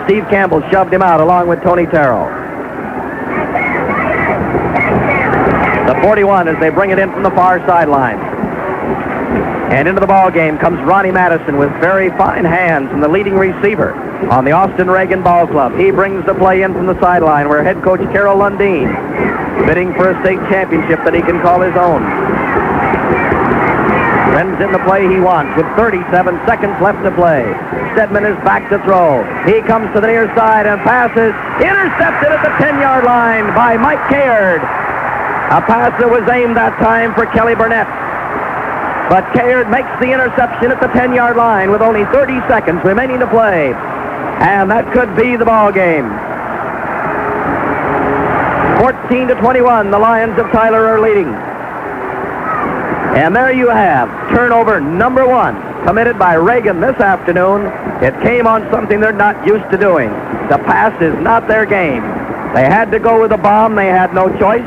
Steve Campbell shoved him out along with Tony Terrell. The 41 as they bring it in from the far sideline. And into the ball game comes Ronnie Madison with very fine hands from the leading receiver on the Austin Reagan Ball Club. He brings the play in from the sideline where head coach Carol Lundeen bidding for a state championship that he can call his own. Sends in the play he wants with 37 seconds left to play. Stedman is back to throw. He comes to the near side and passes. Intercepted at the 10-yard line by Mike Caird. A pass that was aimed that time for Kelly Burnett. But Caird makes the interception at the 10-yard line with only 30 seconds remaining to play. And that could be the ball game. 14-21, the Lions of Tyler are leading. And there you have turnover number 1 committed by Reagan this afternoon. It came on something they're not used to doing. The pass is not their game. They had to go with a bomb. They had no choice.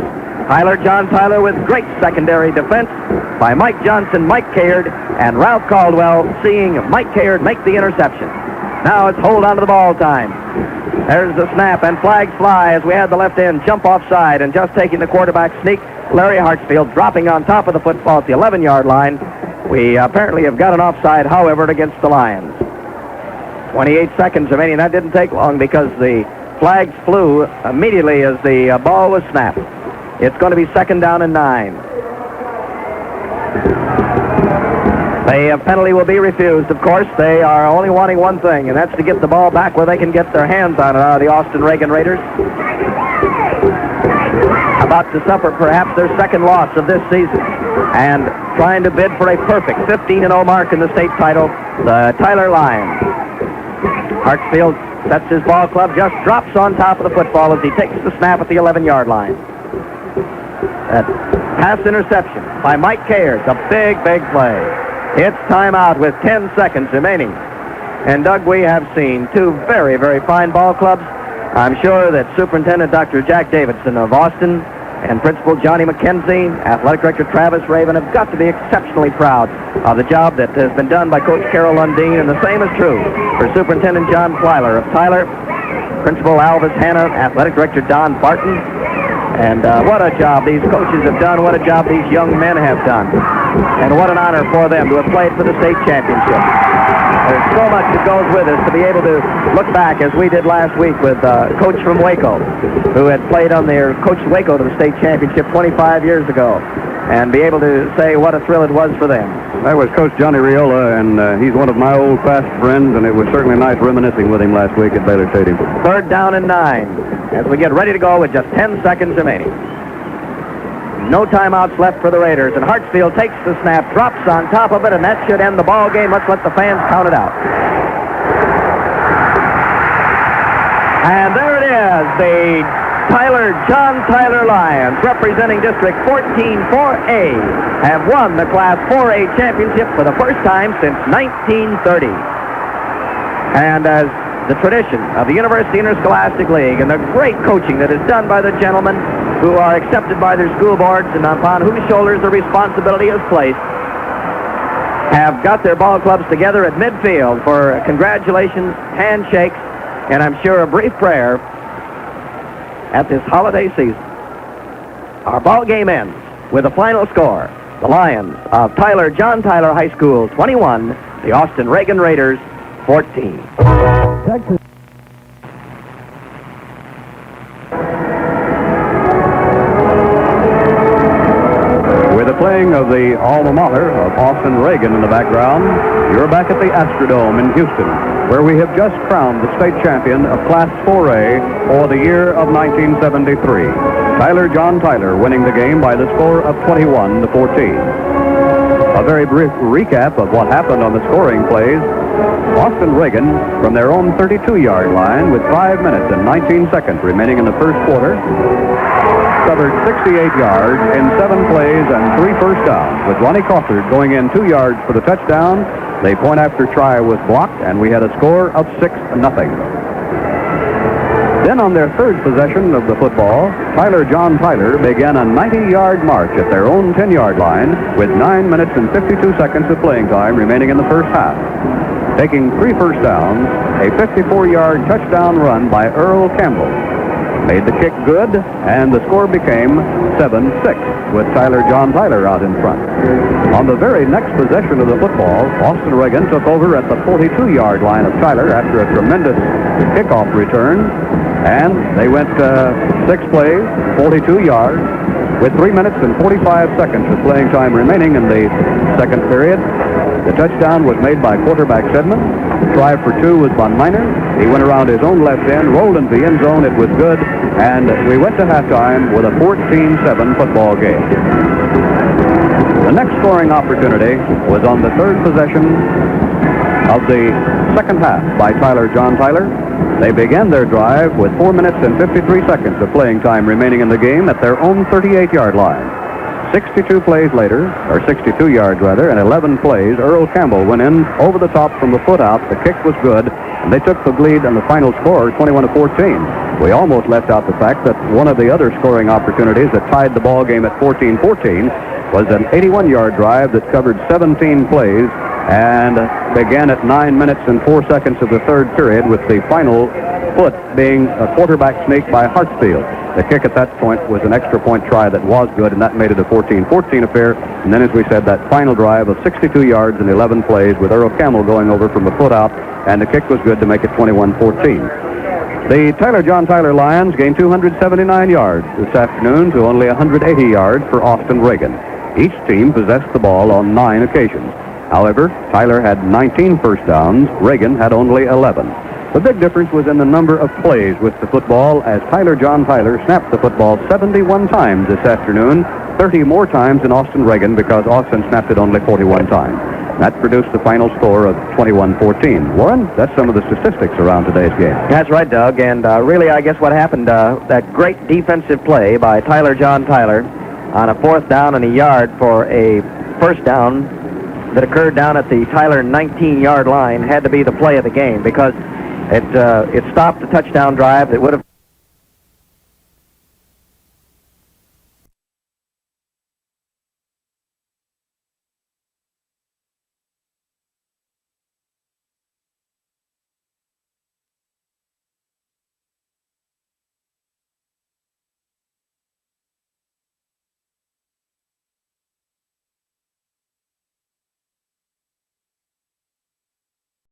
John Tyler with great secondary defense by Mike Johnson, Mike Caird, and Ralph Caldwell seeing Mike Caird make the interception. Now it's hold on to the ball time. There's the snap, and flags fly as we had the left end jump offside, and just taking the quarterback sneak, Larry Hartsfield dropping on top of the football at the 11-yard line. We apparently have got an offside, however, against the Lions. 28 seconds remaining. That didn't take long because the flags flew immediately as the ball was snapped. It's going to be 2nd down and 9. The penalty will be refused, of course. They are only wanting one thing, and that's to get the ball back where they can get their hands on it, the Austin Reagan Raiders. About to suffer perhaps their second loss of this season, and trying to bid for a perfect 15-0 mark in the state title, the Tyler Lions. Hartsfield sets his ball club, just drops on top of the football as he takes the snap at the 11-yard line. That pass interception by Mike Caird, a big play. It's timeout with 10 seconds remaining. And, Doug, we have seen 2 very, very fine ball clubs. I'm sure that Superintendent Dr. Jack Davidson of Austin and Principal Johnny McKenzie, Athletic Director Travis Raven have got to be exceptionally proud of the job that has been done by Coach Carol Lundeen, and the same is true for Superintendent John Plyler of Tyler, Principal Alvis Hanna, Athletic Director Don Barton. And what a job these coaches have done, what a job these young men have done. And what an honor for them to have played for the state championship. There's so much that goes with us to be able to look back, as we did last week with a coach from Waco, who had played on their coached Waco to the state championship 25 years ago, and be able to say what a thrill it was for them. That was Coach Johnny Riola, and he's one of my old fast friends, and it was certainly nice reminiscing with him last week at Baylor Stadium. 3rd down and 9 as we get ready to go with just 10 seconds remaining. No timeouts left for the Raiders, and Hartsfield takes the snap, drops on top of it, and that should end the ball game. Let's let the fans count it out. And there it is, the John Tyler Lions, representing District 14-4A, have won the Class 4A championship for the first time since 1930. And as the tradition of the University Interscholastic League and the great coaching that is done by the gentlemen who are accepted by their school boards and upon whose shoulders the responsibility is placed, have got their ball clubs together at midfield for congratulations, handshakes, and I'm sure a brief prayer at this holiday season. Our ball game ends with a final score. The Lions of John Tyler High School 21, the Austin Reagan Raiders 14. Texas. With the playing of the alma mater of Austin Reagan in the background, you're back at the Astrodome in Houston, where we have just crowned the state champion of Class 4A for the year of 1973. John Tyler winning the game by the score of 21-14. A very brief recap of what happened on the scoring plays. Austin Reagan, from their own 32-yard line with 5 minutes and 19 seconds remaining in the first quarter, covered 68 yards in 7 plays and 3 first downs, with Ronnie Crawford going in 2 yards for the touchdown. The point after try was blocked, and we had a score of 6-0. Then on their third possession of the football, John Tyler began a 90-yard march at their own 10-yard line with 9 minutes and 52 seconds of playing time remaining in the first half. Taking 3 first downs, a 54-yard touchdown run by Earl Campbell made the kick good, and the score became 7-6, with John Tyler out in front. On the very next possession of the football, Austin Reagan took over at the 42-yard line of Tyler after a tremendous kickoff return, and they went 6 plays, 42 yards, with 3 minutes and 45 seconds of playing time remaining in the second period. The touchdown was made by quarterback Sedman. The try for 2 was Von Miner. He went around his own left end, rolled into the end zone. It was good, and we went to halftime with a 14-7 football game. The next scoring opportunity was on the third possession of the second half by John Tyler. They began their drive with 4 minutes and 53 seconds of playing time remaining in the game at their own 38-yard line. 62 plays later, or 62 yards rather, and 11 plays, Earl Campbell went in over the top from the foot out. The kick was good, and they took the lead on the final score, 21-14. We almost left out the fact that one of the other scoring opportunities that tied the ball game at 14-14 was an 81-yard drive that covered 17 plays and began at 9 minutes and 4 seconds of the third period, with the final foot being a quarterback sneak by Hartsfield. The kick at that point was an extra point try that was good, and that made it a 14-14 affair. And then, as we said, that final drive of 62 yards and 11 plays with Earl Campbell going over from the foot out, and the kick was good to make it 21-14. The John Tyler Lions gained 279 yards this afternoon to only 180 yards for Austin Reagan. Each team possessed the ball on 9 occasions. However, Tyler had 19 first downs, Reagan had only 11. The big difference was in the number of plays with the football, as John Tyler snapped the football 71 times this afternoon, 30 more times than Austin Reagan, because Austin snapped it only 41 times. That produced the final score of 21-14. Warren, that's some of the statistics around today's game. That's right, Doug, and really I guess what happened, that great defensive play by John Tyler on a 4th down and a yard for a first down that occurred down at the Tyler 19-yard line had to be the play of the game, because it stopped the touchdown drive that would have